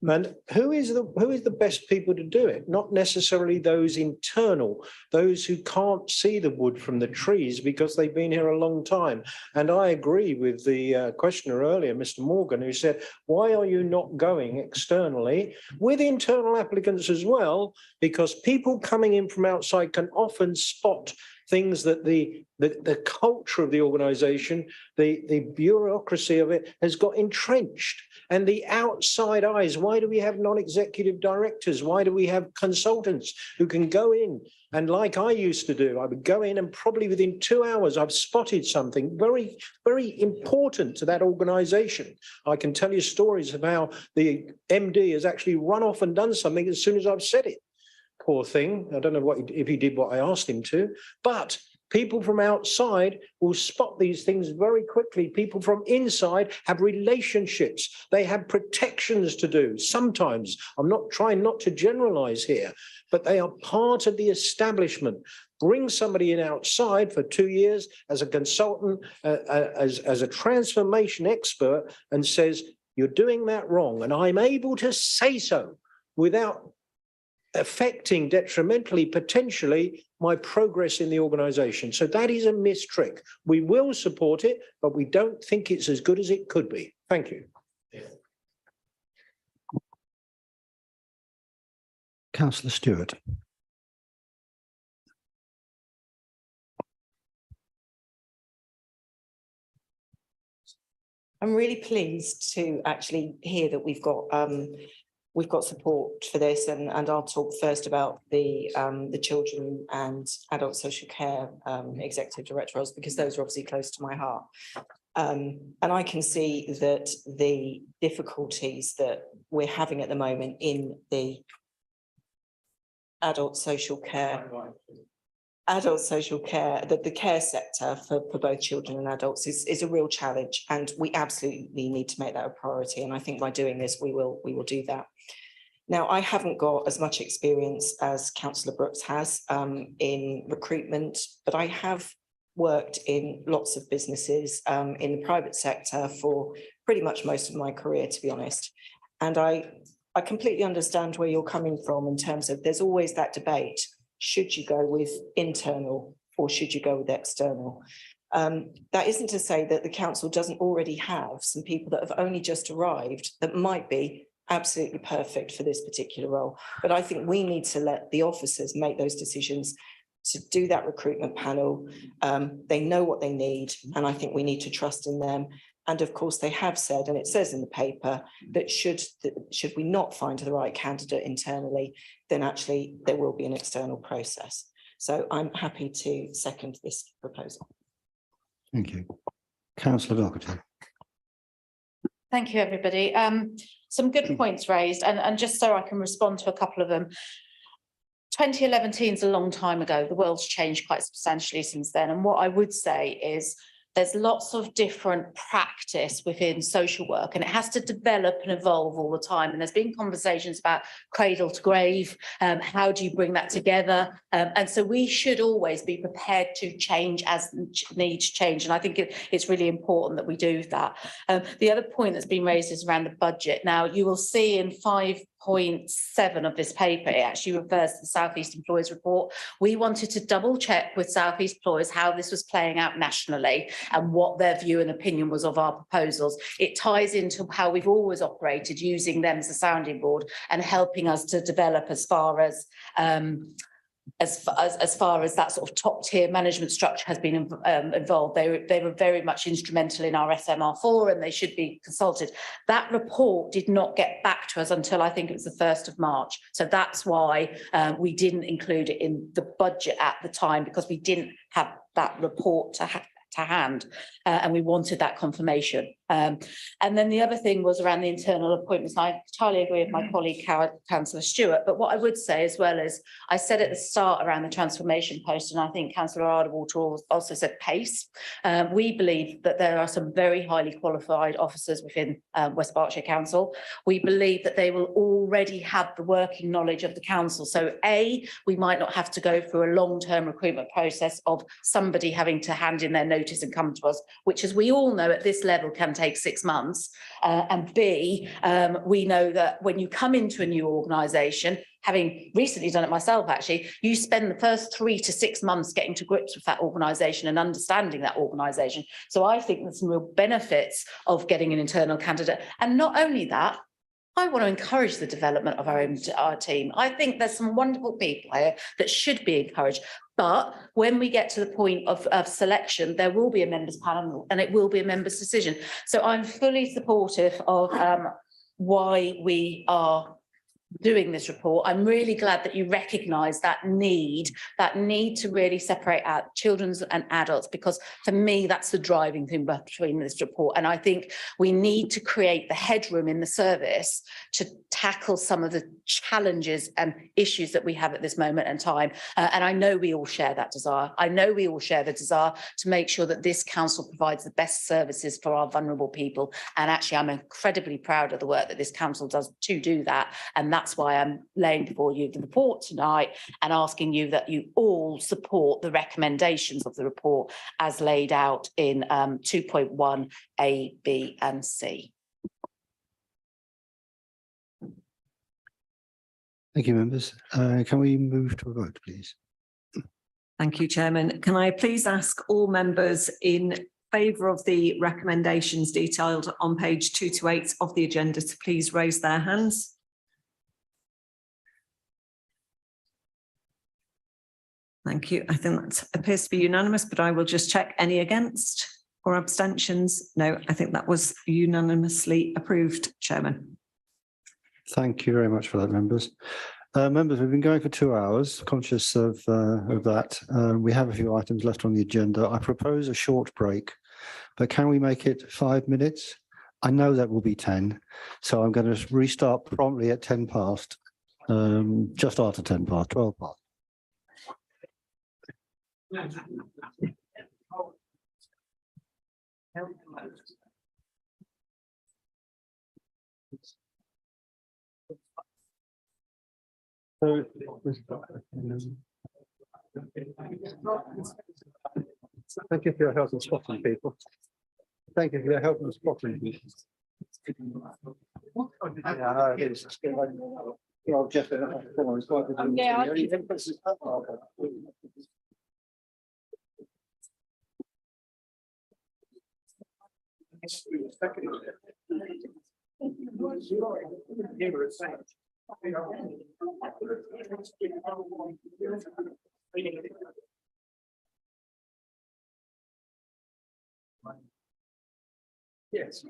And who is the best people to do it? Not necessarily those internal, those who can't see the wood from the trees because they've been here a long time. And I agree with the questioner earlier, Mr. Morgan, who said, why are you not going externally with internal applicants as well? Because people coming in from outside can often spot things that the culture of the organisation, the bureaucracy of it has got entrenched. And the outside eyes, why do we have non-executive directors? Why do we have consultants who can go in? And like I used to do, I would go in and probably within 2 hours, I've spotted something very, very important to that organisation. I can tell you stories of how the MD has actually run off and done something as soon as I've said it. Poor thing. I don't know if he did what I asked him to, but people from outside will spot these things very quickly. People from inside have relationships. They have protections to do. Sometimes, I'm not trying not to generalize here, but they are part of the establishment. Bring somebody in outside for 2 years as a consultant, as a transformation expert, and says, you're doing that wrong. And I'm able to say so without affecting detrimentally, potentially, my progress in the organisation. So that is a mistrick. We will support it, but we don't think it's as good as it could be. Thank you. Councillor Stewart. I'm really pleased to actually hear that we've got support for this, and I'll talk first about the children and adult social care executive director roles, because those are obviously close to my heart. And I can see that the difficulties that we're having at the moment in the adult social care, the care sector for both children and adults is a real challenge, and we absolutely need to make that a priority. And I think by doing this, we will do that. Now, I haven't got as much experience as Councillor Brooks has in recruitment, but I have worked in lots of businesses in the private sector for pretty much most of my career, to be honest. And I completely understand where you're coming from in terms of there's always that debate. Should you go with internal or should you go with external? That isn't to say that the council doesn't already have some people that have only just arrived that might be absolutely perfect for this particular role. But I think we need to let the officers make those decisions to do that recruitment panel. They know what they need, and I think we need to trust in them. And of course, they have said, and it says in the paper, that should we not find the right candidate internally, then actually there will be an external process. So I'm happy to second this proposal. Thank you. Councillor Doherty. Thank you, everybody. Some good points raised, and just so I can respond to a couple of them. 2011 is a long time ago. The world's changed quite substantially since then. And what I would say is there's lots of different practice within social work, and it has to develop and evolve all the time. And there's been conversations about cradle to grave. How do you bring that together? And so we should always be prepared to change as needs change. And I think it's really important that we do that. The other point that's been raised is around the budget. Now, you will see in 5.7 of this paper, it actually refers to the South East Employers Report. We wanted to double check with South East Employers how this was playing out nationally and what their view and opinion was of our proposals. It ties into how we've always operated, using them as a sounding board and helping us to develop as far as that sort of top tier management structure has been involved. They were very much instrumental in our SMR4, and they should be consulted. That report did not get back to us until I think it was the 1st of March. So that's why we didn't include it in the budget at the time, because we didn't have that report to hand, and we wanted that confirmation. And then the other thing was around the internal appointments. And I entirely agree with my colleague, Councillor Stewart. But what I would say as well is, I said at the start around the transformation post, and I think Councillor Ardwater also said pace. We believe that there are some very highly qualified officers within West Berkshire Council. We believe that they will already have the working knowledge of the council. So we might not have to go through a long-term recruitment process of somebody having to hand in their notice and come to us, which, as we all know, at this level can take 6 months. And B, we know that when you come into a new organisation, having recently done it myself, actually, you spend the first 3 to 6 months getting to grips with that organisation and understanding that organisation. So I think there's some real benefits of getting an internal candidate. And not only that, I want to encourage the development of our team. I think there's some wonderful people here that should be encouraged. But when we get to the point of selection, there will be a members panel and it will be a members decision. So I'm fully supportive of why we are doing this report. I'm really glad that you recognise that need to really separate out children and adults, because for me, that's the driving thing between this report. And I think we need to create the headroom in the service to tackle some of the challenges and issues that we have at this moment in time. And I know we all share that desire. I know we all share the desire to make sure that this council provides the best services for our vulnerable people. And actually, I'm incredibly proud of the work that this council does to do that. And that's why I'm laying before you the report tonight and asking you that you all support the recommendations of the report as laid out in 2.1 A, B and C. Thank you, members. Can we move to a vote, please? Thank you, Chairman. Can I please ask all members in favour of the recommendations detailed on page 228 of the agenda to please raise their hands? Thank you. I think that appears to be unanimous, but I will just check any against or abstentions. No, I think that was unanimously approved, Chairman. Thank you very much for that, members. Members, we've been going for 2 hours, conscious of that. We have a few items left on the agenda. I propose a short break, but can we make it 5 minutes? I know that will be 10, so I'm going to restart promptly at 10 past, just after 10 past, 12 past. So, thank you for your help in spotting people. Thank you for your help in spotting people. Yeah, it is. Well, Jeff, yes.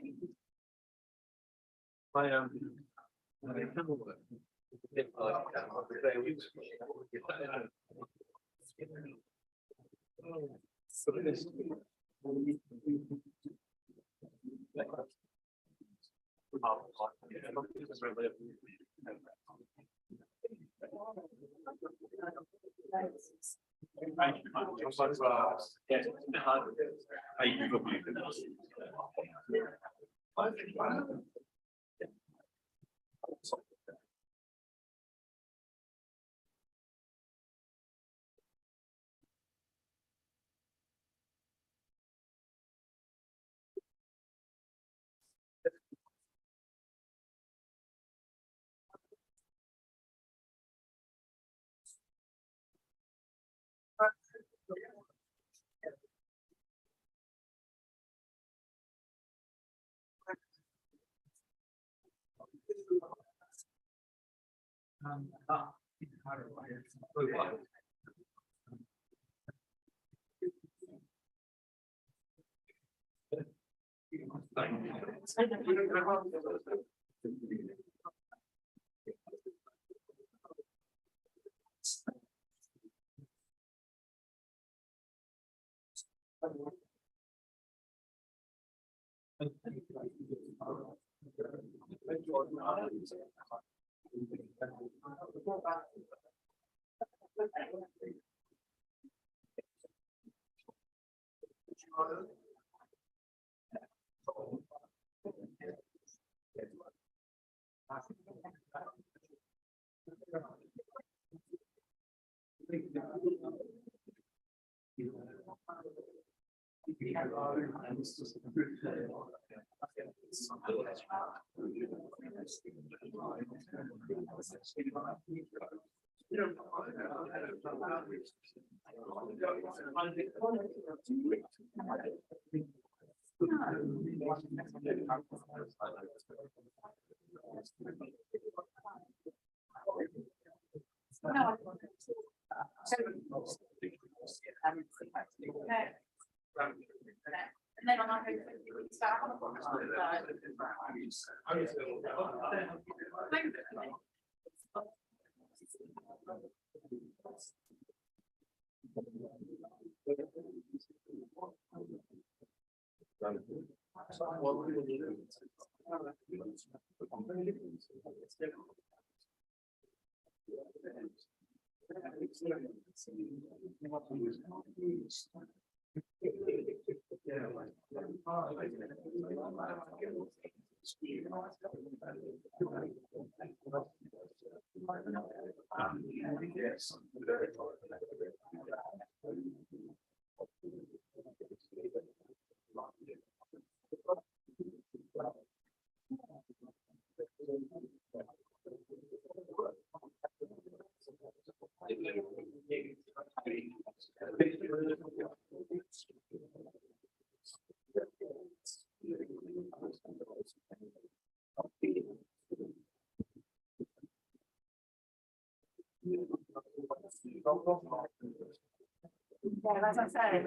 Yeah, as I say.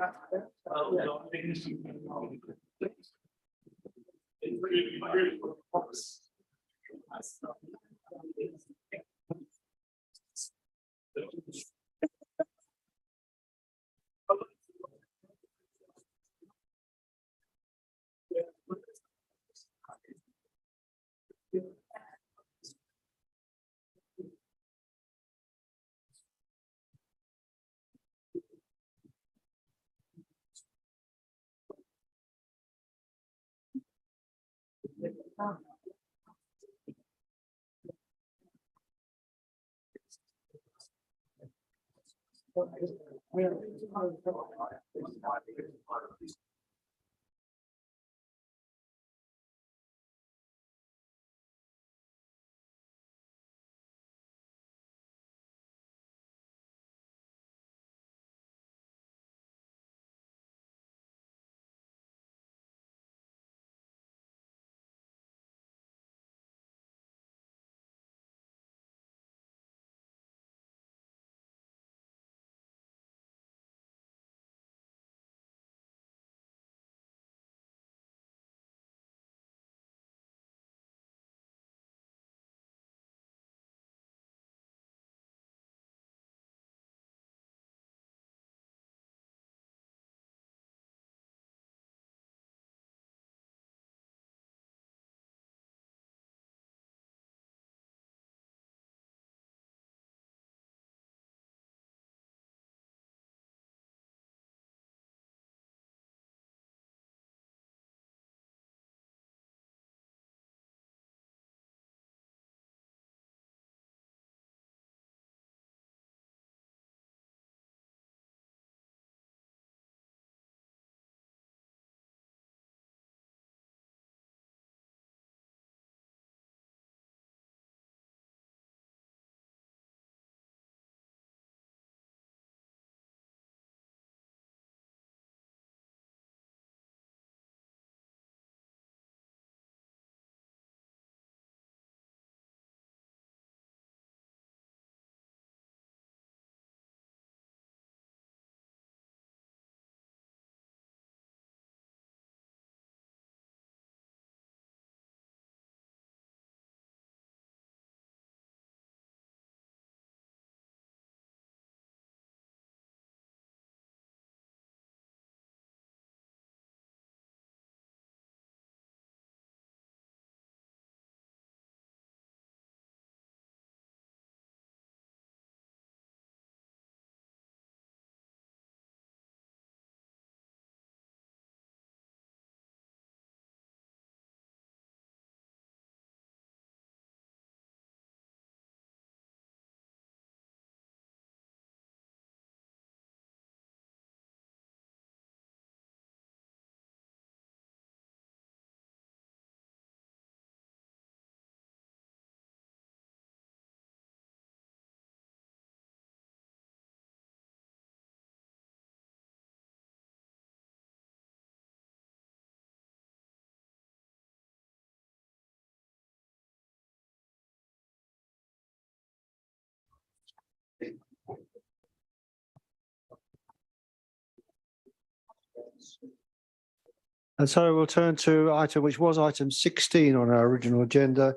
And so we'll turn to item, which was item 16 on our original agenda,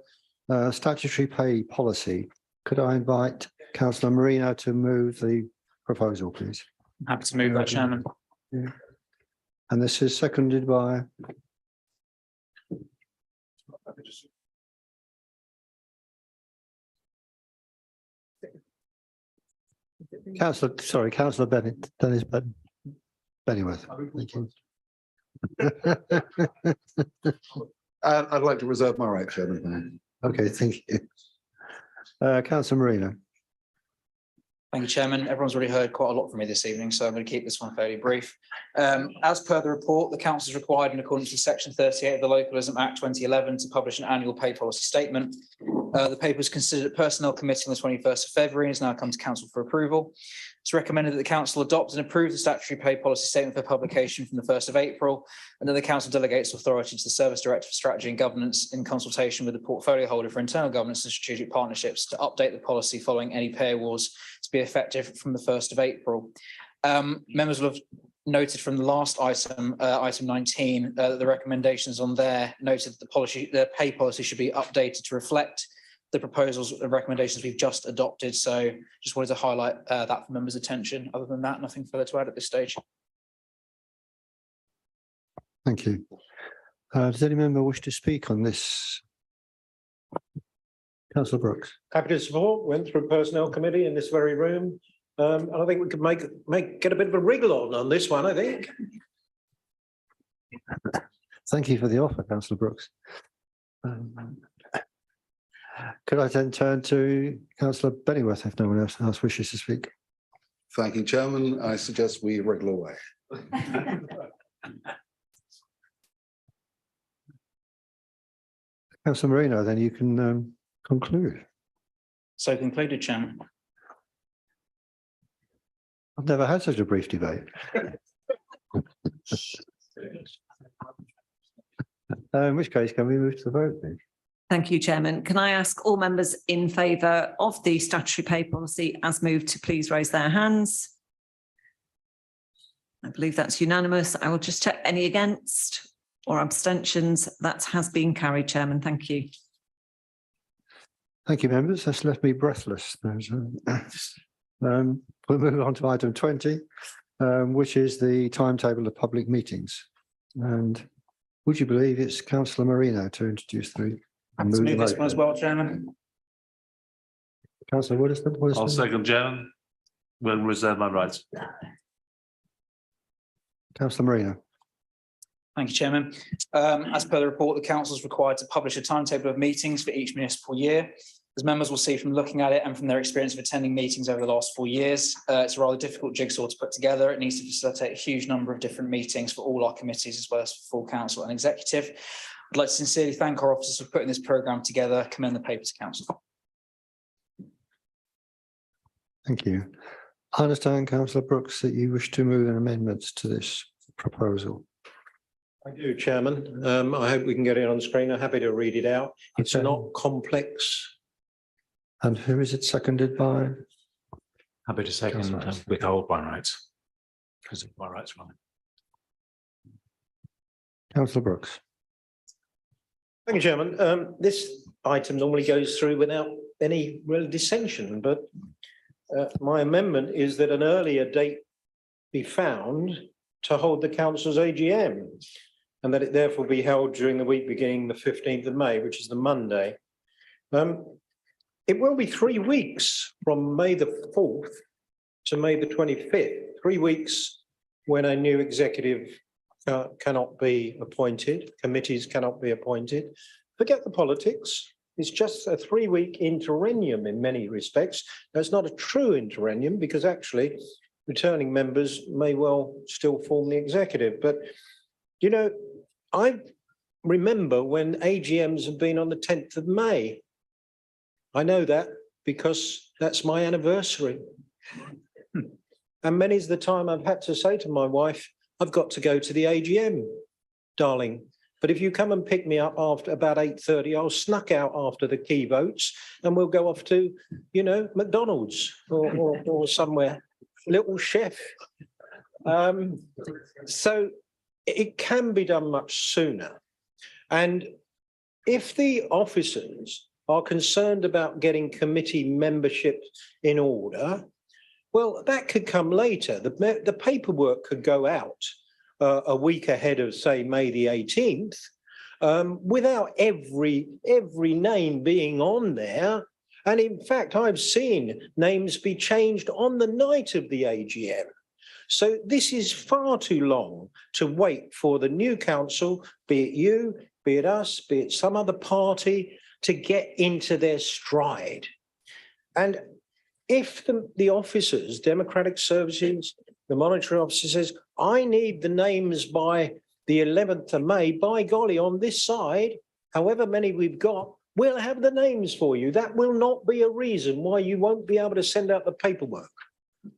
statutory pay policy. Could I invite Councillor Marino to move the proposal, please? Happy to move that, Chairman. Yeah. And this is seconded by Councillor Bennett, Dennis Bennyworth. Thank you. I'd like to reserve my right, Chairman. Okay, thank you. Councillor Marino. Thank you, Chairman. Everyone's already heard quite a lot from me this evening, so I'm going to keep this one fairly brief. As per the report, the council is required in accordance with section 38 of the Localism Act 2011 to publish an annual pay policy statement. The paper was considered at Personnel Committee on the 21st of February and has now come to council for approval. It's recommended that the council adopt and approve the statutory pay policy statement for publication from the 1st of April, and that the council delegates authority to the Service Director for Strategy and Governance in consultation with the portfolio holder for internal governance and strategic partnerships to update the policy following any pay awards to be effective from the 1st of April. Members will have noted from the last item, item 19, that the recommendations on there noted that the pay policy should be updated to reflect the proposals and recommendations we've just adopted. So just wanted to highlight that for members' attention. Other than that, nothing further to add at this stage. Thank you. Does any member wish to speak on this? Councillor Brooks. Happy to support. Went through Personnel Committee in this very room. And I think we could get a bit of a wriggle on this one, I think. Thank you for the offer, Councillor Brooks. Could I then turn to Councillor Bennyworth if no one else wishes to speak? Thank you, Chairman. I suggest we wriggle away. Councillor Marino, then you can conclude. So concluded, Chairman. I've never had such a brief debate. In which case, can we move to the vote, please? Thank you, Chairman. Can I ask all members in favour of the statutory pay policy as moved to please raise their hands? I believe that's unanimous. I will just check any against or abstentions. That has been carried, Chairman. Thank you. Thank you, members. That's left me breathless. We'll move on to item 20, which is the timetable of public meetings. And would you believe it's Councillor Marino to introduce the Happy to move this one as well, Chairman. Councillor Woodiston. I'll second, Chairman. Will reserve my rights. Councillor Marino. Thank you, Chairman. As per the report, the council is required to publish a timetable of meetings for each municipal year. As members will see from looking at it and from their experience of attending meetings over the last 4 years, it's a rather difficult jigsaw to put together. It needs to facilitate a huge number of different meetings for all our committees as well as for full council and executive. I'd like to sincerely thank our officers for putting this programme together. Commend the paper to council. Thank you. I understand, Councillor Brooks, that you wish to move an amendment to this proposal. I do, Chairman. I hope we can get it on screen. I'm happy to read it out. It's not complex. And who is it seconded by? Happy to second and withhold my rights. Because of my rights, right. Councillor Brooks. Thank you, Chairman. This item normally goes through without any real dissension, but my amendment is that an earlier date be found to hold the council's AGM, and that it therefore be held during the week beginning the 15th of May, which is the Monday. It will be 3 weeks from May the 4th to May the 25th, 3 weeks when a new executive cannot be appointed, committees cannot be appointed. Forget the politics. It's just a 3-week interregnum in many respects. Now, it's not a true interregnum because actually returning members may well still form the executive. But, you know, I remember when AGMs have been on the 10th of May. I know that because that's my anniversary. And many's the time I've had to say to my wife, I've got to go to the AGM, darling. But if you come and pick me up after about 8:30, I'll snuck out after the key votes and we'll go off to, you know, McDonald's or somewhere, little chef. So it can be done much sooner. And if the officers are concerned about getting committee membership in order, well, that could come later. The paperwork could go out a week ahead of, say, May the 18th, without every name being on there. And in fact, I've seen names be changed on the night of the AGM. So this is far too long to wait for the new council, be it you, be it us, be it some other party, to get into their stride. And if the officers, Democratic Services, the monitoring officer says, I need the names by the 11th of May, by golly, on this side, however many we've got, we'll have the names for you. That will not be a reason why you won't be able to send out the paperwork.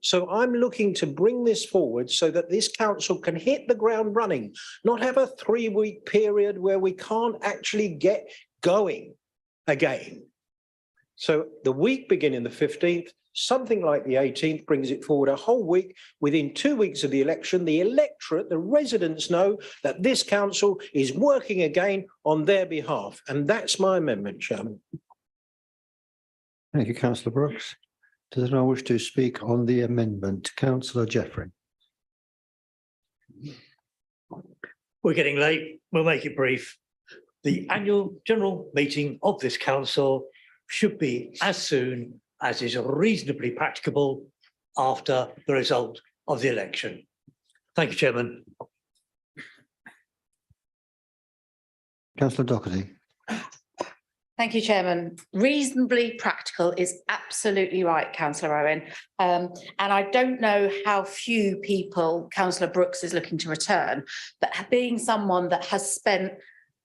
So I'm looking to bring this forward so that this council can hit the ground running, not have a 3-week period where we can't actually get going again. So the week beginning the 15th, something like the 18th, brings it forward a whole week. Within 2 weeks of the election, the electorate, the residents know that this council is working again on their behalf. And that's my amendment, Chairman. Thank you, Councillor Brooks. Does anyone wish to speak on the amendment? Councillor Jeffrey. We're getting late. We'll make it brief. The annual general meeting of this council should be as soon as is reasonably practicable after the result of the election. Thank you, Chairman. Councillor Doherty. Thank you, Chairman. Reasonably practical is absolutely right, Councillor Owen. And I don't know how few people Councillor Brooks is looking to return, but being someone that has spent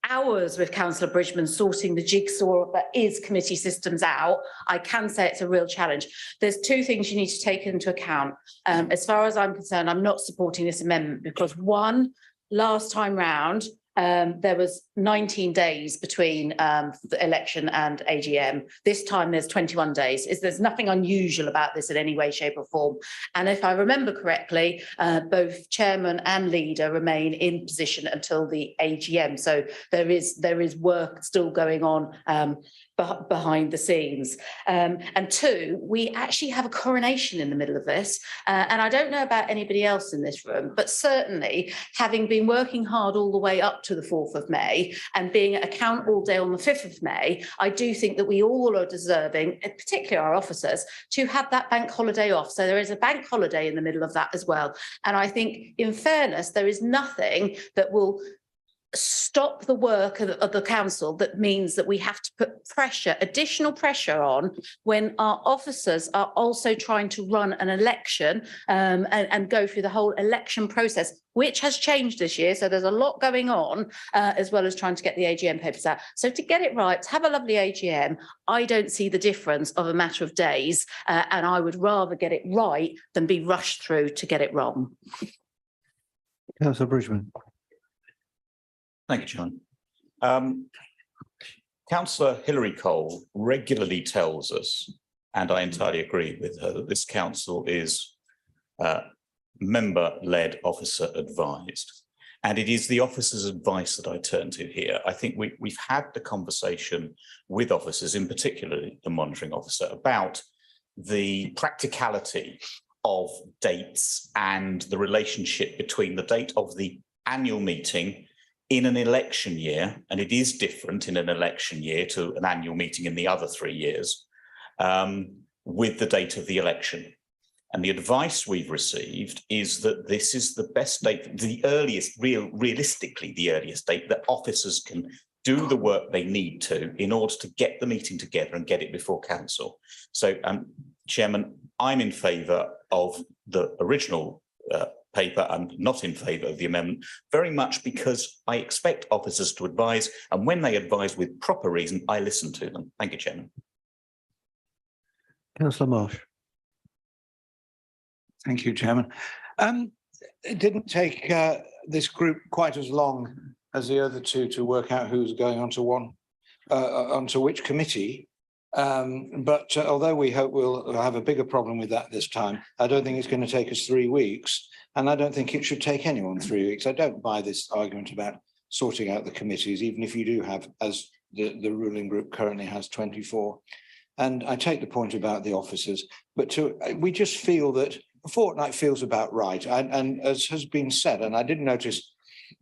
hours with Councillor Bridgman sorting the jigsaw that is committee systems out, I can say it's a real challenge. There's two things you need to take into account. As far as I'm concerned, I'm not supporting this amendment because one, last time round, there was 19 days between the election and AGM. This time there's 21 days. There's nothing unusual about this in any way, shape or form. And if I remember correctly, both chairman and leader remain in position until the AGM. So there is work still going on behind the scenes. And two, we actually have a coronation in the middle of this. And I don't know about anybody else in this room, but certainly having been working hard all the way up to the 4th of May and being at account all day on the 5th of May, I do think that we all are deserving, particularly our officers, to have that bank holiday off. So there is a bank holiday in the middle of that as well. And I think in fairness, there is nothing that will stop the work of the council that means that we have to put pressure, additional pressure on when our officers are also trying to run an election and go through the whole election process, which has changed this year. So there's a lot going on as well as trying to get the AGM papers out. So to get it right, to have a lovely AGM, I don't see the difference of a matter of days. And I would rather get it right than be rushed through to get it wrong. Councillor Bridgman. Thank you, John. Councillor Hilary Cole regularly tells us, and I entirely agree with her, that this council is member-led, officer advised. And it is the officer's advice that I turn to here. I think we've had the conversation with officers, in particular the monitoring officer, about the practicality of dates and the relationship between the date of the annual meeting in an election year, and it is different in an election year to an annual meeting in the other 3 years, with the date of the election. And the advice we've received is that this is the best date, the earliest, realistically the earliest date that officers can do the work they need to in order to get the meeting together and get it before council. So, Chairman, I'm in favour of the original paper. I'm not in favour of the amendment, very much because I expect officers to advise, and when they advise with proper reason, I listen to them. Thank you, Chairman. Councillor Marsh. Thank you, Chairman. It didn't take this group quite as long as the other two to work out who's going onto which committee. But although we hope we'll have a bigger problem with that this time, I don't think it's going to take us 3 weeks. And I don't think it should take anyone 3 weeks. I don't buy this argument about sorting out the committees, even if you do have, as the ruling group currently has, 24. And I take the point about the officers, but we just feel that a fortnight feels about right. And as has been said, and I did notice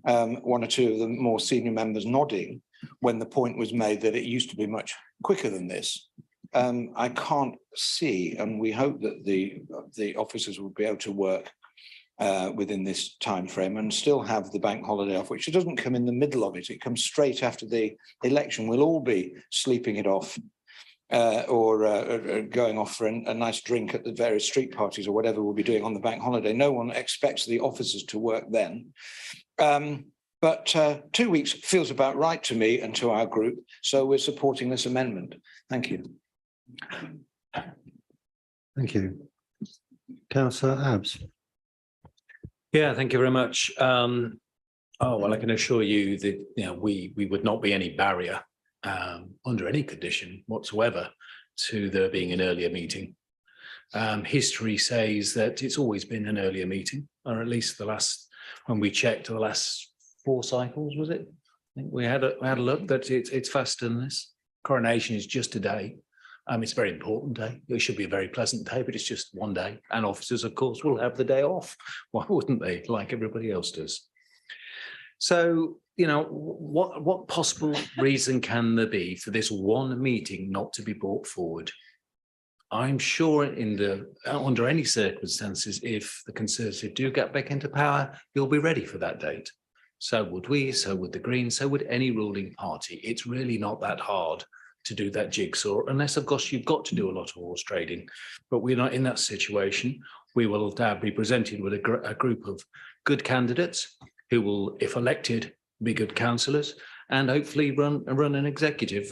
one or two of the more senior members nodding when the point was made that it used to be much quicker than this. I can't see, and we hope that the officers will be able to work within this time frame and still have the bank holiday off, which doesn't come in the middle of it. It comes straight after the election. We'll all be sleeping it off or going off for a nice drink at the various street parties or whatever we'll be doing on the bank holiday. No one expects the officers to work then. But 2 weeks feels about right to me and to our group. So we're supporting this amendment. Thank you. Thank you. Councillor Abbs. Yeah, thank you very much. Oh, well, I can assure you that, you know, we would not be any barrier under any condition whatsoever to there being an earlier meeting. History says that it's always been an earlier meeting, or at least the last, when we checked the last 4 cycles, was it? I think we had a look that it's faster than this. Coronation is just a day. It's a very important day. It should be a very pleasant day, but it's just one day. And officers, of course, will have the day off. Why wouldn't they? Like everybody else does. So, you know, what possible reason can there be for this one meeting not to be brought forward? I'm sure under any circumstances, if the Conservative do get back into power, you'll be ready for that date. So would we, so would the Greens, so would any ruling party. It's really not that hard to do that jigsaw, unless, of course, you've got to do a lot of horse trading. But we're not in that situation. We will be presented with a group of good candidates who will, if elected, be good councillors and hopefully run an executive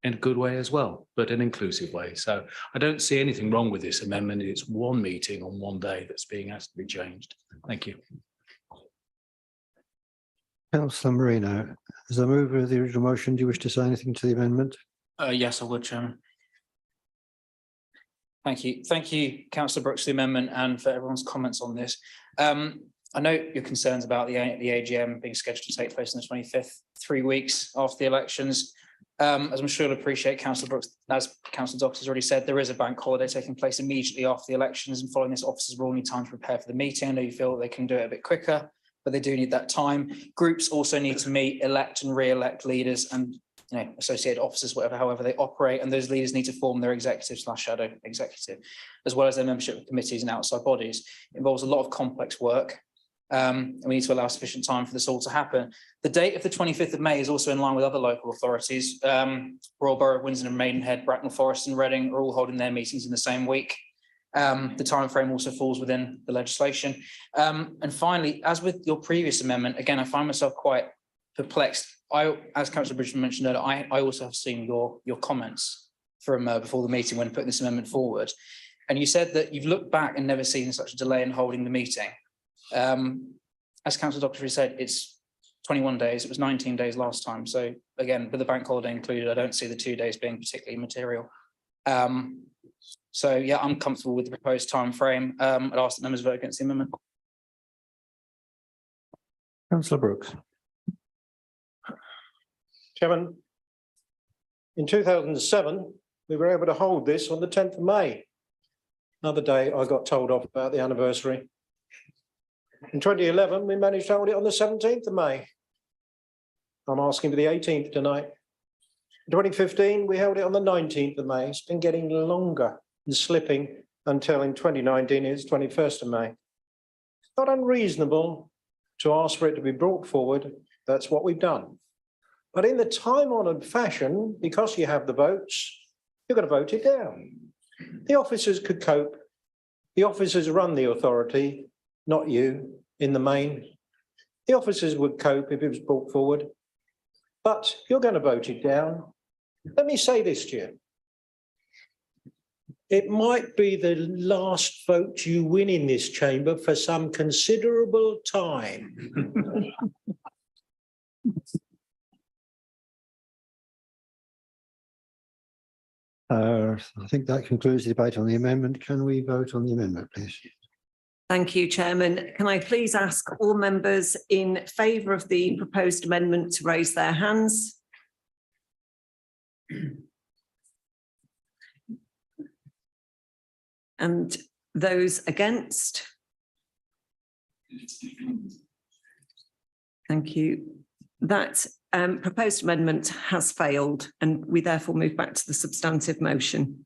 in a good way as well, but an inclusive way. So I don't see anything wrong with this amendment. It's one meeting on one day that's being asked to be changed. Thank you. Councillor Marino, as a mover of the original motion, do you wish to say anything to the amendment? Yes, I would, Chairman. Thank you. Thank you, Councillor Brooks, for the amendment and for everyone's comments on this. I note your concerns about the AGM being scheduled to take place on the 25th, 3 weeks after the elections. As I'm sure you'll appreciate, Councillor Brooks, as Councillor Dox has already said, there is a bank holiday taking place immediately after the elections, and following this, officers will need time to prepare for the meeting. I know you feel that they can do it a bit quicker, but they do need that time. Groups also need to meet, elect and re-elect leaders and associated officers, however they operate, and those leaders need to form their executive/shadow executive, as well as their membership of committees and outside bodies. It involves a lot of complex work, and we need to allow sufficient time for this all to happen. The date of the 25th of May is also in line with other local authorities. Royal Borough of Windsor and Maidenhead, Bracknell Forest and Reading are all holding their meetings in the same week. The time frame also falls within the legislation. And finally, as with your previous amendment, again, I find myself quite perplexed. As Councillor Bridgman mentioned earlier, I also have seen your comments from before the meeting when putting this amendment forward. And you said that you've looked back and never seen such a delay in holding the meeting. As Councillor Doctor said, it's 21 days. It was 19 days last time. So again, with the bank holiday included, I don't see the 2 days being particularly material. So yeah, I'm comfortable with the proposed time frame. I'd ask that members vote against the amendment. Councillor Brooks. Chairman, in 2007, we were able to hold this on the 10th of May. Another day I got told off about the anniversary. In 2011, we managed to hold it on the 17th of May. I'm asking for the 18th tonight. In 2015, we held it on the 19th of May. It's been getting longer and slipping until in 2019, it's 21st of May. It's not unreasonable to ask for it to be brought forward. That's what we've done. But in the time-honoured fashion, because you have the votes, you're going to vote it down. The officers could cope. The officers run the authority, not you, in the main. The officers would cope if it was brought forward. But you're going to vote it down. Let me say this to you. It might be the last vote you win in this chamber for some considerable time. I think that concludes the debate on the amendment. Can we vote on the amendment, please? Thank you, Chairman. Can I please ask all members in favour of the proposed amendment to raise their hands? And those against? Thank you. That proposed amendment has failed, and we therefore move back to the substantive motion.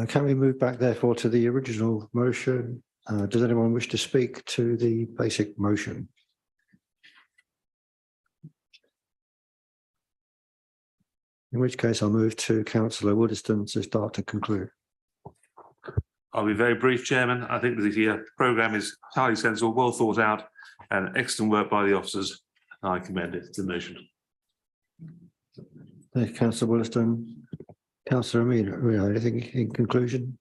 Can we move back therefore to the original motion? Does anyone wish to speak to the basic motion? In which case I'll move to Councillor Woodiston to start to conclude. I'll be very brief, Chairman. I think the programme is highly sensible, well thought out, and excellent work by the officers. I commend it to the motion. Thank you, Councillor Woodiston. Councillor Amina, anything in conclusion?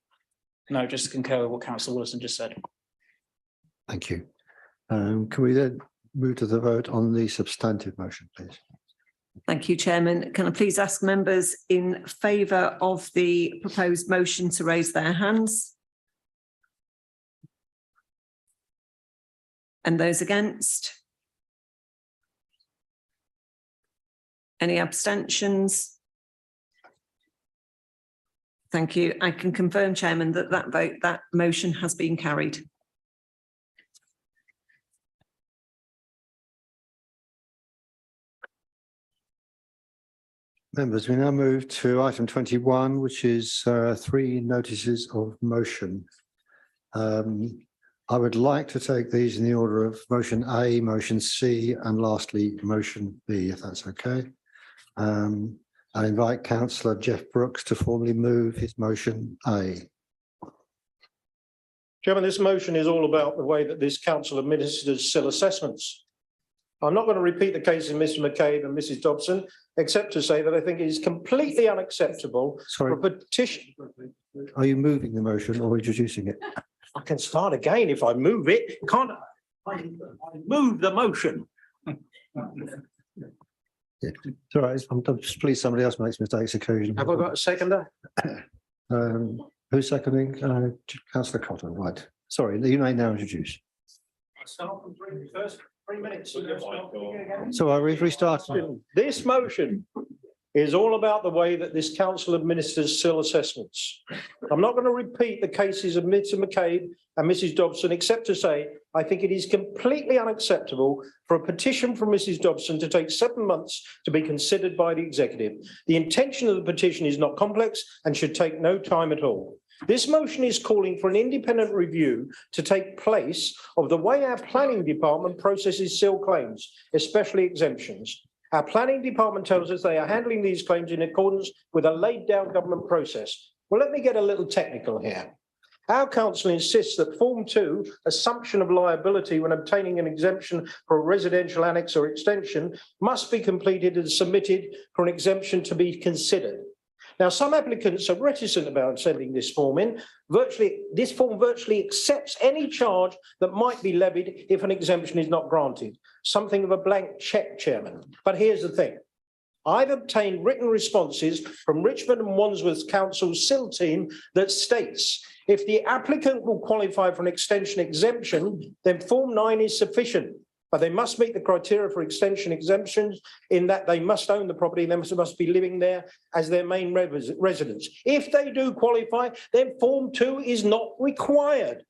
No, just to concur with what Councillor Wilson just said. Thank you. Can we then move to the vote on the substantive motion, please? Thank you, Chairman. Can I please ask members in favour of the proposed motion to raise their hands? And those against? Any abstentions? Thank you. I can confirm, Chairman, that motion has been carried. Members, we now move to item 21, which is 3 notices of motion. I would like to take these in the order of motion A, motion C, and lastly, motion B, if that's okay. I invite Councillor Jeff Brooks to formally move his motion A. Chairman, this motion is all about the way that this council administers SIL assessments. I'm not going to repeat the case of Mr McCabe and Mrs Dobson, except to say that I think it is completely unacceptable for a petition. Are you moving the motion or introducing it? I can start again if I move it, can't I? I move the motion. It's all right. I'm just pleased somebody else makes mistakes occasionally. Have I got a seconder? Who's seconding? Councillor Cotton, right. Sorry, you may now introduce. I start from first 3 minutes. So I restart. This motion is all about the way that this council administers SIL assessments. I'm not going to repeat the cases of Mr McCabe and Mrs Dobson, except to say I think it is completely unacceptable for a petition from Mrs Dobson to take 7 months to be considered by the executive. The intention of the petition is not complex and should take no time at all. This motion is calling for an independent review to take place of the way our planning department processes SIL claims, especially exemptions. Our planning department tells us they are handling these claims in accordance with a laid down government process. Well, let me get a little technical here. Our council insists that Form 2, assumption of liability when obtaining an exemption for a residential annex or extension, must be completed and submitted for an exemption to be considered. Now, some applicants are reticent about sending this form in. This form virtually accepts any charge that might be levied if an exemption is not granted. Something of a blank check, Chairman. But here's the thing. I've obtained written responses from Richmond and Wandsworth Council's SIL team that states if the applicant will qualify for an extension exemption, then Form 9 is sufficient. But they must meet the criteria for extension exemptions in that they must own the property, they must be living there as their main residence. If they do qualify, then Form 2 is not required.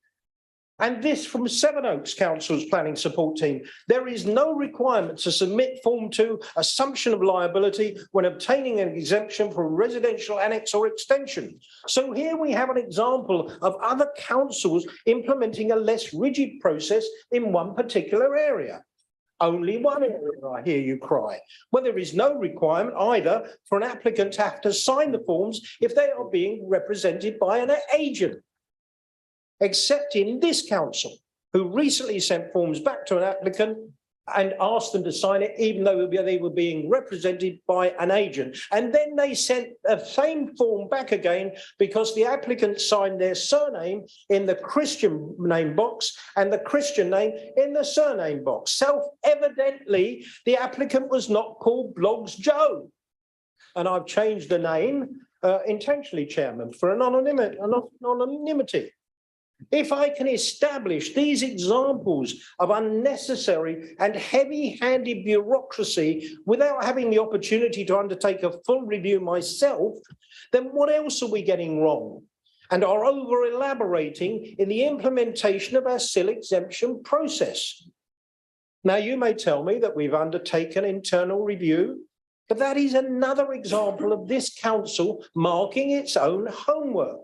And this from Sevenoaks Council's planning support team. There is no requirement to submit Form 2 assumption of liability when obtaining an exemption for a residential annex or extension. So here we have an example of other councils implementing a less rigid process in one particular area. Only one area, I hear you cry. Well, there is no requirement either for an applicant to have to sign the forms if they are being represented by an agent. Except in this council, who recently sent forms back to an applicant and asked them to sign it, even though they were being represented by an agent. And then they sent the same form back again because the applicant signed their surname in the Christian name box and the Christian name in the surname box. Self-evidently, the applicant was not called Bloggs Joe. And I've changed the name intentionally, Chairman, for anonymity. If I can establish these examples of unnecessary and heavy-handed bureaucracy without having the opportunity to undertake a full review myself, then what else are we getting wrong? And are over-elaborating in the implementation of our SIL exemption process. Now, you may tell me that we've undertaken internal review, but that is another example of this council marking its own homework.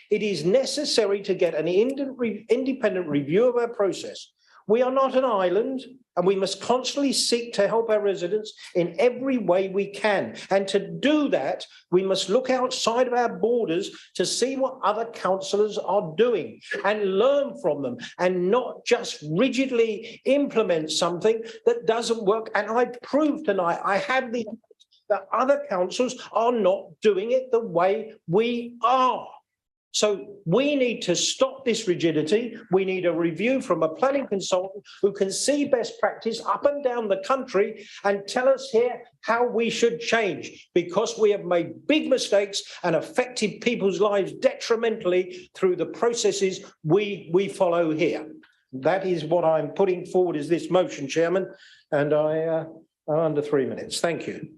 It is necessary to get an independent review of our process. We are not an island, and we must constantly seek to help our residents in every way we can. And to do that, we must look outside of our borders to see what other councillors are doing and learn from them, and not just rigidly implement something that doesn't work. And I proved tonight, I have the that other councils are not doing it the way we are. So we need to stop this rigidity. We need a review from a planning consultant who can see best practice up and down the country and tell us here how we should change, because we have made big mistakes and affected people's lives detrimentally through the processes we follow here. That is what I'm putting forward as this motion, Chairman, and I am under 3 minutes. Thank you.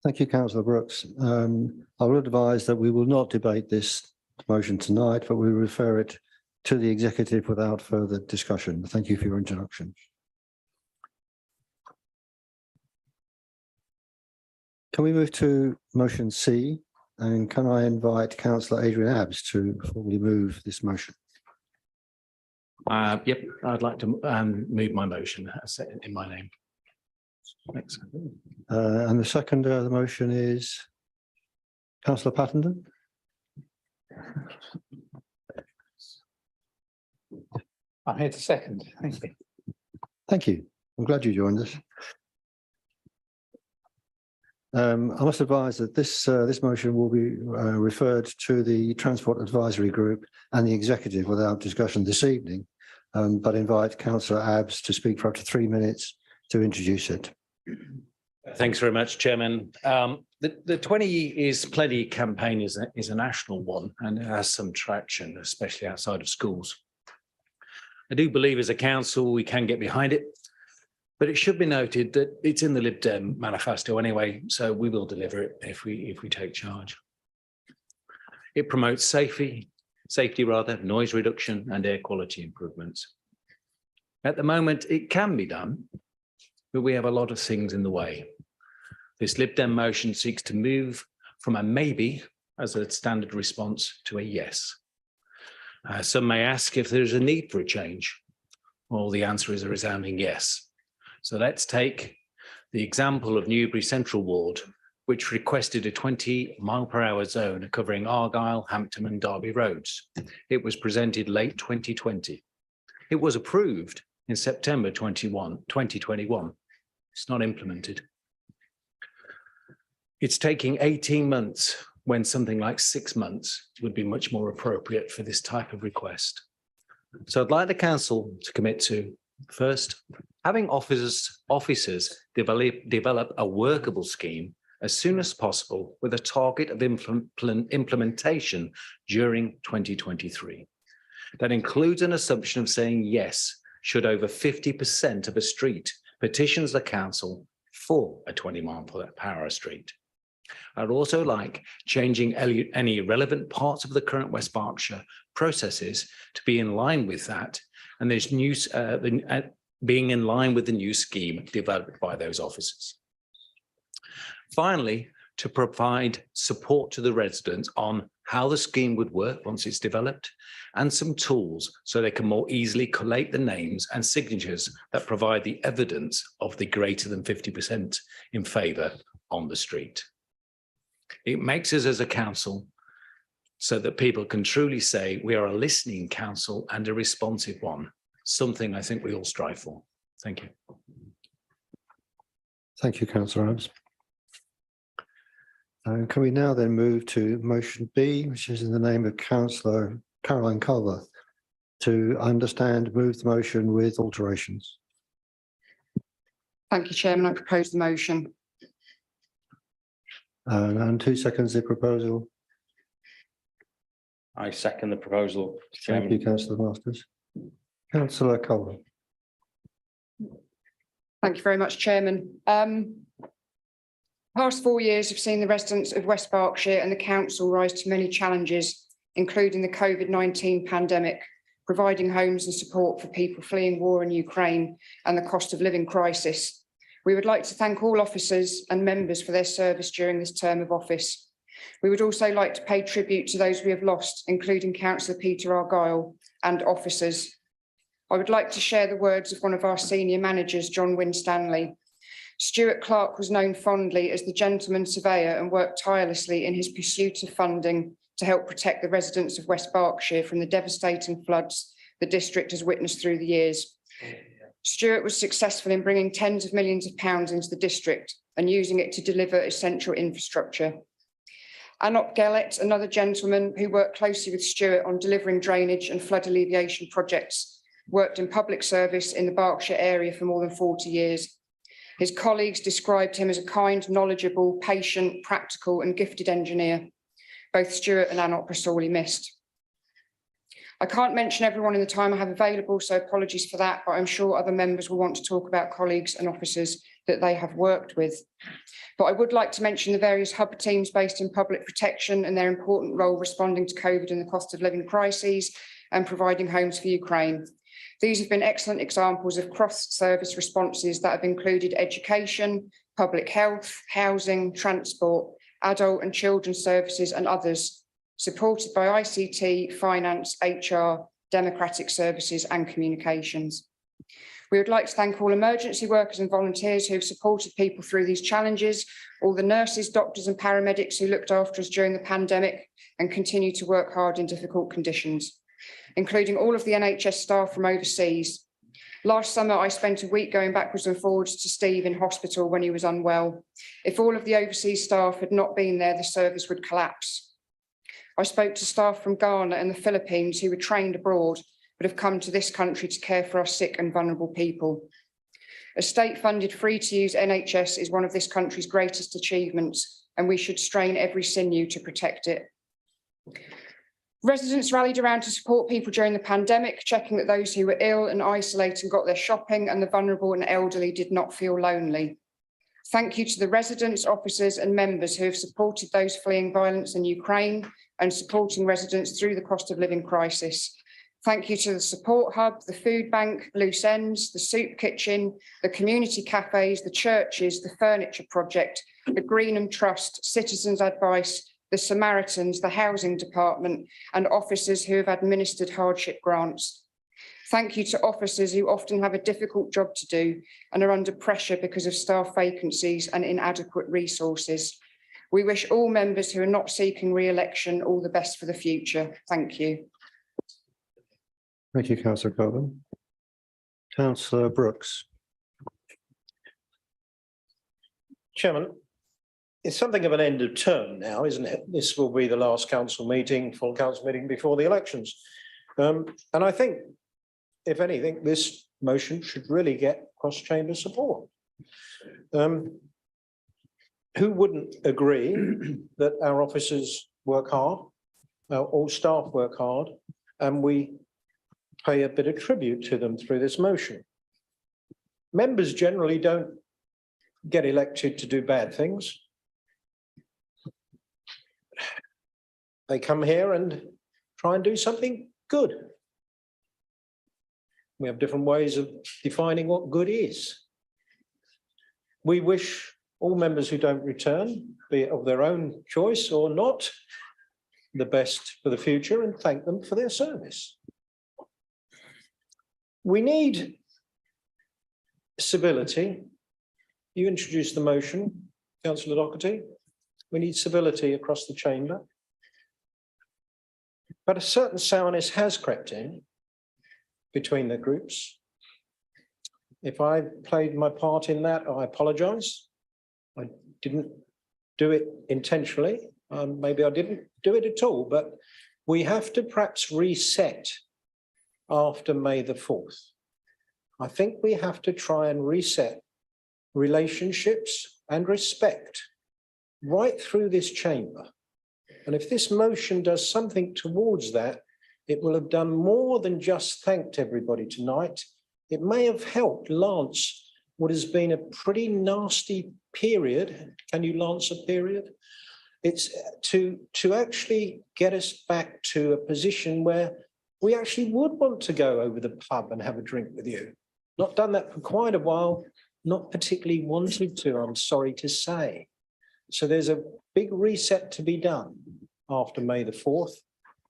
Thank you, Councillor Brooks. I will advise that we will not debate this motion tonight, but we refer it to the executive without further discussion. Thank you for your introduction. Can we move to motion C? And can I invite Councillor Adrian Abbs to formally move this motion? Yep, I'd like to move my motion in my name. Thanks. And the second the motion is Councillor Pattenden. I'm here to second. Thank you. Thank you. I'm glad you joined us. I must advise that this motion will be referred to the Transport Advisory Group and the Executive without discussion this evening, but invite Councillor Abbs to speak for up to 3 minutes to introduce it. Thanks very much, Chairman. The 20 is Plenty campaign is a national one, and it has some traction, especially outside of schools. I do believe as a council we can get behind it, but it should be noted that it's in the Lib Dem manifesto anyway, so we will deliver it if we take charge. It promotes safety, noise reduction and air quality improvements. At the moment, it can be done, but we have a lot of things in the way. This Lib Dem motion seeks to move from a maybe as a standard response to a yes. Some may ask if there's a need for a change. Well, the answer is a resounding yes. So let's take the example of Newbury Central Ward, which requested a 20-mile-per-hour zone covering Argyle, Hampton and Derby roads. It was presented late 2020. It was approved in September 2021. It's not implemented. It's taking 18 months when something like 6 months would be much more appropriate for this type of request. So I'd like the council to commit to, first, having officers develop a workable scheme as soon as possible with a target of implementation during 2023. That includes an assumption of saying yes, should over 50% of a street petitions the council for a 20-mile-per-hour street. I'd also like changing any relevant parts of the current West Berkshire processes to be in line with that, and there's being in line with the new scheme developed by those officers. Finally, to provide support to the residents on how the scheme would work once it's developed, and some tools so they can more easily collate the names and signatures that provide the evidence of the greater than 50% in favour on the street. It makes us as a council so that people can truly say we are a listening council and a responsive one, something I think we all strive for. Thank you. Thank you, Councillor Abbs. Can we now then move to motion B, which is in the name of Councillor Caroline Culver, to understand, move the motion with alterations. Thank you, Chairman. I propose the motion. And who seconds the proposal? I second the proposal, Thank you, councillor Masters. Councillor Cullen. Thank you very much, Chairman. Past 4 years have seen the residents of West Berkshire and the council rise to many challenges, including the COVID-19 pandemic, providing homes and support for people fleeing war in Ukraine and the cost of living crisis. We would like to thank all officers and members for their service during this term of office. We would also like to pay tribute to those we have lost, including Councillor Peter Argyle and officers. I would like to share the words of one of our senior managers, John Winstanley. Stuart Clark was known fondly as the gentleman surveyor and worked tirelessly in his pursuit of funding to help protect the residents of West Berkshire from the devastating floods the district has witnessed through the years. Stuart was successful in bringing tens of millions of pounds into the district and using it to deliver essential infrastructure. Anop Gellett, another gentleman who worked closely with Stuart on delivering drainage and flood alleviation projects, worked in public service in the Berkshire area for more than 40 years. His colleagues described him as a kind, knowledgeable, patient, practical and gifted engineer. Both Stuart and Anop are sorely missed. I can't mention everyone in the time I have available, so apologies for that, but I'm sure other members will want to talk about colleagues and officers that they have worked with. But I would like to mention the various hub teams based in public protection and their important role responding to COVID and the cost of living crises and providing homes for Ukraine. These have been excellent examples of cross-service responses that have included education, public health, housing, transport, adult and children's services and others, supported by ICT, finance, HR, democratic services and communications. We would like to thank all emergency workers and volunteers who have supported people through these challenges, all the nurses, doctors and paramedics who looked after us during the pandemic and continue to work hard in difficult conditions, including all of the NHS staff from overseas. Last summer, I spent a week going backwards and forwards to Steve in hospital when he was unwell. If all of the overseas staff had not been there, the service would collapse. I spoke to staff from Ghana and the Philippines who were trained abroad, but have come to this country to care for our sick and vulnerable people. A state-funded, free-to-use NHS is one of this country's greatest achievements, and we should strain every sinew to protect it. Residents rallied around to support people during the pandemic, checking that those who were ill and isolated got their shopping and the vulnerable and elderly did not feel lonely. Thank you to the residents, officers and members who have supported those fleeing violence in Ukraine and supporting residents through the cost of living crisis. Thank you to the support hub, the food bank, loose ends, the soup kitchen, the community cafes, the churches, the furniture project, the Greenham Trust, Citizens Advice, the Samaritans, the housing department and officers who have administered hardship grants. Thank you to officers who often have a difficult job to do and are under pressure because of staff vacancies and inadequate resources. We wish all members who are not seeking re-election all the best for the future. Thank you. Thank you, councillor Cullen. Councillor Brooks. Chairman, it's something of an end of term now, isn't it? This will be the last council meeting, full council meeting before the elections. And I think, if anything, this motion should really get cross-chamber support. Who wouldn't agree that our officers work hard, all staff work hard, and we pay a bit of tribute to them through this motion? Members generally don't get elected to do bad things. They come here and try and do something good. We have different ways of defining what good is. We wish all members who don't return, be it of their own choice or not, the best for the future and thank them for their service. We need civility. You introduced the motion, Councillor Doherty. We need civility across the chamber. But a certain sourness has crept in between the groups. If I played my part in that, I apologise. I didn't do it intentionally. Maybe I didn't do it at all, but we have to perhaps reset after May the 4th. I think we have to try and reset relationships and respect right through this chamber. And if this motion does something towards that, it will have done more than just thanked everybody tonight. It may have helped lance what has been a pretty nasty period. Can you lance a period? It's to actually get us back to a position where we actually would want to go over the pub and have a drink with you. Not done that for quite a while, not particularly wanted to, I'm sorry to say. So there's a big reset to be done after May the 4th.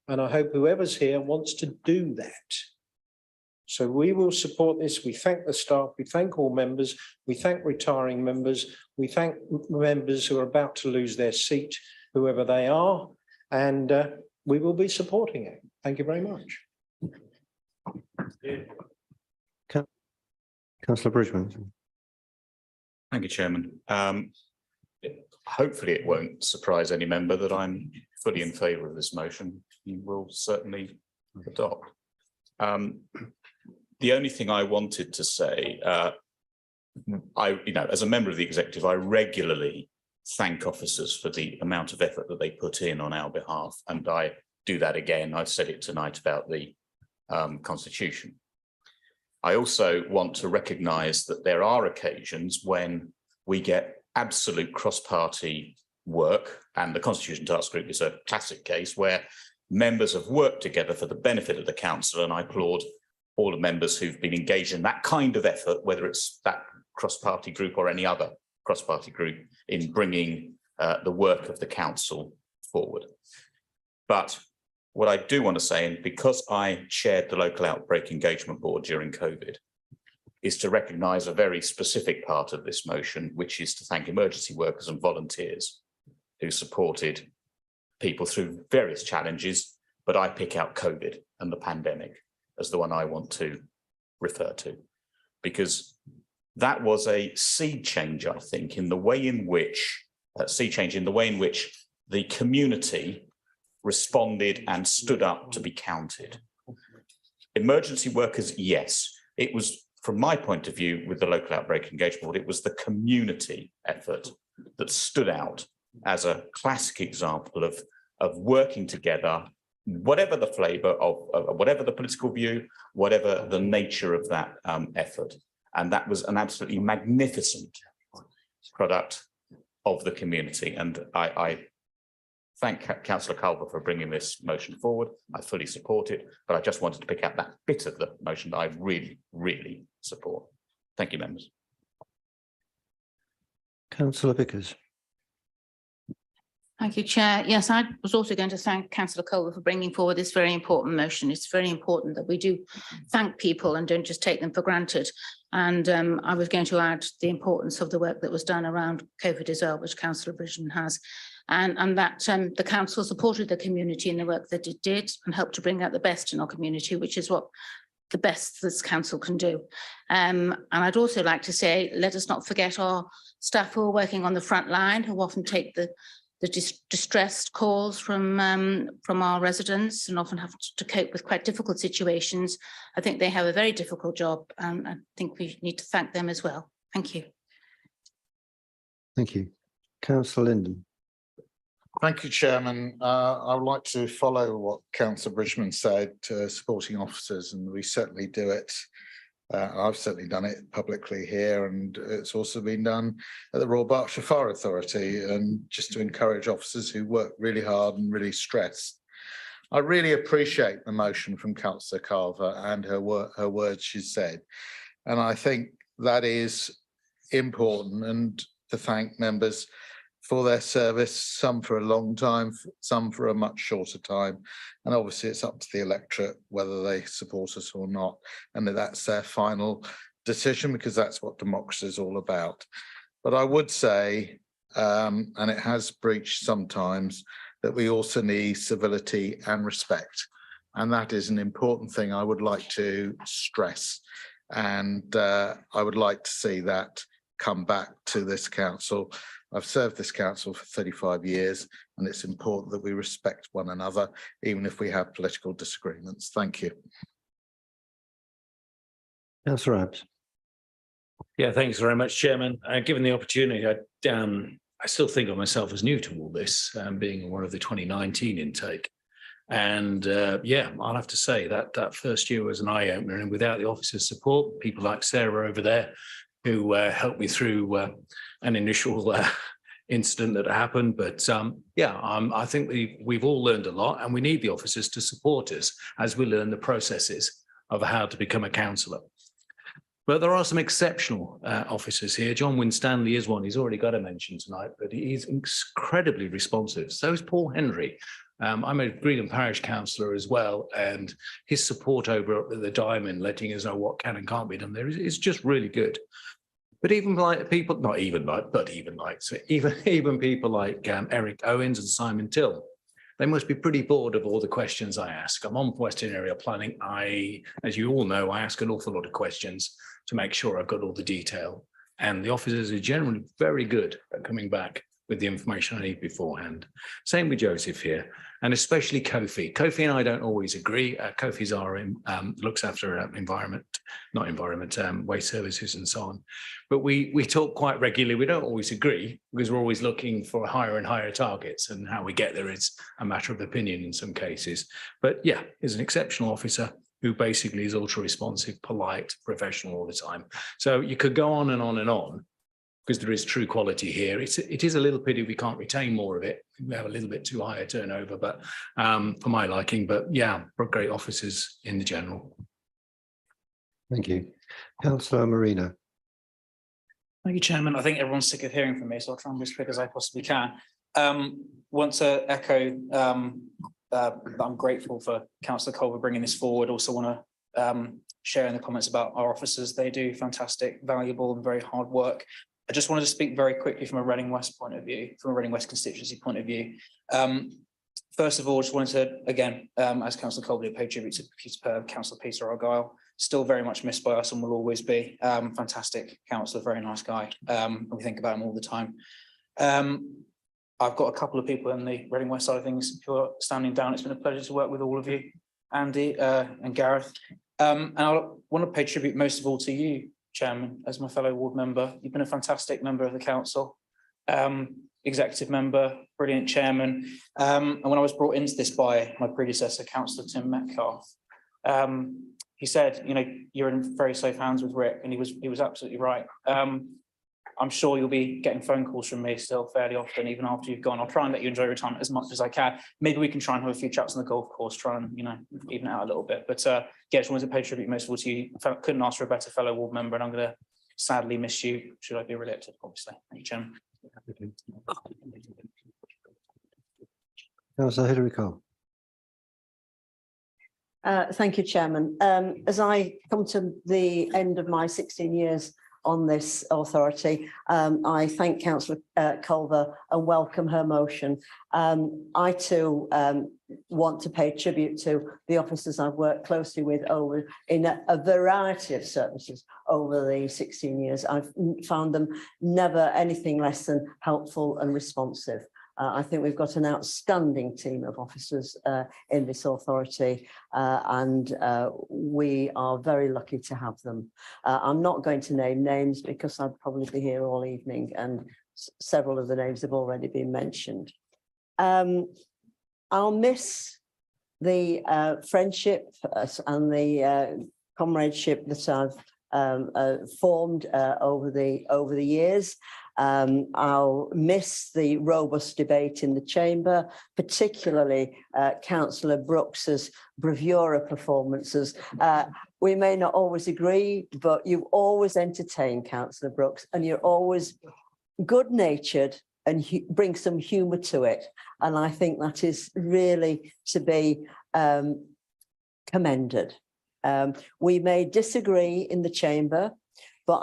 And I hope whoever's here wants to do that. So we will support this. We thank the staff. We thank all members. We thank retiring members. We thank members who are about to lose their seat, whoever they are. And we will be supporting it. Thank you very much. Councillor Bridgman. Thank you, Chairman. Hopefully it won't surprise any member that I'm fully in favour of this motion. You will certainly adopt. The only thing I wanted to say, as a member of the executive, I regularly thank officers for the amount of effort that they put in on our behalf, and I do that again. I've said it tonight about the Constitution. I also want to recognise that there are occasions when we get absolute cross-party work, and the Constitution Task Group is a classic case where members have worked together for the benefit of the council, and I applaud all the members who've been engaged in that kind of effort, whether it's that cross-party group or any other cross-party group, in bringing the work of the council forward. But what I do want to say, and because I chaired the local outbreak engagement board during COVID, is to recognise a very specific part of this motion, which is to thank emergency workers and volunteers who supported people through various challenges, but I pick out COVID and the pandemic as the one I want to refer to, because that was a sea change, I think, in the way in which the community responded and stood up to be counted. Emergency workers, yes, it was, from my point of view, with the local outbreak engagement board, it was the community effort that stood out as a classic example of working together, whatever the flavour of whatever the political view, whatever the nature of that effort. And that was an absolutely magnificent product of the community. And I thank Councillor Culver for bringing this motion forward. I fully support it, but I just wanted to pick out that bit of the motion that I really, really support. Thank you, members. Councillor Vickers. Thank you, Chair. Yes, I was also going to thank Councillor Culver for bringing forward this very important motion. It's very important that we do thank people and don't just take them for granted. And I was going to add the importance of the work that was done around COVID as well, which Councillor Bridgman has. And that the council supported the community in the work that it did and helped to bring out the best in our community, which is what the best this council can do. And I'd also like to say, let us not forget our staff who are working on the front line, who often take the distressed calls from our residents and often have to cope with quite difficult situations. I think they have a very difficult job, and I think we need to thank them as well. Thank you. Thank you. Councillor Linden. Thank you, Chairman. I would like to follow what Councillor Bridgman said, supporting officers, and we certainly do it. I've certainly done it publicly here, and it's also been done at the Royal Berkshire Fire Authority, and just to encourage officers who work really hard and really stressed. I really appreciate the motion from Councillor Carver and her words she said, and I think that is important, and to thank members for their service, some for a long time, some for a much shorter time. And obviously it's up to the electorate whether they support us or not. And that's their final decision, because that's what democracy is all about. But I would say, and it has breached sometimes, that we also need civility and respect. And that is an important thing I would like to stress. And I would like to see that come back to this council. I've served this council for 35 years, and it's important that we respect one another, even if we have political disagreements. Thank you. Councillor Abbs. Yeah, thanks very much, Chairman. Given the opportunity, I'd I still think of myself as new to all this, being one of the 2019 intake. And yeah, I'll have to say that that first year was an eye opener, and without the officers' support, people like Sarah over there, who helped me through an initial incident that happened. But yeah, I think we've all learned a lot, and we need the officers to support us as we learn the processes of how to become a councillor. But there are some exceptional officers here. John Winstanley is one. He's already got a mention tonight, but he's incredibly responsive. So is Paul Henry. I'm a Greenham Parish councillor as well, and his support over at the Diamond, letting us know what can and can't be done there is just really good. But even like people, not even like, but even like, so even people like Eric Owens and Simon Till, they must be pretty bored of all the questions I ask. I'm on Western Area Planning. As you all know, I ask an awful lot of questions to make sure I've got all the detail. And the officers are generally very good at coming back with the information I need beforehand. Same with Joseph here, and especially Kofi. Kofi and I don't always agree. Kofi's looks after waste services and so on. But we talk quite regularly. We don't always agree because we're always looking for higher and higher targets, and how we get there is a matter of opinion in some cases. But yeah, he's an exceptional officer who basically is ultra responsive, polite, professional all the time. So you could go on and on and on, because there is true quality here. It is a little pity we can't retain more of it. We have a little bit too high a turnover, but for my liking. But yeah, we're great officers in the general. Thank you. Councillor Marina. Thank you, Chairman. I think everyone's sick of hearing from me, so I'll try and be as quick as I possibly can. Want to echo that I'm grateful for Councillor Culver bringing this forward. Also want to share in the comments about our officers. They do fantastic, valuable and very hard work. I just wanted to speak very quickly from a Reading West point of view, from a Reading West constituency point of view. First of all, just wanted to, again, as Councillor Colby, pay tribute to Councillor Peter Argyle. Still very much missed by us and will always be. Fantastic councillor, very nice guy. We think about him all the time. I've got a couple of people in the Reading West side of things who are standing down. It's been a pleasure to work with all of you, Andy and Gareth. And I want to pay tribute most of all to you, Chairman, as my fellow ward member. You've been a fantastic member of the council, executive member, brilliant chairman. And when I was brought into this by my predecessor, Councillor Tim Metcalfe, he said, you know, you're in very safe hands with Rick, and he was absolutely right. I'm sure you'll be getting phone calls from me still fairly often, even after you've gone. I'll try and let you enjoy retirement as much as I can. Maybe we can try and have a few chats on the golf course, try and, you know, even it out a little bit. But yeah, just wanted to pay tribute most of all to you. Couldn't ask for a better fellow ward member, and I'm going to sadly miss you, should I be re-elected, obviously. Thank you, Chairman. Councillor Hilary Cole. Thank you, Chairman. As I come to the end of my 16 years on this authority, I thank Councillor Culver and welcome her motion. I too want to pay tribute to the officers I've worked closely with over in a variety of services over the 16 years. I've found them never anything less than helpful and responsive. I think we've got an outstanding team of officers in this authority, and we are very lucky to have them. I'm not going to name names because I'd probably be here all evening, and several of the names have already been mentioned. I'll miss the friendship and the comradeship that I've formed over the years. I'll miss the robust debate in the chamber, particularly Councillor Brooks's bravura performances. We may not always agree, but you always entertain, Councillor Brooks, and you're always good-natured and bring some humour to it. And I think that is really to be commended. We may disagree in the chamber, but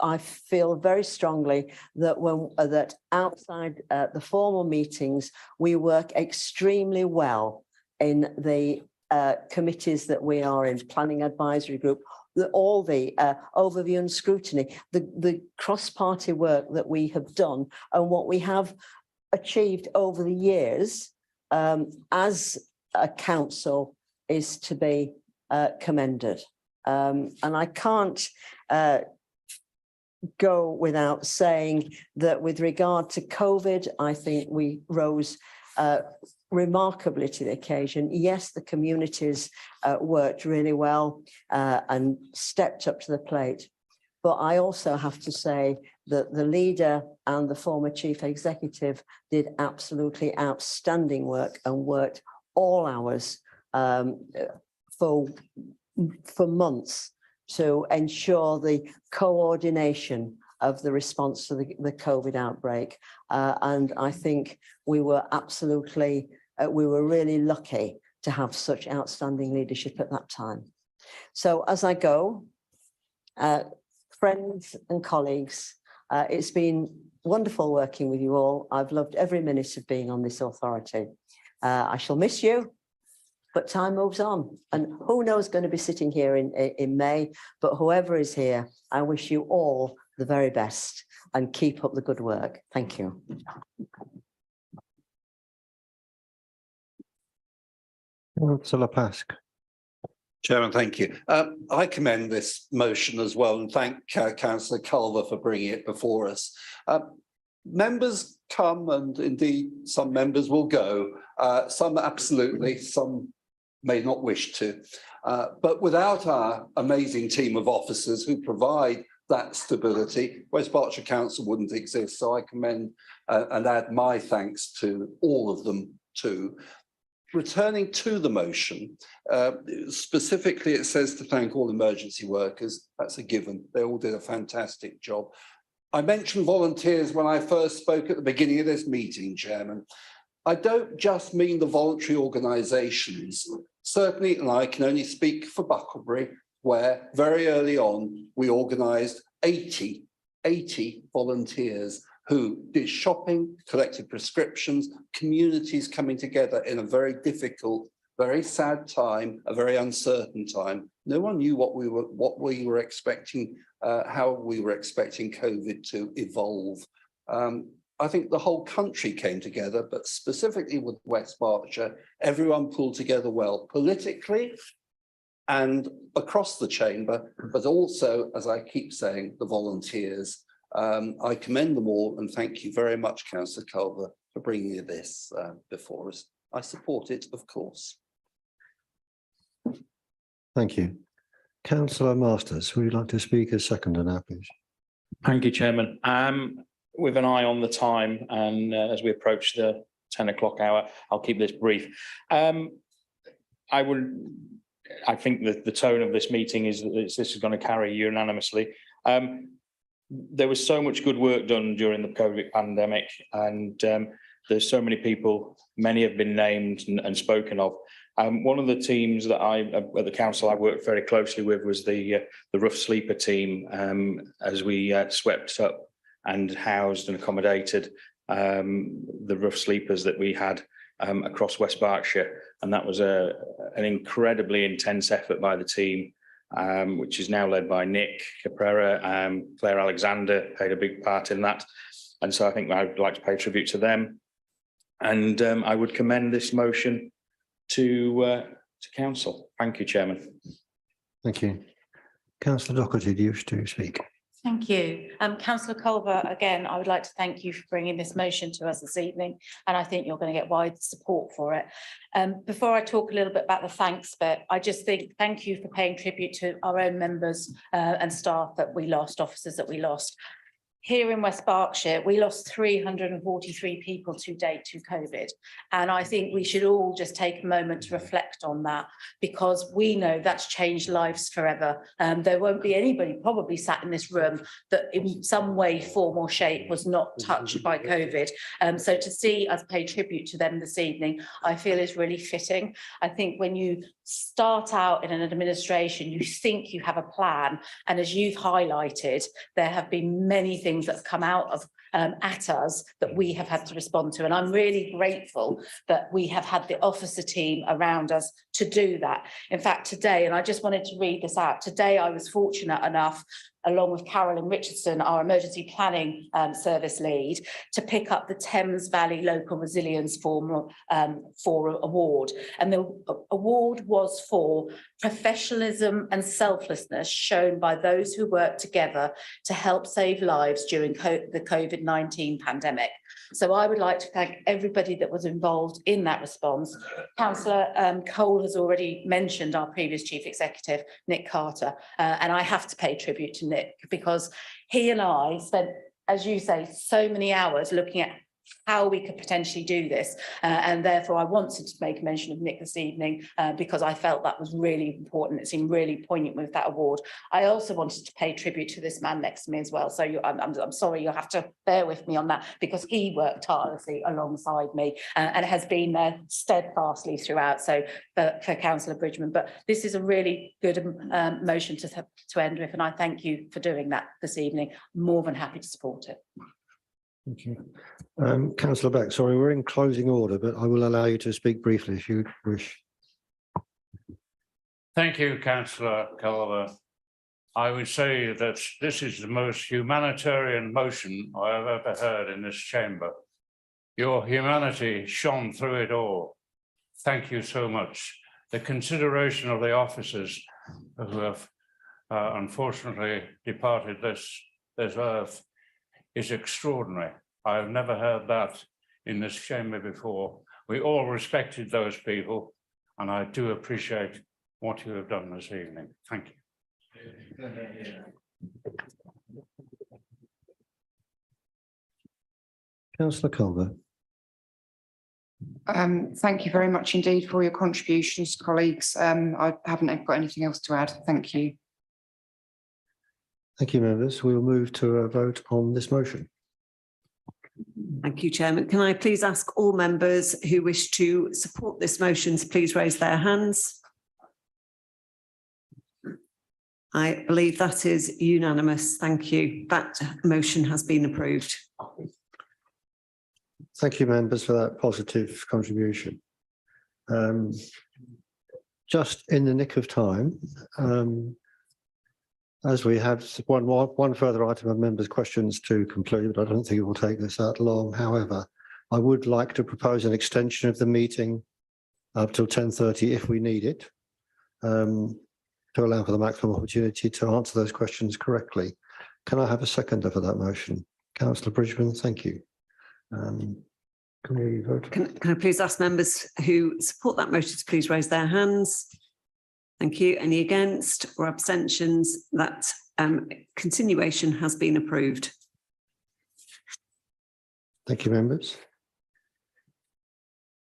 I feel very strongly that that outside the formal meetings, we work extremely well in the committees that we are in, planning advisory group, all the overview and scrutiny, the cross-party work that we have done and what we have achieved over the years as a council is to be commended. And I can't go without saying that with regard to COVID, I think we rose remarkably to the occasion. Yes, the communities worked really well and stepped up to the plate. But I also have to say that the leader and the former chief executive did absolutely outstanding work and worked all hours for months to ensure the coordination of the response to the COVID outbreak. And I think we were absolutely, we were really lucky to have such outstanding leadership at that time. So as I go, friends and colleagues, it's been wonderful working with you all. I've loved every minute of being on this authority. I shall miss you, but time moves on. And who knows going to be sitting here in May, but whoever is here, I wish you all the very best and keep up the good work. Thank you. Councillor Pask. Chairman, thank you. I commend this motion as well and thank Councillor Culver for bringing it before us. Members come and indeed some members will go. Some absolutely, some may not wish to. But without our amazing team of officers who provide that stability, West Berkshire Council wouldn't exist. So I commend and add my thanks to all of them too. Returning to the motion, specifically it says to thank all emergency workers. That's a given. They all did a fantastic job. I mentioned volunteers when I first spoke at the beginning of this meeting, Chairman. I don't just mean the voluntary organisations. Certainly, and I can only speak for Bucklebury, where very early on we organised 80 volunteers who did shopping, collected prescriptions, communities coming together in a very difficult, very sad time, a very uncertain time. No one knew what we were expecting, how we were expecting COVID to evolve. I think the whole country came together, but specifically with West Berkshire, everyone pulled together well, politically and across the chamber, but also, as I keep saying, the volunteers. I commend them all and thank you very much, Councillor Culver, for bringing this before us. I support it, of course. Thank you. Councillor Masters, would you like to speak as seconder now, please? Thank you, Chairman. With an eye on the time and as we approach the 10 o'clock hour, I'll keep this brief. I think that the tone of this meeting is that this is going to carry unanimously. There was so much good work done during the COVID pandemic, and there's so many people, many have been named and spoken of. One of the teams that at the council I worked very closely with was the rough sleeper team, as we swept up and housed and accommodated the rough sleepers that we had across West Berkshire. And that was an incredibly intense effort by the team, which is now led by Nick Caprera. Claire Alexander played a big part in that. And so I think I'd like to pay tribute to them. And I would commend this motion to council. Thank you, Chairman. Thank you. Councillor Doherty, do you wish to speak? Thank you. Councillor Culver, again, I would like to thank you for bringing this motion to us this evening, and I think you're going to get wide support for it. Before I talk a little bit about the thanks bit, I just think thank you for paying tribute to our own members and staff that we lost, officers that we lost. Here in West Berkshire, we lost 343 people to date to COVID. And I think we should all just take a moment to reflect on that, because we know that's changed lives forever. There won't be anybody probably sat in this room that in some way, form or shape was not touched by COVID. So to see us pay tribute to them this evening, I feel is really fitting. I think when you start out in an administration, you think you have a plan. And as you've highlighted, there have been many things that have come out of at us that we have had to respond to. And I'm really grateful that we have had the officer team around us to do that. In fact, today, and I just wanted to read this out, today I was fortunate enough along with Carolyn Richardson, our emergency planning service lead, to pick up the Thames Valley Local Resilience Forum award. And the award was for professionalism and selflessness shown by those who work together to help save lives during the COVID-19 pandemic. So I would like to thank everybody that was involved in that response. Councillor Cole has already mentioned our previous Chief Executive, Nick Carter, and I have to pay tribute to Nick because he and I spent, as you say, so many hours looking at how we could potentially do this. And therefore I wanted to make a mention of Nick this evening because I felt that was really important. It seemed really poignant with that award. I also wanted to pay tribute to this man next to me as well. So I'm sorry, you'll have to bear with me on that because he worked tirelessly alongside me and has been there steadfastly throughout. So for Councillor Bridgman, but this is a really good motion to end with. And I thank you for doing that this evening. I'm more than happy to support it. Thank you. Councillor Beck, sorry, we're in closing order, but I will allow you to speak briefly if you wish. Thank you, Councillor Culver. I would say that this is the most humanitarian motion I have ever heard in this chamber. Your humanity shone through it all. Thank you so much. The consideration of the officers who have unfortunately departed this earth is extraordinary. I have never heard that in this chamber before. We all respected those people, and I do appreciate what you have done this evening. Thank you. Councillor Culver. Thank you very much indeed for your contributions, colleagues. I haven't got anything else to add. Thank you. Thank you, members. We will move to a vote on this motion. Thank you, Chairman. Can I please ask all members who wish to support this motion to please raise their hands? I believe that is unanimous. Thank you. That motion has been approved. Thank you, members, for that positive contribution. Just in the nick of time, as we have one further item of members' questions to conclude, I don't think it will take this that long. However, I would like to propose an extension of the meeting up till 10:30 if we need it, to allow for the maximum opportunity to answer those questions correctly. Can I have a seconder for that motion? Councillor Bridgman, thank you. Can we vote? Can I please ask members who support that motion to please raise their hands? Thank you. Any against or abstentions? That continuation has been approved. Thank you, members.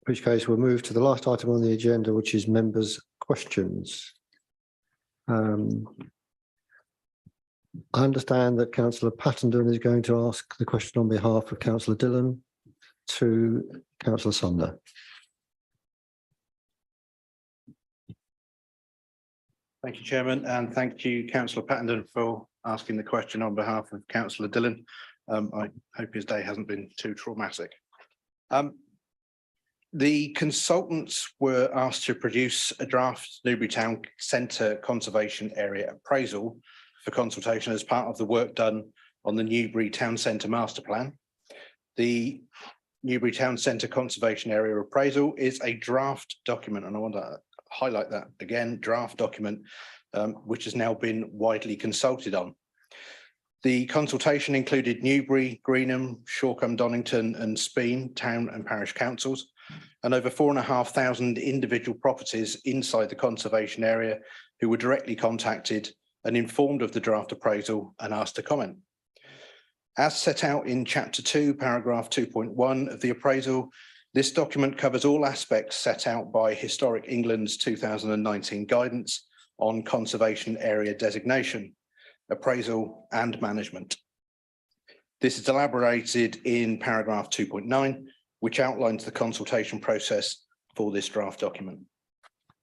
In which case we'll move to the last item on the agenda, which is members' questions. I understand that Councillor Pattenden is going to ask the question on behalf of Councillor Dillon to Councillor Sumner. Thank you, Chairman, and thank you, Councillor Pattenden, for asking the question on behalf of Councillor Dillon. I hope his day hasn't been too traumatic. The consultants were asked to produce a draft Newbury Town Centre Conservation Area appraisal for consultation as part of the work done on the Newbury Town Centre Master Plan. The Newbury Town Centre Conservation Area appraisal is a draft document, and I want to highlight that again, draft document, which has now been widely consulted on. The consultation included Newbury, Greenham, Shoreham, Donington and Speen town and parish councils, and over 4,500 individual properties inside the conservation area who were directly contacted and informed of the draft appraisal and asked to comment. As set out in Chapter 2, paragraph 2.1 of the appraisal, this document covers all aspects set out by Historic England's 2019 guidance on conservation area designation, appraisal and management. This is elaborated in paragraph 2.9, which outlines the consultation process for this draft document.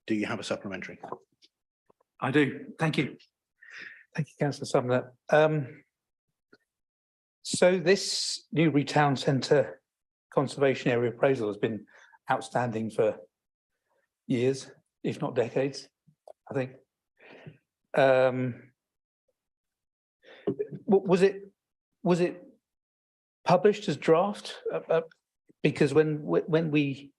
Do you have a supplementary? I do. Thank you. Thank you, Councillor Sumner. So this Newbury Town Centre Conservation Area appraisal has been outstanding for years, if not decades, I think. Was it published as draft? Because when we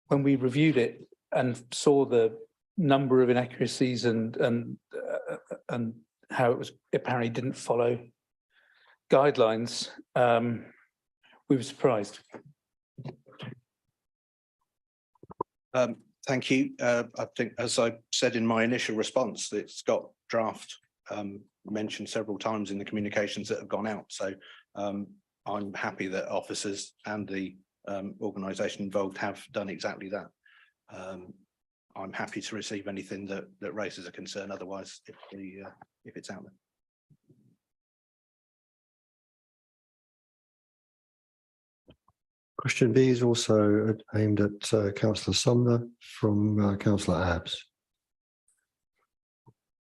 reviewed it and saw the number of inaccuracies and how it was apparently didn't follow guidelines, we were surprised. Thank you. I think, as I said in my initial response, it's got draft mentioned several times in the communications that have gone out. So I'm happy that officers and the organisation involved have done exactly that. I'm happy to receive anything that raises a concern otherwise if it's out there. Question B is also aimed at Councillor Sumner from Councillor Abbs.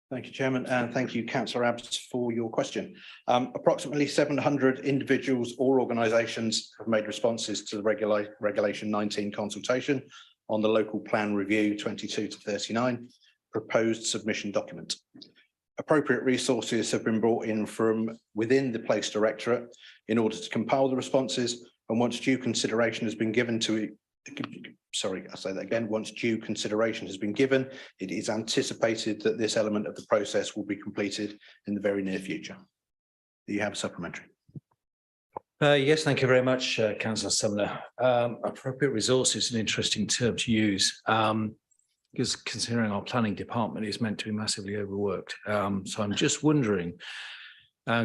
Thank you, Chairman, and thank you, Councillor Abbs, for your question. Approximately 700 individuals or organisations have made responses to the Regulation 19 consultation on the Local Plan Review 22 to 39 proposed submission document. Appropriate resources have been brought in from within the Place Directorate in order to compile the responses, and once due consideration has been given to it, once due consideration has been given, it is anticipated that this element of the process will be completed in the very near future. Do you have a supplementary? Yes, thank you very much, Councillor Sumner. Appropriate resources is an interesting term to use, because considering our planning department is meant to be massively overworked. So I'm just wondering,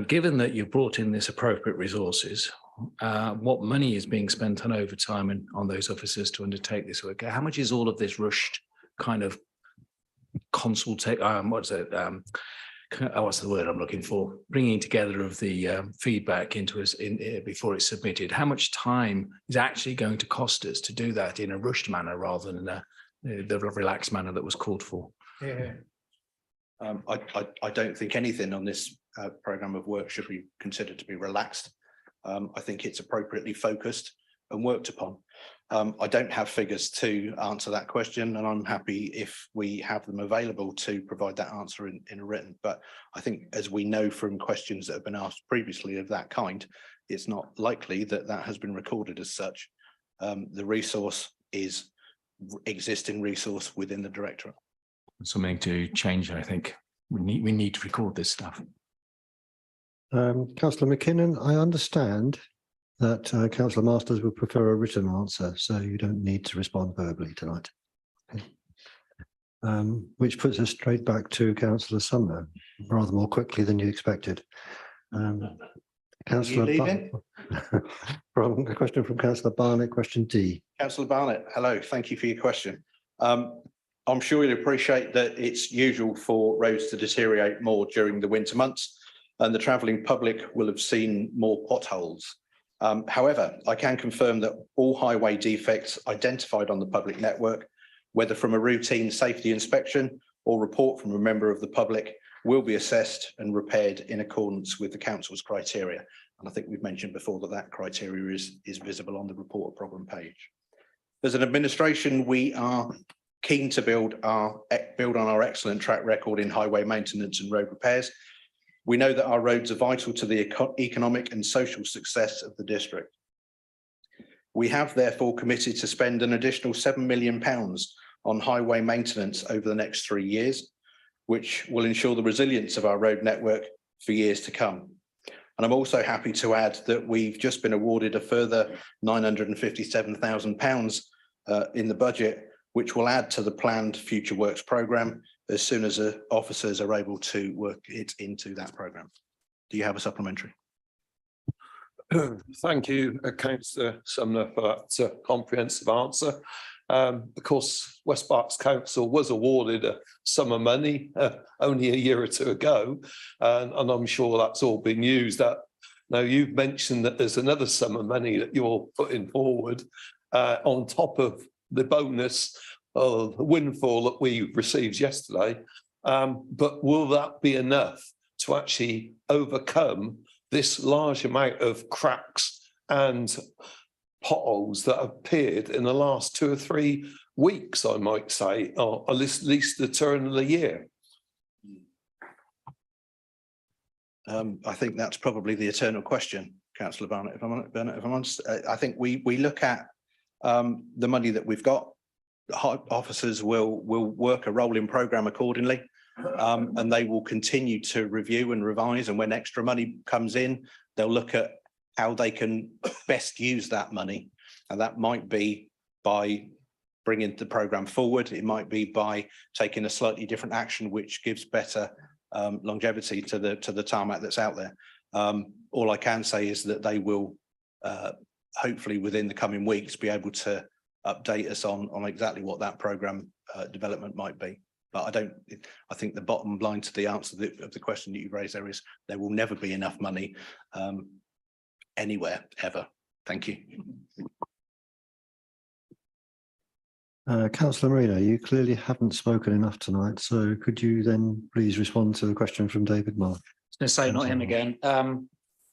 given that you've brought in this appropriate resources, what money is being spent on overtime and on those officers to undertake this work? How much is all of this rushed kind of consultation? What's the word I'm looking for? Bringing together of the feedback into us before it's submitted. How much time is actually going to cost us to do that in a rushed manner rather than the relaxed manner that was called for? Yeah. I don't think anything on this programme of work should be considered to be relaxed. I think it's appropriately focused and worked upon. I don't have figures to answer that question, and I'm happy if we have them available to provide that answer in a written. But I think, as we know from questions that have been asked previously of that kind, it's not likely that that has been recorded as such. The resource is existing resource within the Directorate. Something to change, I think. We need to record this stuff. Councillor McKinnon, I understand that Councillor Masters would prefer a written answer, so you don't need to respond verbally tonight. Okay. Which puts us straight back to Councillor Sumner, rather more quickly than you expected. Councillor from a question from Councillor Barnett, question D. Councillor Barnett, hello, thank you for your question. I'm sure you'll appreciate that it's usual for roads to deteriorate more during the winter months, and the travelling public will have seen more potholes. However, I can confirm that all highway defects identified on the public network, whether from a routine safety inspection or report from a member of the public, will be assessed and repaired in accordance with the council's criteria. And I think we've mentioned before that that criteria is visible on the report problem page. As an administration, we are keen to build on our excellent track record in highway maintenance and road repairs. We know that our roads are vital to the economic and social success of the district. We have therefore committed to spend an additional £7 million on highway maintenance over the next 3 years, which will ensure the resilience of our road network for years to come. And I'm also happy to add that we've just been awarded a further £957,000 in the budget, which will add to the planned future works programme as soon as officers are able to work it into that programme. Do you have a supplementary? Thank you, Councillor Sumner, for that comprehensive answer. Of course, West Berks Council was awarded a sum of money only a year or two ago, and I'm sure that's all been used. Now, you've mentioned that there's another sum of money that you're putting forward on top of the bonus of the windfall that we received yesterday. But will that be enough to actually overcome this large amount of cracks and potholes that appeared in the last 2 or 3 weeks, I might say, or at least the turn of the year? I think that's probably the eternal question, Councillor Barnett, if I'm honest. I think we look at the money that we've got. Officers will work a rolling programme accordingly, and they will continue to review and revise, and when extra money comes in, they'll look at how they can best use that money. And that might be by bringing the programme forward. It might be by taking a slightly different action, which gives better longevity to the tarmac that's out there. All I can say is that they will hopefully within the coming weeks be able to update us on exactly what that programme development might be. But I think the bottom line to the answer of the question that you raised there is there will never be enough money anywhere ever. Thank you. Councillor Marino, you clearly haven't spoken enough tonight, so could you then please respond to the question from David Marsh? I was going to say, not him again.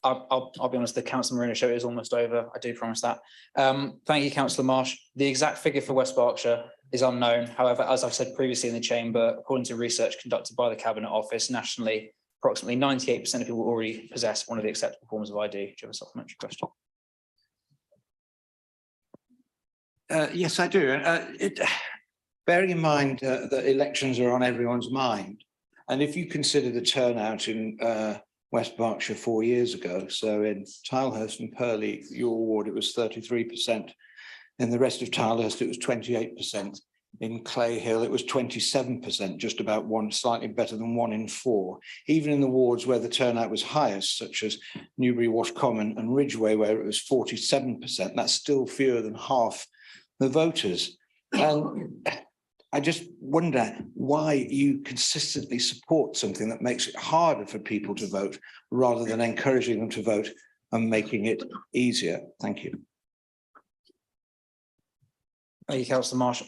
I'll be honest, the Councillor Marino show is almost over. I do promise that. Thank you, Councillor Marsh. The exact figure for West Berkshire is unknown. However, as I've said previously in the chamber, according to research conducted by the Cabinet Office nationally, approximately 98% of people already possess one of the acceptable forms of ID. Do you have a supplementary question? Yes, I do. Bearing in mind that elections are on everyone's mind, and if you consider the turnout in West Berkshire 4 years ago, so in Tilehurst and Purley, your ward, it was 33%. In the rest of Tilehurst, it was 28%. In Clay Hill, it was 27%, just about slightly better than 1 in 4. Even in the wards where the turnout was highest, such as Newbury, Wash Common and Ridgeway, where it was 47%, that's still fewer than half the voters. And I just wonder why you consistently support something that makes it harder for people to vote rather than encouraging them to vote and making it easier. Thank you. Thank you, Councillor Marsh.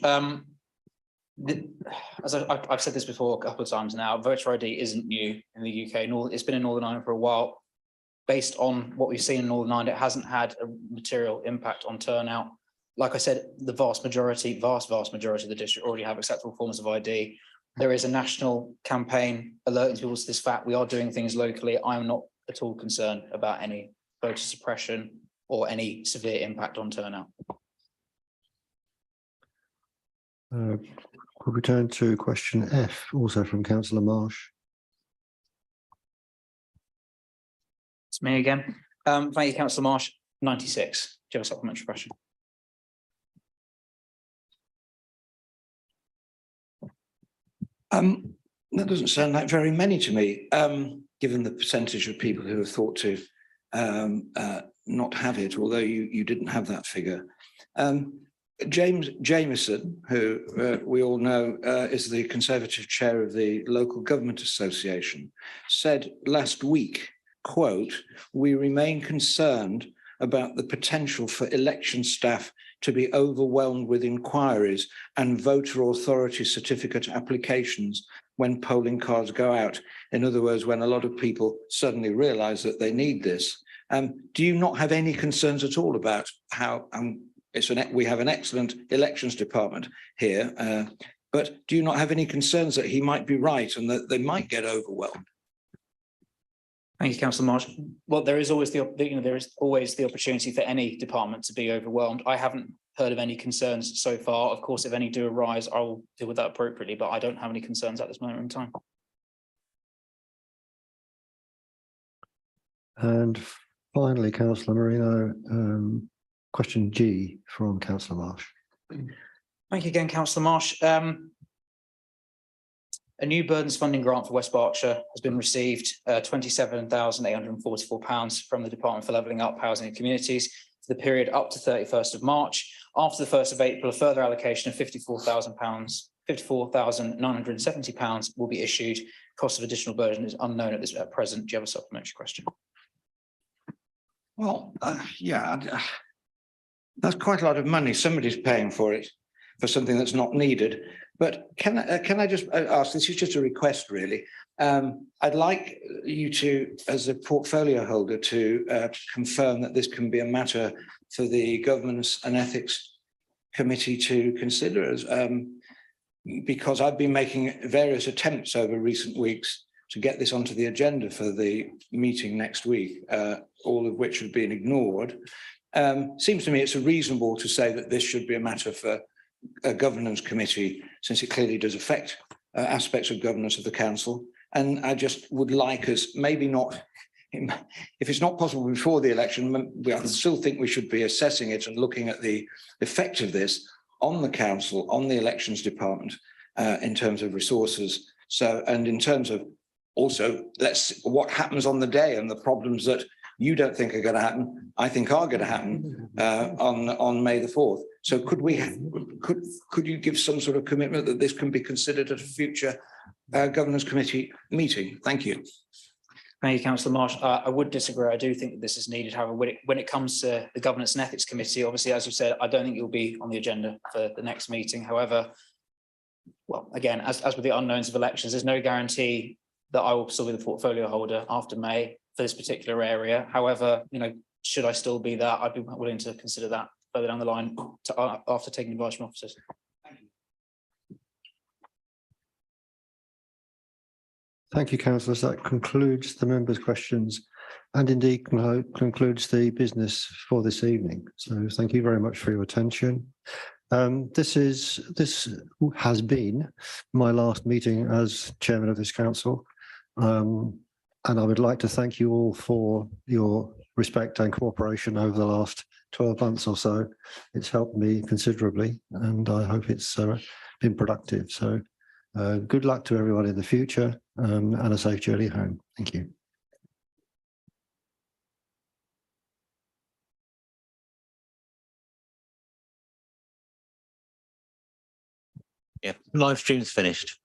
As I've said this before a couple of times now, voter ID isn't new in the UK. It's been in Northern Ireland for a while. Based on what we've seen in Northern Ireland, it hasn't had a material impact on turnout. Like I said, the vast majority of the district already have acceptable forms of ID. There is a national campaign alerting people to this fact. We are doing things locally. I'm not at all concerned about any voter suppression or any severe impact on turnout. Could we turn to question F, also from Councillor Marsh? It's me again. Thank you, Councillor Marsh. 96. Do you have a supplementary question? That doesn't sound like very many to me, given the percentage of people who have thought to not have it, although you didn't have that figure. James Jamieson, who we all know is the Conservative chair of the Local Government Association, said last week, quote, "We remain concerned about the potential for election staff to be overwhelmed with inquiries and voter authority certificate applications when polling cards go out." In other words, when a lot of people suddenly realise that they need this. Do you not have any concerns at all about how we have an excellent elections department here, but do you not have any concerns that he might be right and that they might get overwhelmed? Thank you, Councillor Marsh. Well, there is always the opportunity for any department to be overwhelmed. I haven't heard of any concerns so far. Of course, if any do arise, I will deal with that appropriately, but I don't have any concerns at this moment in time. And finally, Councillor Marino, question G from Councillor Marsh. Thank you again, Councillor Marsh. A new burdens funding grant for West Berkshire has been received, £27,844 from the Department for Levelling Up, Housing and Communities for the period up to 31st of March. After the 1st of April, a further allocation of £54,970 will be issued. Cost of additional burden is unknown at present. Do you have a supplementary question? Well, yeah, that's quite a lot of money. Somebody's paying for it, for something that's not needed. But can I just ask, this is just a request really. I'd like you to, as a portfolio holder, to confirm that this can be a matter for the Governance and Ethics Committee to consider, because I've been making various attempts over recent weeks to get this onto the agenda for the meeting next week, all of which have been ignored. Seems to me it's reasonable to say that this should be a matter for a governance committee, since it clearly does affect aspects of governance of the council. And I just would like us, maybe not, if it's not possible before the election, I still think we should be assessing it and looking at the effect of this on the council, on the elections department, in terms of resources. So, and in terms of also, what happens on the day and the problems that you don't think are going to happen, I think are going to happen on May the 4th. So could you give some sort of commitment that this can be considered at a future governance committee meeting? Thank you. Thank you, Councillor Marsh. I would disagree. I do think that this is needed. However, when it comes to the Governance and Ethics Committee, obviously, as you said, I don't think you'll be on the agenda for the next meeting. However, well, again, as with the unknowns of elections, there's no guarantee that I will still be the portfolio holder after May for this particular area. However, you know, should I still be that, I'd be willing to consider that further down the line after taking advice from officers. Thank you, councillors. That concludes the members' questions and indeed concludes the business for this evening. So thank you very much for your attention. This has been my last meeting as chairman of this council. And I would like to thank you all for your respect and cooperation over the last 12 months or so. It's helped me considerably and I hope it's been productive. So good luck to everyone in the future and a safe journey home. Thank you. Yeah, live stream's finished.